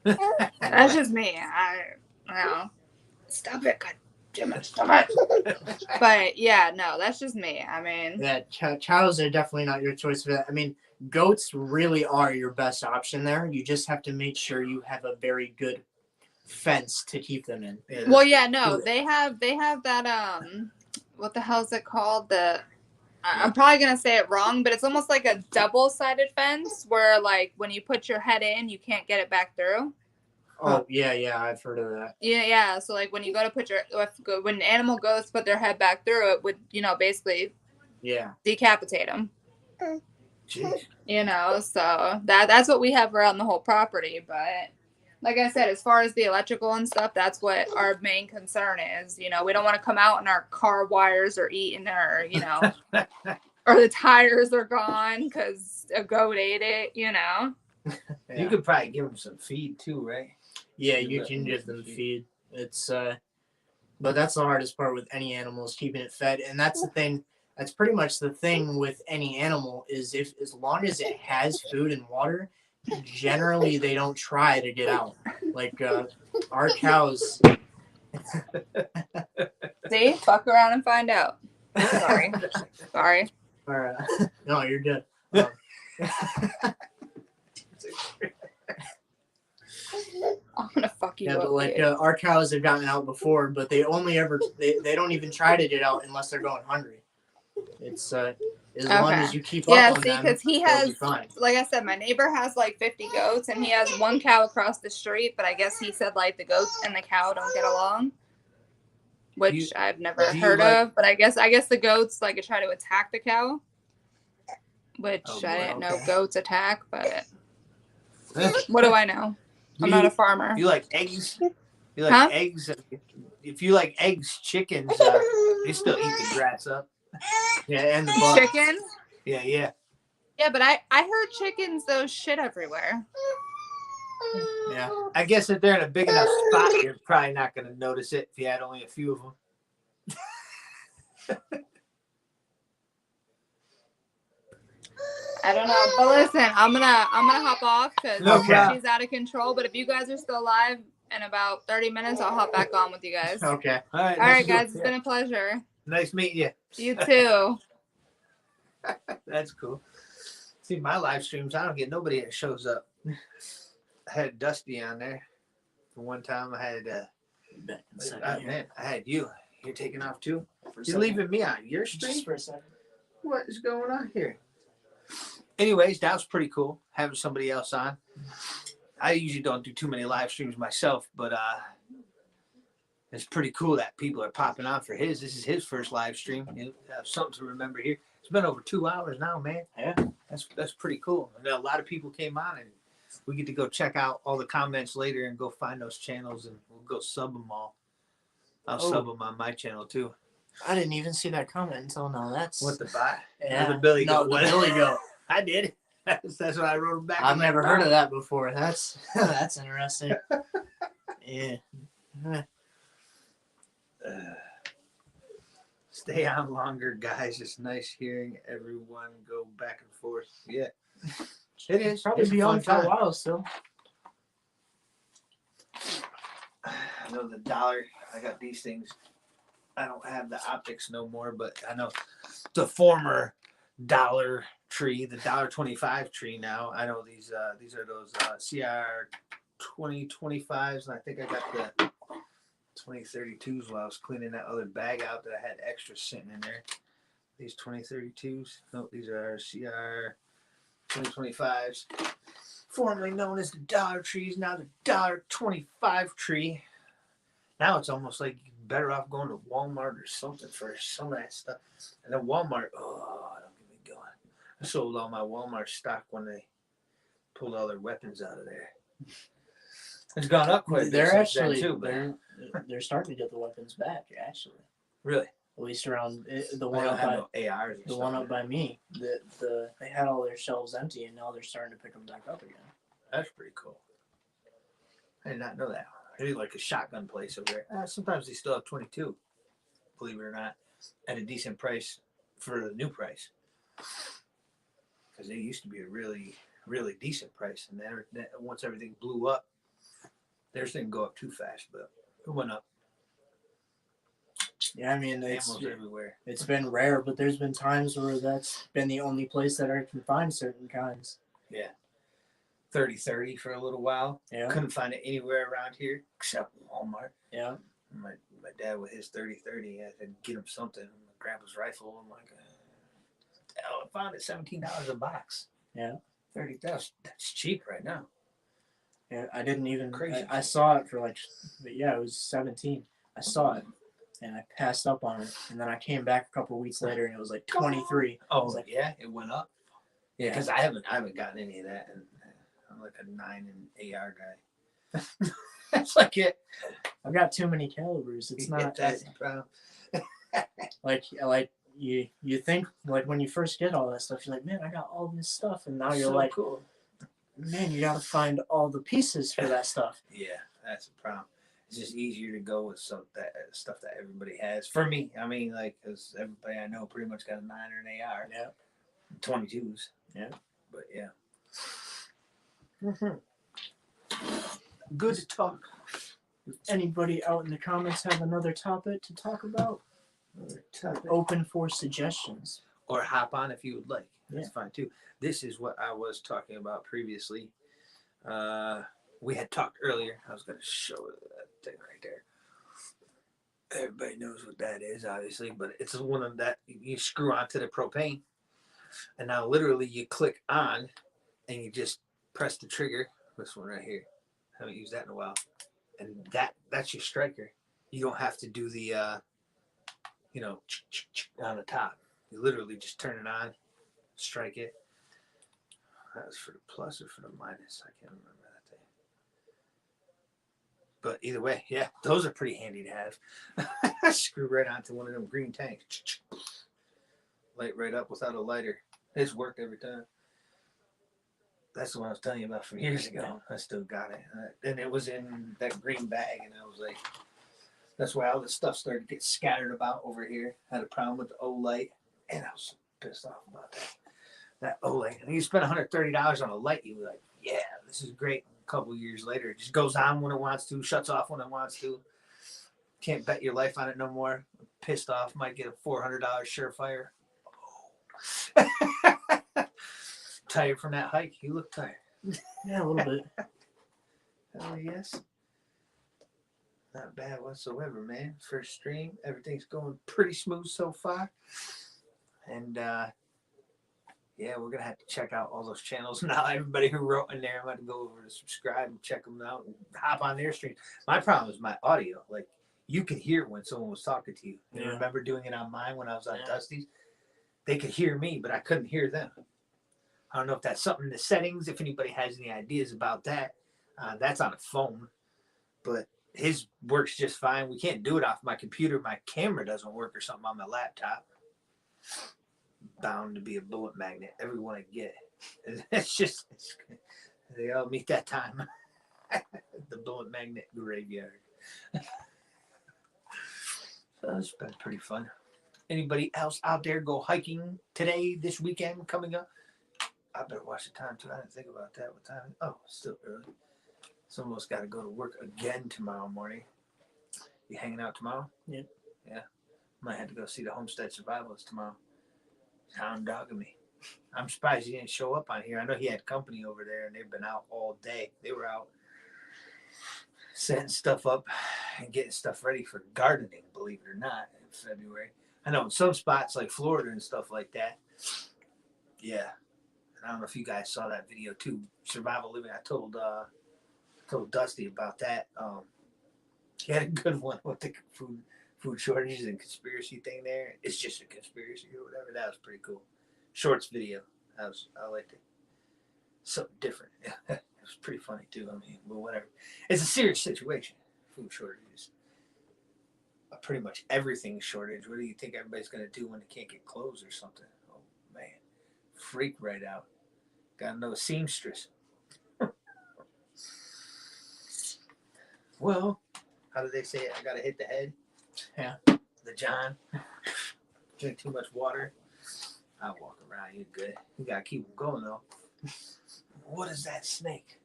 that's just me. I don't know. Stop it. God damn it. Stop it. But yeah, no, that's just me. I mean. Yeah, cows are definitely not your choice for that. I mean, goats really are your best option there. You just have to make sure you have a very good fence to keep them in. Well, yeah, no, they have that what the hell is it called? I'm probably gonna say it wrong, but it's almost like a double-sided fence where, like, when you put your head in, you can't get it back through. Oh yeah, I've heard of that. Yeah. So like when you go to when an animal goes to put their head back through, it would basically decapitate them. Jeez. So that's what we have around the whole property. But like I said, as far as the electrical and stuff, that's what our main concern is. We don't want to come out and our car wires are eaten, or or the tires are gone because a goat ate it. Yeah. You could probably give them some feed too, right? Yeah, you can give them feed. It's but that's the hardest part with any animal, is keeping it fed. And that's the thing. That's pretty much the thing with any animal, is as long as it has food and water, generally they don't try to get out. Like our cows. See, fuck around and find out. Sorry. All right. No, you're good. I'm gonna fuck you Yeah, up. but like our cows have gotten out before, but they they don't even try to get out unless they're going hungry. It's as long as you keep up on them. Yeah, see, because he has, like I said, my neighbor has like 50 goats, and he has one cow across the street. But I guess he said like the goats and the cow don't get along, which I've never heard of. But I guess the goats like try to attack the cow, which I didn't know goats attack. But what do I know? I'm not a farmer. You like eggs? You like eggs? If you like eggs, chickens, they still eat the grass up. Yeah, and the bugs. Chicken? Yeah. Yeah, but I heard chickens, though, shit everywhere. Yeah. I guess if they're in a big enough spot, you're probably not going to notice it if you had only a few of them. I don't know, but listen, I'm gonna hop off because she's out of control. But if you guys are still alive in about 30 minutes, I'll hop back on with you guys. Okay. All right, guys. It's been a pleasure. Nice meeting you. You too. That's cool. See, my live streams, I don't get nobody that shows up. I had Dusty on there. For one time, I had I had you. You're taking off too. You're leaving me on your stream? Just for a second. What is going on here? Anyways, that was pretty cool having somebody else on. I usually don't do too many live streams myself, but It's pretty cool that people are popping on for his. This is his first live stream. You have something to remember here. It's been over 2 hours now, man. Yeah. That's pretty cool. And a lot of people came on, and we get to go check out all the comments later and go find those channels, and we'll go sub them all. I'll sub them on my channel too. I didn't even see that comment until now. That's What the buy? yeah. The Billy No, Goat. the one. Billy Goat. I did. That's what I wrote back. I've never heard of that before. That's that's interesting. Yeah. Stay on longer, guys. It's nice hearing everyone go back and forth. Yeah, it is. Probably It's a be fun on for a time. while still. I know the dollar. I got these things. I don't have the optics no more, but I know the former Dollar Tree, the $1.25 tree. Now I know these are those CR 2025s, and I think I got the 2032s while I was cleaning that other bag out that I had extra sitting in there. These 2032s. No, these are CR 2025s, formerly known as the Dollar Trees. Now the $1.25 tree. Now it's almost like you're better off going to Walmart or something for some of that stuff. And then Walmart, don't get me going. I sold all my Walmart stock when they pulled all their weapons out of there. It's gone up quite a bit. They're since then, actually too, but they're starting to get the weapons back. Actually, really, at least around the I one don't up have by no ARs. Or the one something. up by me. They had all their shelves empty, and now they're starting to pick them back up again. That's pretty cool. I did not know that. I do like a shotgun place over there. Sometimes they still have 22, believe it or not, at a decent price for the new price. Because they used to be a really, really decent price, and then once everything blew up, theirs didn't go up too fast, but it went up. Yeah, I mean it's Ammo's everywhere. it's been rare, but there's been times where that's been the only place that I can find certain kinds. Yeah. 30-30 for a little while. Yeah. Couldn't find it anywhere around here except Walmart. Yeah. My dad with his 30-30, I had to get him something. My grandpa's rifle. I'm like, I found it $17 a box. Yeah. 30. That's cheap right now. Yeah, I didn't even. Crazy. I saw it for like, but yeah, it was 17. I saw it, and I passed up on it, and then I came back a couple weeks later, and it was like 23. Oh, was like, yeah, it went up. Yeah, because I haven't gotten any of that, and I'm like a 9 and AR guy. That's like it. I've got too many calibers. It's not That's the problem. like you think like when you first get all that stuff, you're like, man, I got all this stuff, and now you're So like, cool. man, you got to find all the pieces for that stuff. Yeah, that's the problem. It's just easier to go with stuff that everybody has. For me, I mean, like, because everybody I know pretty much got a 9 or an AR. Yeah. 22s. Yeah. But yeah. Good to talk. Anybody out in the comments have another topic to talk about? Open for suggestions. Or hop on if you would like. That's Yeah. fine too. This is what I was talking about previously. We had talked earlier. I was going to show that thing right there. Everybody knows what that is, obviously, but it's one of that you screw onto the propane, and now literally you click on, and you just press the trigger. This one right here. Haven't used that in a while, and that's your striker. You don't have to do the on the top. You literally just turn it on, strike it. That was for the plus or for the minus. I can't remember that thing. But either way, yeah, those are pretty handy to have. Screw right onto one of them green tanks. Light right up without a lighter. It's worked every time. That's the one I was telling you about from years ago. I still got it. And it was in that green bag, and I was like, that's why all this stuff started to get scattered about over here. Had a problem with the O-light, and I was so pissed off about that O-light. And you spend $130 on a light, you were like, yeah, this is great. A couple years later, it just goes on when it wants to, shuts off when it wants to. Can't bet your life on it no more. Pissed off, might get a $400 Surefire. Oh. Tired from that hike? You look tired. Yeah, a little bit. Oh, yes. Not bad whatsoever, man. First stream, everything's going pretty smooth so far. And yeah, we're gonna have to check out all those channels now. Everybody who wrote in there, I'm going to go over to subscribe and check them out and hop on their stream. My problem is my audio. Like, you could hear when someone was talking to you. And I Yeah. remember doing it on mine when I was on Yeah. Dusty's. They could hear me, but I couldn't hear them. I don't know if that's something in the settings. If anybody has any ideas about that, that's on a phone. But his works just fine. We can't do it off my computer. My camera doesn't work or something on my laptop. Bound to be a bullet magnet. Everyone I get. It's just, they all meet that time. The bullet magnet graveyard. So it's been pretty fun. Anybody else out there go hiking today, this weekend coming up? I better watch the time too. I didn't think about that. What time? Oh, it's still early. Some of us got to go to work again tomorrow morning. You hanging out tomorrow? Yep. Yeah. Might have to go see the Homestead Survivalists tomorrow. Hound dogging me. I'm surprised he didn't show up on here. I know he had company over there and they've been out all day. They were out setting stuff up and getting stuff ready for gardening, believe it or not, in February. I know in some spots like Florida and stuff like that. Yeah. And I don't know if you guys saw that video too. Survival living. I told Dusty about that. He had a good one with the food shortages and conspiracy thing there. It's just a conspiracy or whatever. That was pretty cool. Shorts video. I liked it. Something different. It was pretty funny too. I mean, but whatever. It's a serious situation. Food shortages. Pretty much everything shortage. What do you think everybody's gonna do when they can't get clothes or something? Oh man, freak right out. Gotta know a seamstress. Well, how do they say it? I gotta hit the head. Yeah. The John. Drink too much water. I'll walk around. You're good. You gotta keep them going though. What is that snake?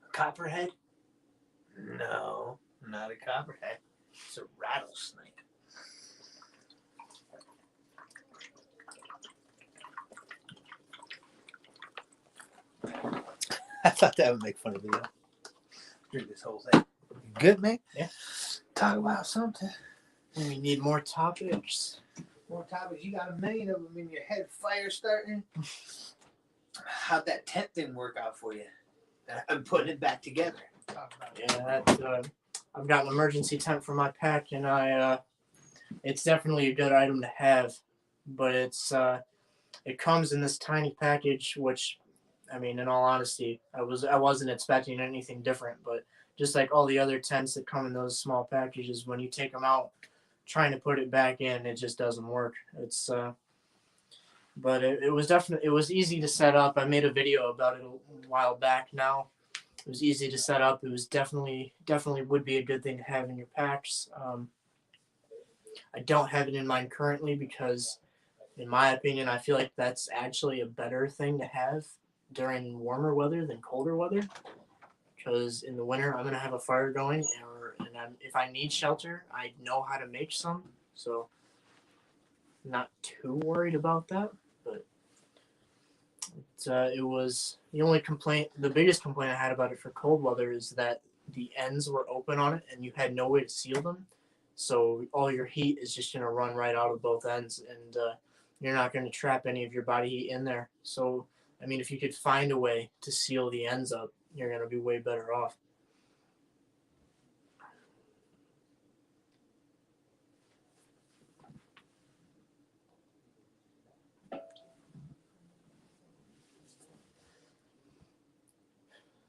A copperhead? No, not a copperhead. It's a rattlesnake. I thought that would make fun of me. Drink this whole thing. You good, man? Yeah. Talk about something. We need more topics. More topics. You got a million of them in your head. Fire starting. How'd that tent thing work out for you? I'm putting it back together. Yeah, I've got an emergency tent for my pack, and it's definitely a good item to have, but it comes in this tiny package, which, I mean, in all honesty, I wasn't expecting anything different, but just like all the other tents that come in those small packages, when you take them out, trying to put it back in, it just doesn't work. But it was easy to set up. I made a video about it a while back now. It was easy to set up. It was definitely would be a good thing to have in your packs. I don't have it in mine currently because, in my opinion, I feel like that's actually a better thing to have during warmer weather than colder weather. Because in the winter, I'm going to have a fire going, if I need shelter, I know how to make some. So I'm not too worried about that. But it was the biggest complaint I had about it for cold weather is that the ends were open on it and you had no way to seal them. So all your heat is just going to run right out of both ends, and you're not going to trap any of your body heat in there. So, I mean, if you could find a way to seal the ends up, you're going to be way better off.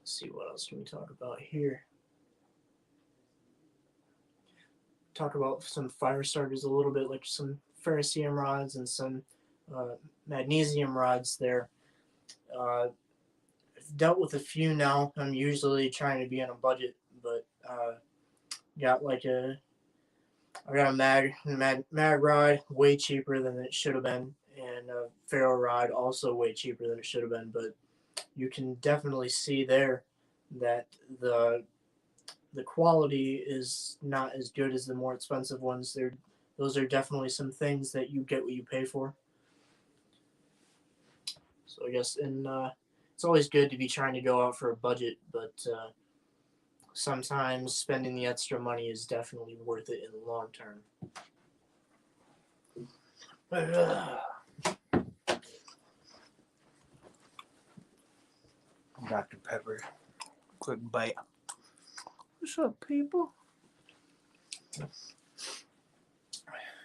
Let's see, what else can we talk about here? Talk about some fire starters a little bit, like some ferrocerium rods and some magnesium rods there. I've dealt with a few now. I'm usually trying to be on a budget, but I got a mag rod, way cheaper than it should have been, and a ferro rod, also way cheaper than it should have been. But you can definitely see there that the quality is not as good as the more expensive ones. Those are definitely some things that you get what you pay for. So I guess it's always good to be trying to go out for a budget, but sometimes spending the extra money is definitely worth it in the long term. Dr. Pepper. Quick bite. What's up, people?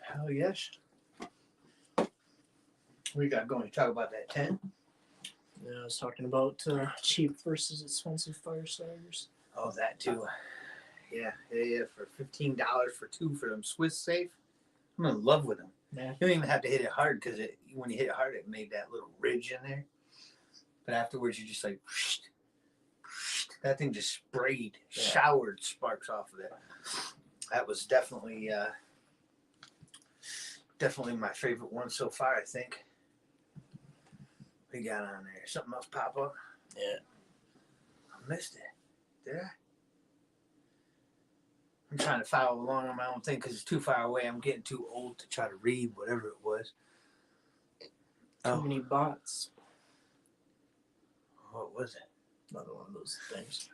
Hell yes. We got going to talk about that 10. Yeah, I was talking about cheap versus expensive fire starters. Oh, that too. Yeah. For $15 for 2 for them Swiss safe. I'm in love with them. Yeah. You don't even have to hit it hard because when you hit it hard, it made that little ridge in there. But afterwards, you just like, that thing just sprayed, showered sparks off of it. That was definitely my favorite one so far, I think. We got on there. Something else pop up? Yeah. I missed it. Did I? I'm trying to follow along on my own thing because it's too far away. I'm getting too old to try to read whatever it was. Too many bots. What was it? Another one of those things.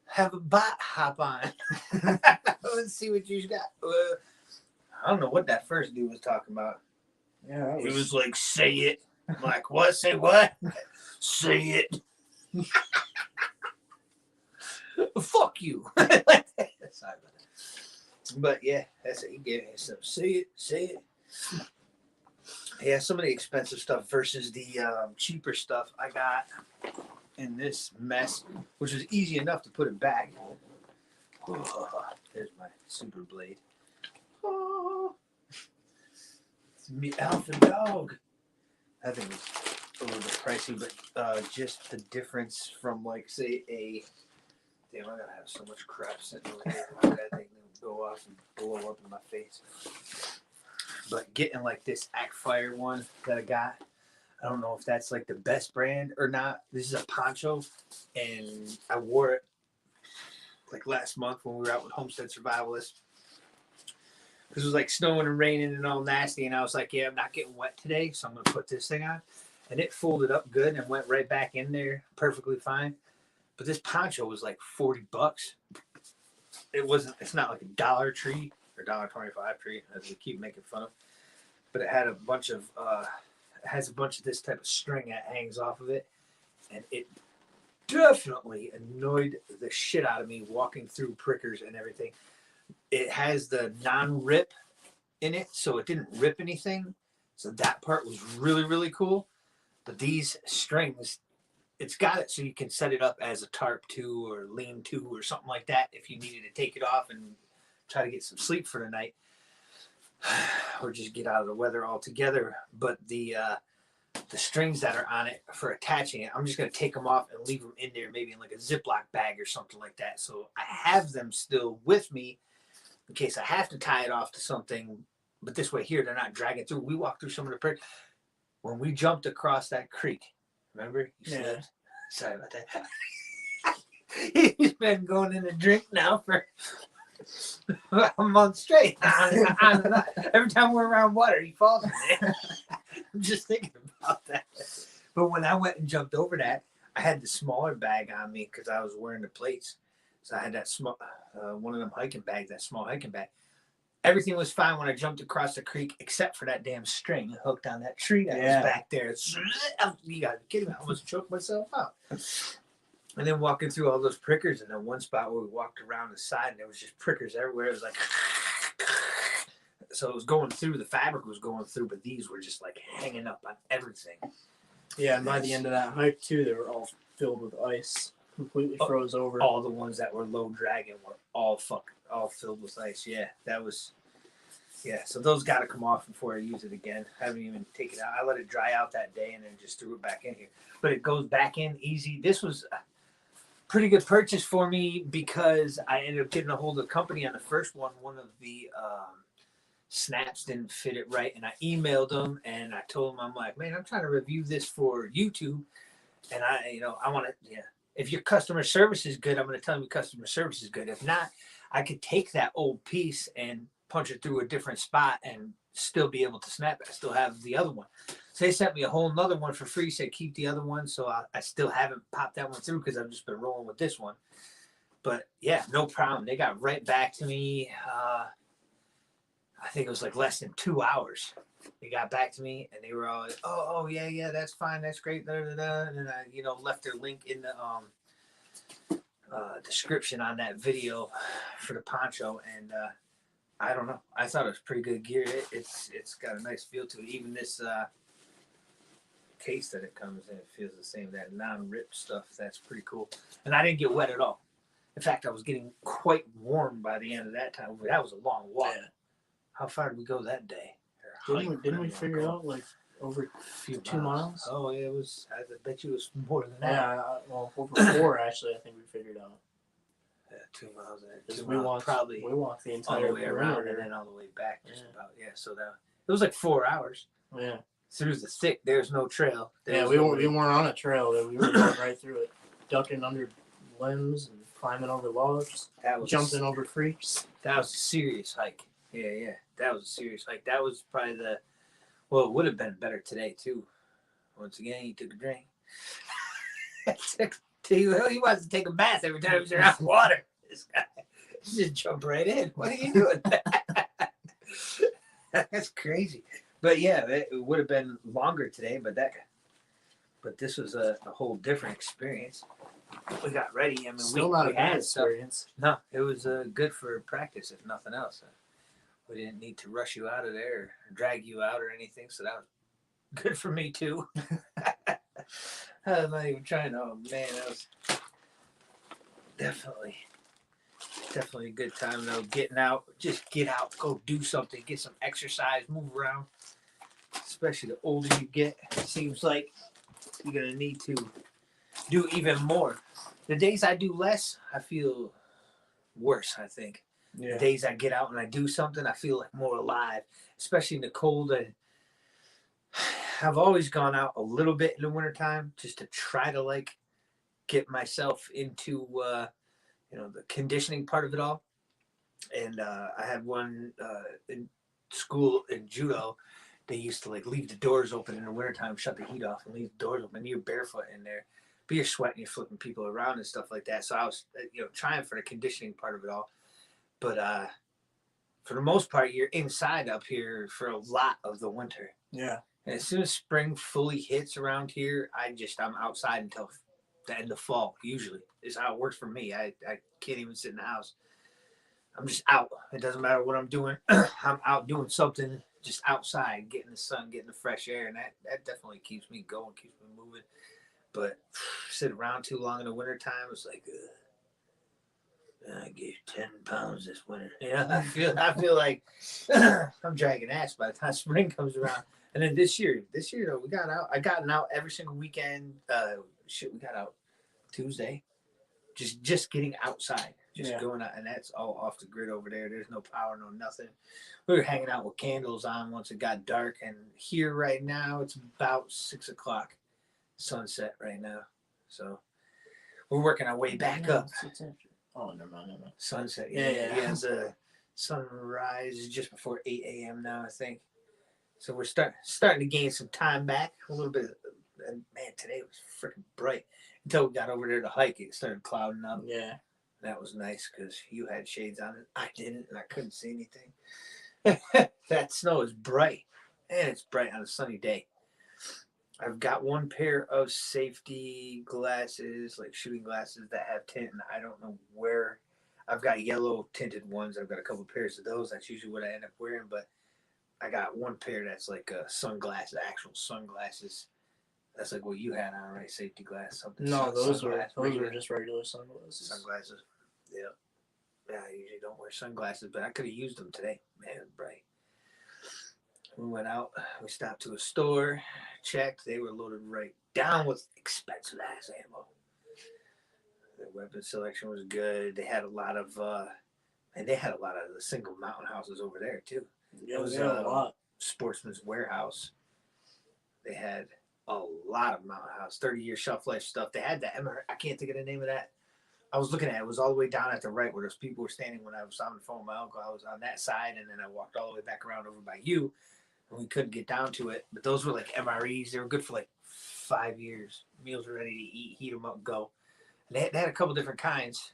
Have a bot hop on. Let's see what you got. I don't know what that first dude was talking about. Yeah, He was like, say it. I'm like, what? Say what? Say it. Fuck you. Sorry about that. But yeah, that's it. He gave me some. Say it. Yeah, some of the expensive stuff versus the cheaper stuff I got in this mess, which was easy enough to put it back. Oh, there's my super blade. Oh, it's me, Alpha Dog. I think it's a little bit pricey, but just the difference from, like, say, a. Damn, I gotta have so much crap sitting over here. That thing will go off and blow up in my face. But getting like this Act-Fire one that I got, I don't know if that's like the best brand or not. This is a poncho, and I wore it like last month when we were out with Homestead Survivalists. Because it was like snowing and raining and all nasty, and I was like, yeah, I'm not getting wet today, so I'm going to put this thing on. And it folded up good and went right back in there perfectly fine. But this poncho was like $40. It's not like a Dollar Tree or $1.25 tree, as we keep making fun of. But it had a bunch of has a bunch of this type of string that hangs off of it, and it definitely annoyed the shit out of me walking through prickers and everything. It has the non-rip in it, so it didn't rip anything. So that part was really, really cool. But these strings, it's got it so you can set it up as a tarp too, or lean to, or something like that if you needed to take it off and try to get some sleep for the night, or just get out of the weather altogether. But the strings that are on it for attaching it, I'm just going to take them off and leave them in there, maybe in like a Ziploc bag or something like that. So I have them still with me in case I have to tie it off to something. But this way here, they're not dragging through. We walked through some of the prick. When we jumped across that creek, remember? You slipped. Sorry about that. He's been going in a drink now for a month straight. Every time we're around water, he falls in there. I'm just thinking about that. But when I went and jumped over that, I had the smaller bag on me because I was wearing the plates. So I had that small, one of them hiking bags, that small hiking bag. Everything was fine when I jumped across the creek, except for that damn string hooked on that tree that was back there. You gotta be kidding me. I almost choked myself out. And then walking through all those prickers, and then one spot where we walked around the side, and there was just prickers everywhere. It was like, so it was going through, the fabric was going through, but these were just like hanging up on everything. Yeah, and by the end of that hike, too, they were all filled with ice. Completely froze over. All the ones that were low dragging were all filled with ice. Yeah, that was. Yeah, so those got to come off before I use it again. I haven't even taken it out. I let it dry out that day and then just threw it back in here. But it goes back in easy. This was a pretty good purchase for me because I ended up getting a hold of the company on the first one. One of the snaps didn't fit it right, and I emailed them and I told them, I'm like, man, I'm trying to review this for YouTube, and I want to, if your customer service is good, I'm going to tell them your customer service is good. If not, I could take that old piece and punch it through a different spot and still be able to snap it. I still have the other one. So they sent me a whole nother one for free, said keep the other one. So I still haven't popped that one through because I've just been rolling with this one. But yeah, no problem. They got right back to me. I think it was like less than 2 hours. They got back to me and they were all like, oh yeah, that's fine, that's great. And I left their link in the description on that video for the poncho, and I don't know. I thought it was pretty good gear. It's got a nice feel to it. Even this case that it comes in, it feels the same. That non-rip stuff, that's pretty cool. And I didn't get wet at all. In fact, I was getting quite warm by the end of that time. That was a long walk. Yeah. How far did we go that day? Didn't we figure out like over A few 2 miles? Oh, it was. I bet you it was more than that. Yeah, well, over 4 actually. I think we figured out. Yeah, 2 miles. 'Cause 2 we miles, walked probably We walked the all entire the way around and perimeter. then all the way back. Just Yeah. about. Yeah. So that it was like 4 hours Yeah. through the thick. There's no trail. Yeah, we weren't on a trail. We were going right through it, ducking under limbs and climbing over logs, That was jumping over creeks. That was a serious hike. Yeah. That was a serious hike. That was probably the. Well, it would have been better today too. Once again, he took a drink. He wants to take a bath every time he's around water. This guy just jump right in. What are you doing? That's crazy. But yeah, it would have been longer today. But this was a whole different experience. We got ready. I mean, Still we not a bad had stuff. experience. No, it was good for practice, if nothing else. We didn't need to rush you out of there or drag you out or anything, so that was good for me too. I'm not even trying. Oh man, that was definitely a good time though. Getting out, just get out, go do something, get some exercise, move around. Especially the older you get, it seems like you're gonna need to do even more. The days I do less, I feel worse, I think. Yeah. The days I get out and I do something, I feel like more alive, especially in the cold. I've always gone out a little bit in the wintertime just to try to like get myself into the conditioning part of it all. And I had one in school in judo. They used to like leave the doors open in the wintertime, shut the heat off and leave the doors open. You're barefoot in there, but you're sweating, you're flipping people around and stuff like that. So I was trying for the conditioning part of it all. But for the most part, you're inside up here for a lot of the winter. Yeah. And as soon as spring fully hits around here, I'm outside until the end of fall, usually, is how it works for me. I can't even sit in the house. I'm just out. It doesn't matter what I'm doing. I'm out doing something, just outside, getting the sun, getting the fresh air. And that definitely keeps me going, keeps me moving. But sit around too long in the wintertime, it's like, I gained 10 pounds this winter. I feel like I'm dragging ass by the time spring comes around. And then this year though, we got out. I gotten out every single weekend. We got out Tuesday. Just getting outside, going out, and that's all off the grid over there. There's no power, no nothing. We were hanging out with candles on once it got dark, and here right now it's about 6 o'clock, sunset right now. So we're working our way back up. Oh, never mind. Sunset. Yeah. The sunrise is just before 8 a.m. now, I think. So we're starting to gain some time back a little bit. And man, today was freaking bright. Until we got over there to hike, it started clouding up. Yeah. That was nice because you had shades on it. I didn't, and I couldn't see anything. That snow is bright, and it's bright on a sunny day. I've got one pair of safety glasses, like shooting glasses that have tint, and I don't know where. I've got yellow tinted ones. I've got a couple pairs of those. That's usually what I end up wearing, but I got one pair that's like sunglasses, actual sunglasses. That's like what you had on, right? Safety glass, something. No, those were just regular sunglasses. Sunglasses. Yeah. Yeah, I usually don't wear sunglasses, but I could have used them today. Man, it was bright. We went out. We stopped to a store, checked. They were loaded right down with expensive ass ammo. The weapon selection was good. They had a lot of the single mountain houses over there too. Yeah, it was a lot. Sportsman's Warehouse. They had a lot of mountain house, 30-year shelf life stuff. They had that. I can't think of the name of that. I was looking at it. It was all the way down at the right where those people were standing when I was on the phone with my uncle. I was on that side, and then I walked all the way back around over by you, and we couldn't get down to it. But those were like MREs. They were good for like 5 years. Meals were ready to eat, heat them up, go. And they had a couple different kinds.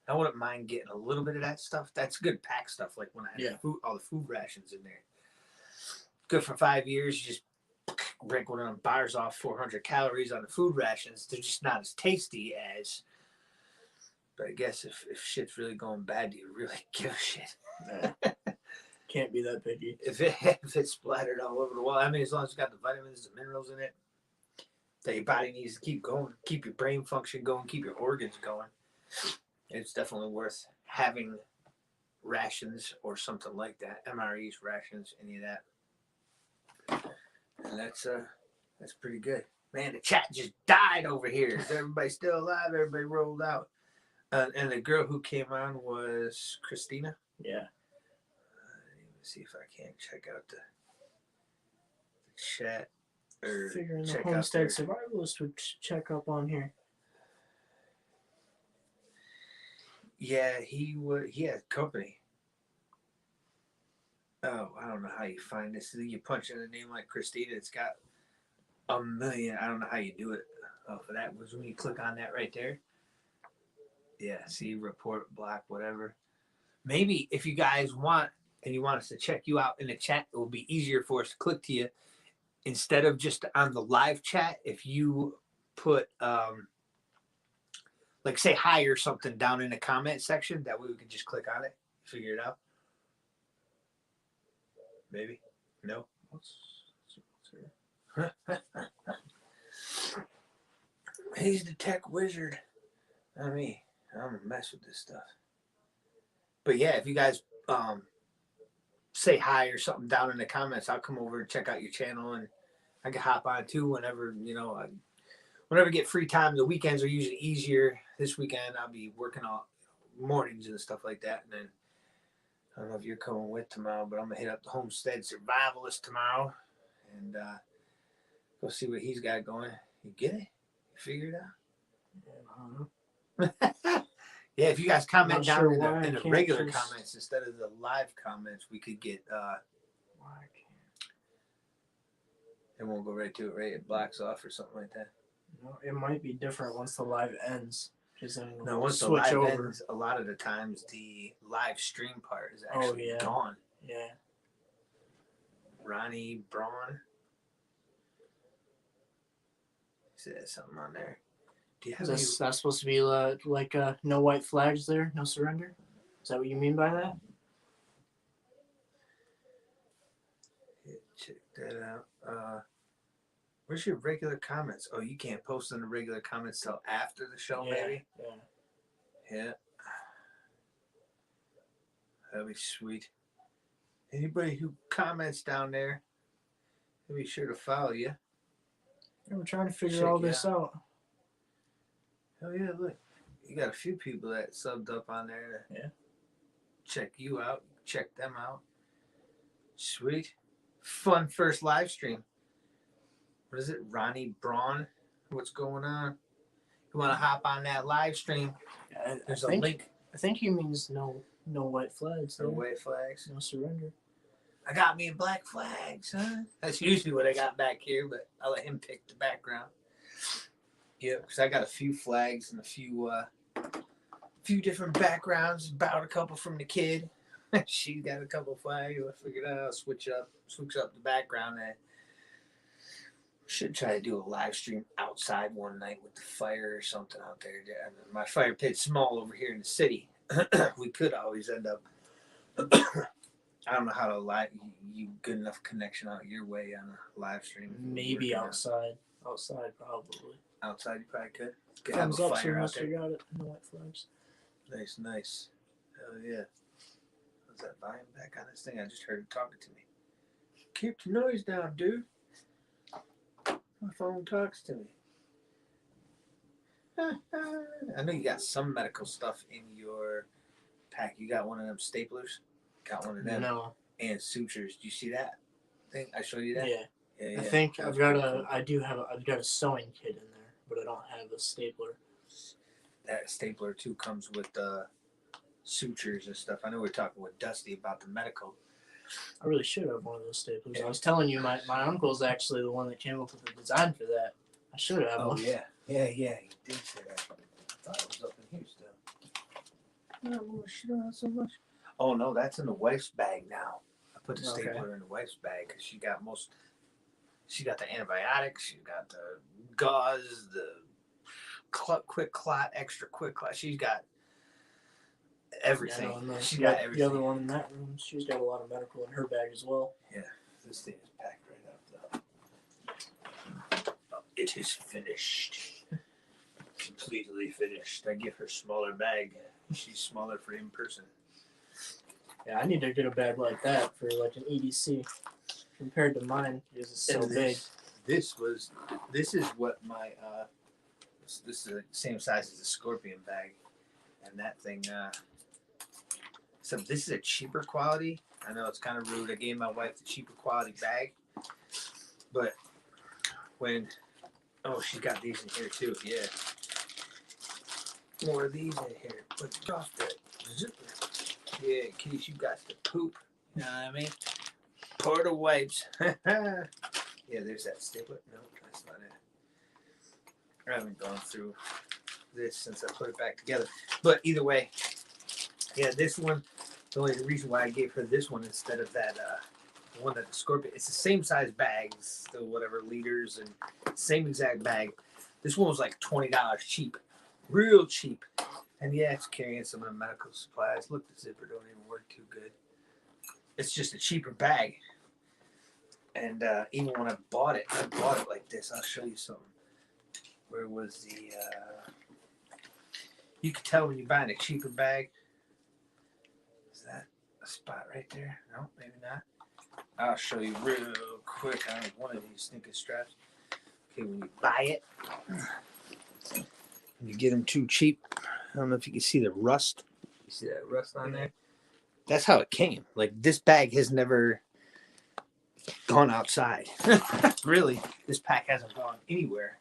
I wouldn't mind getting a little bit of that stuff. That's good pack stuff, like when I had all the food rations in there. Good for 5 years. You just break one of them bars off, 400 calories on the food rations. They're just not as tasty as But I guess if shit's really going bad, do you really give a shit? Nah, can't be that picky. If it's splattered all over the wall, I mean, as long as it's got the vitamins and minerals in it that your body needs to keep going, keep your brain function going, keep your organs going, it's definitely worth having rations or something like that. MREs, rations, any of that. And that's pretty good. Man, the chat just died over here. Is everybody still alive? Everybody rolled out. And the girl who came on was Christina. Yeah. Let's see if I can check out the chat. Or Figuring the check Homestead out their, Survivalist would check up on here. yeah, he had company. Oh, I don't know how you find this. You punch in a name like Christina, it's got a million. I don't know how you do it. Oh, for that was when you click on that right there. Yeah, see, report, block, whatever. Maybe if you guys want and you want us to check you out in the chat, it will be easier for us to click to you instead of just on the live chat. If you put like say hi or something down in the comment section, that way we can just click on it, figure it out. Maybe. No. He's the tech wizard. I mean, I'm gonna mess with this stuff. But yeah, if you guys say hi or something down in the comments, I'll come over and check out your channel, and I can hop on too whenever, whenever I get free time. The weekends are usually easier. This weekend I'll be working all mornings and stuff like that. And then I don't know if you're coming with tomorrow, but I'm gonna hit up the Homestead Survivalist tomorrow and go see what he's got going. You get it? You figure it out? Yeah, if you guys comment down sure in the regular comments instead of the live comments, we could get it won't go right to it, right? It blocks off or something like that. No, it might be different once the live ends. No, once the live ends, a lot of the times the live stream part is actually gone. Yeah. Ronnie Braun said something on there. Do you have That's supposed to be like no white flags there, no surrender? Is that what you mean by that? Check that out. Where's your regular comments? Oh, you can't post in the regular comments till after the show, maybe? Yeah. That'd be sweet. Anybody who comments down there, I'll be sure to follow you. Yeah, we're trying to figure all this out. Oh yeah, look. You got a few people that subbed up on there to check you out, check them out. Sweet. Fun first live stream. What is it? Ronnie Braun? What's going on? You want to hop on that live stream? There's a link. I think he means no white flags. No white flags. No surrender. I got me black flags, huh? That's usually what I got back here, but I'll let him pick the background. Yeah, because I got a few flags and a few different backgrounds. Borrowed a couple from the kid. She got a couple flags. I figured out I'll switch up the background. And should try to do a live stream outside one night with the fire or something out there. My fire pit's small over here in the city. We could always end up. I don't know how to you good enough connection out your way on a live stream. Maybe outside. Outside probably. Outside you probably could. Thumbs up, so must have got it. No white flags. Nice. Hell yeah. Was that volume back on this thing? I just heard it talking to me. Keep the noise down, dude. My phone talks to me. I know you got some medical stuff in your pack. You got one of them staplers? Got one of them? No. And sutures. Do you see that thing? I showed you that? Yeah. I think I've got a sewing kit in there, but I don't have a stapler. That stapler too comes with sutures and stuff. I know we're talking with Dusty about the medical. I really should have one of those staplers. I was telling you, my uncle's actually the one that came up with the design for that. I should have one. Yeah. He did say that. I thought it was up in here still. Oh, shit, not so much. Oh no, that's in the wife's bag now. I put the stapler in the wife's bag because she got the antibiotics, she got the gauze, the quick clot, extra quick clot. She's got everything. Yeah, no, She the, got the everything. other one in that room, she's got a lot of medical in her bag as well. Yeah, this thing is packed right up though. It is finished. Completely finished. I give her smaller bag. She's smaller for in person. Yeah, I need to get a bag like that for like an EDC compared to mine because it's so And big. This is what my this is the same size as the Scorpion bag, and that thing. So this is a cheaper quality. I know it's kind of rude. I gave my wife the cheaper quality bag, but when she's got these in here too. Yeah, more of these in here. Put it off the zipper. Yeah, in case you got to poop. You know what I mean? Porta wipes. Yeah, there's that stapler. No, that's not it. I haven't gone through this since I put it back together. But either way, yeah, this one, the only reason why I gave her this one instead of that the one that the Scorpion, it's the same size bags, the whatever liters and same exact bag. This one was like $20 cheap. Real cheap. And yeah, it's carrying some of the medical supplies. Look, the zipper don't even work too good. It's just a cheaper bag. And even when I bought it like this. I'll show you something. Where was the? You can tell when you're buying a cheaper bag. Is that a spot right there? No, maybe not. I'll show you real quick on one of these stinking straps. Okay, when you buy it, you get them too cheap. I don't know if you can see the rust. You see that rust on there? That's how it came. Like this bag has never gone outside. Really, this pack hasn't gone anywhere.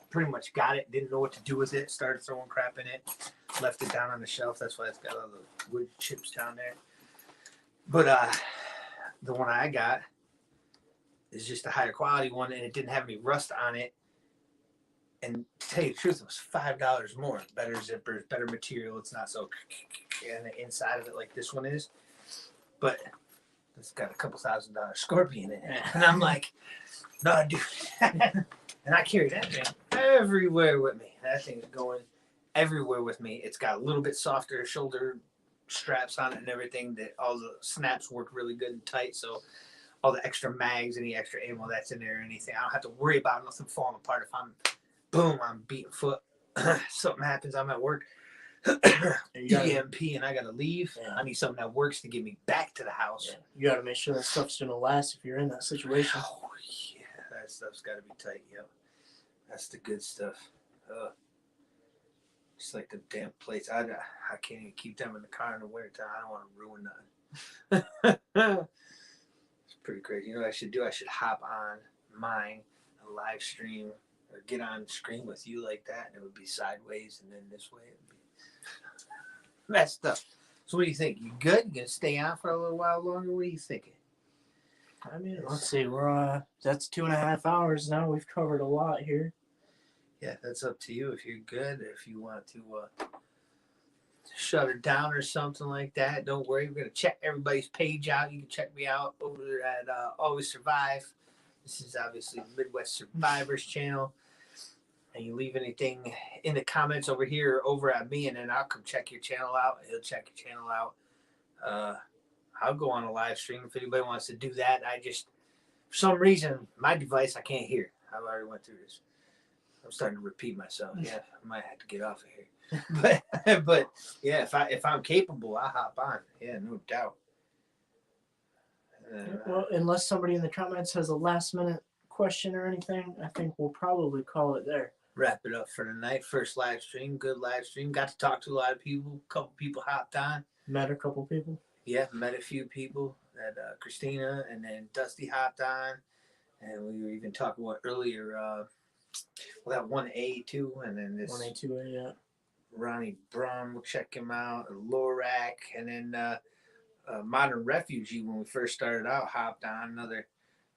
Pretty much got it, didn't know what to do with it, started throwing crap in it, left it down on the shelf. That's why it's got all the wood chips down there. But the one I got is just a higher quality one, and it didn't have any rust on it. And to tell you the truth, it was $5 more. Better zippers, better material. It's not so and the inside of it like this one is. But it's got a couple $1,000 Scorpion in it. And I'm like, no, dude. And I carry that thing everywhere with me. That thing's going everywhere with me. It's got a little bit softer shoulder straps on it and everything. That all the snaps work really good and tight. So all the extra mags, any extra ammo that's in there or anything, I don't have to worry about nothing falling apart if I'm beating foot. Something happens, I'm at work. EMP and I gotta leave. Yeah. I need something that works to get me back to the house. Yeah. You gotta make sure that stuff's gonna last if you're in that situation. Oh yeah, that stuff's gotta be tight. Yep, that's the good stuff. Just like the damn plates. I can't even keep them in the car in the wintertime. I don't want to ruin nothing. It's pretty crazy. You know what I should do? I should hop on mine, a live stream, or get on screen with you like that, and it would be sideways, and then this way it would be messed up. So what do you think? You good? You gonna stay on for a little while longer? What are you thinking? I mean, let's see. We're that's 2.5 hours now. We've covered a lot here. Yeah, that's up to you if you're good. If you want to shut her down or something like that, don't worry. We're gonna check everybody's page out. You can check me out over at Always Survive. This is obviously the Midwest Survivors channel. And you leave anything in the comments over here or over at me, and then I'll come check your channel out. He'll check your channel out. I'll go on a live stream if anybody wants to do that. I just, for some reason, my device, I can't hear. I've already went through this. I'm starting to repeat myself. Yeah, I might have to get off of here. But yeah, if I'm capable, I'll hop on. Yeah, no doubt. Well, unless somebody in the comments has a last minute question or anything, I think we'll probably call it there. Wrap it up for the night. First live stream, good live stream. Got to talk to a lot of people. A couple people hopped on. Met a couple people. Yeah, met a few people. That Christina and then Dusty hopped on, and we were even talking about earlier. That 1A too, and then this 1A, 2A, yeah. Ronnie Brum, we'll check him out. Lorac, and then Modern Refugee when we first started out hopped on.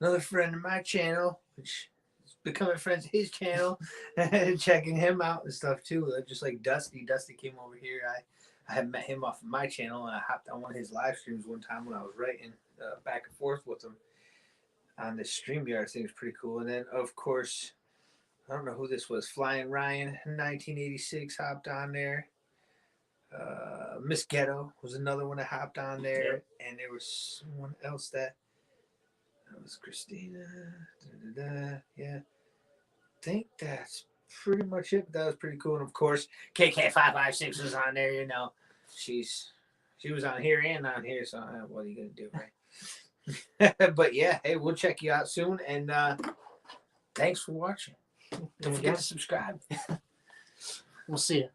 Another friend of my channel, which is becoming friends of his channel, and checking him out and stuff too. Just like Dusty. Dusty came over here. I had met him off of my channel, and I hopped on one of his live streams one time when I was writing back and forth with him on this StreamYard thing. It's pretty cool. And then, of course, I don't know who this was. Flying Ryan, 1986, hopped on there. Miss Ghetto was another one that hopped on there, and there was someone else that was Christina. Yeah, I think that's pretty much it. But that was pretty cool, and of course, KK556 was on there. You know, she was on here and on here. So what are you gonna do, right? But yeah, hey, we'll check you out soon, and thanks for watching. Don't forget to subscribe. We'll see you.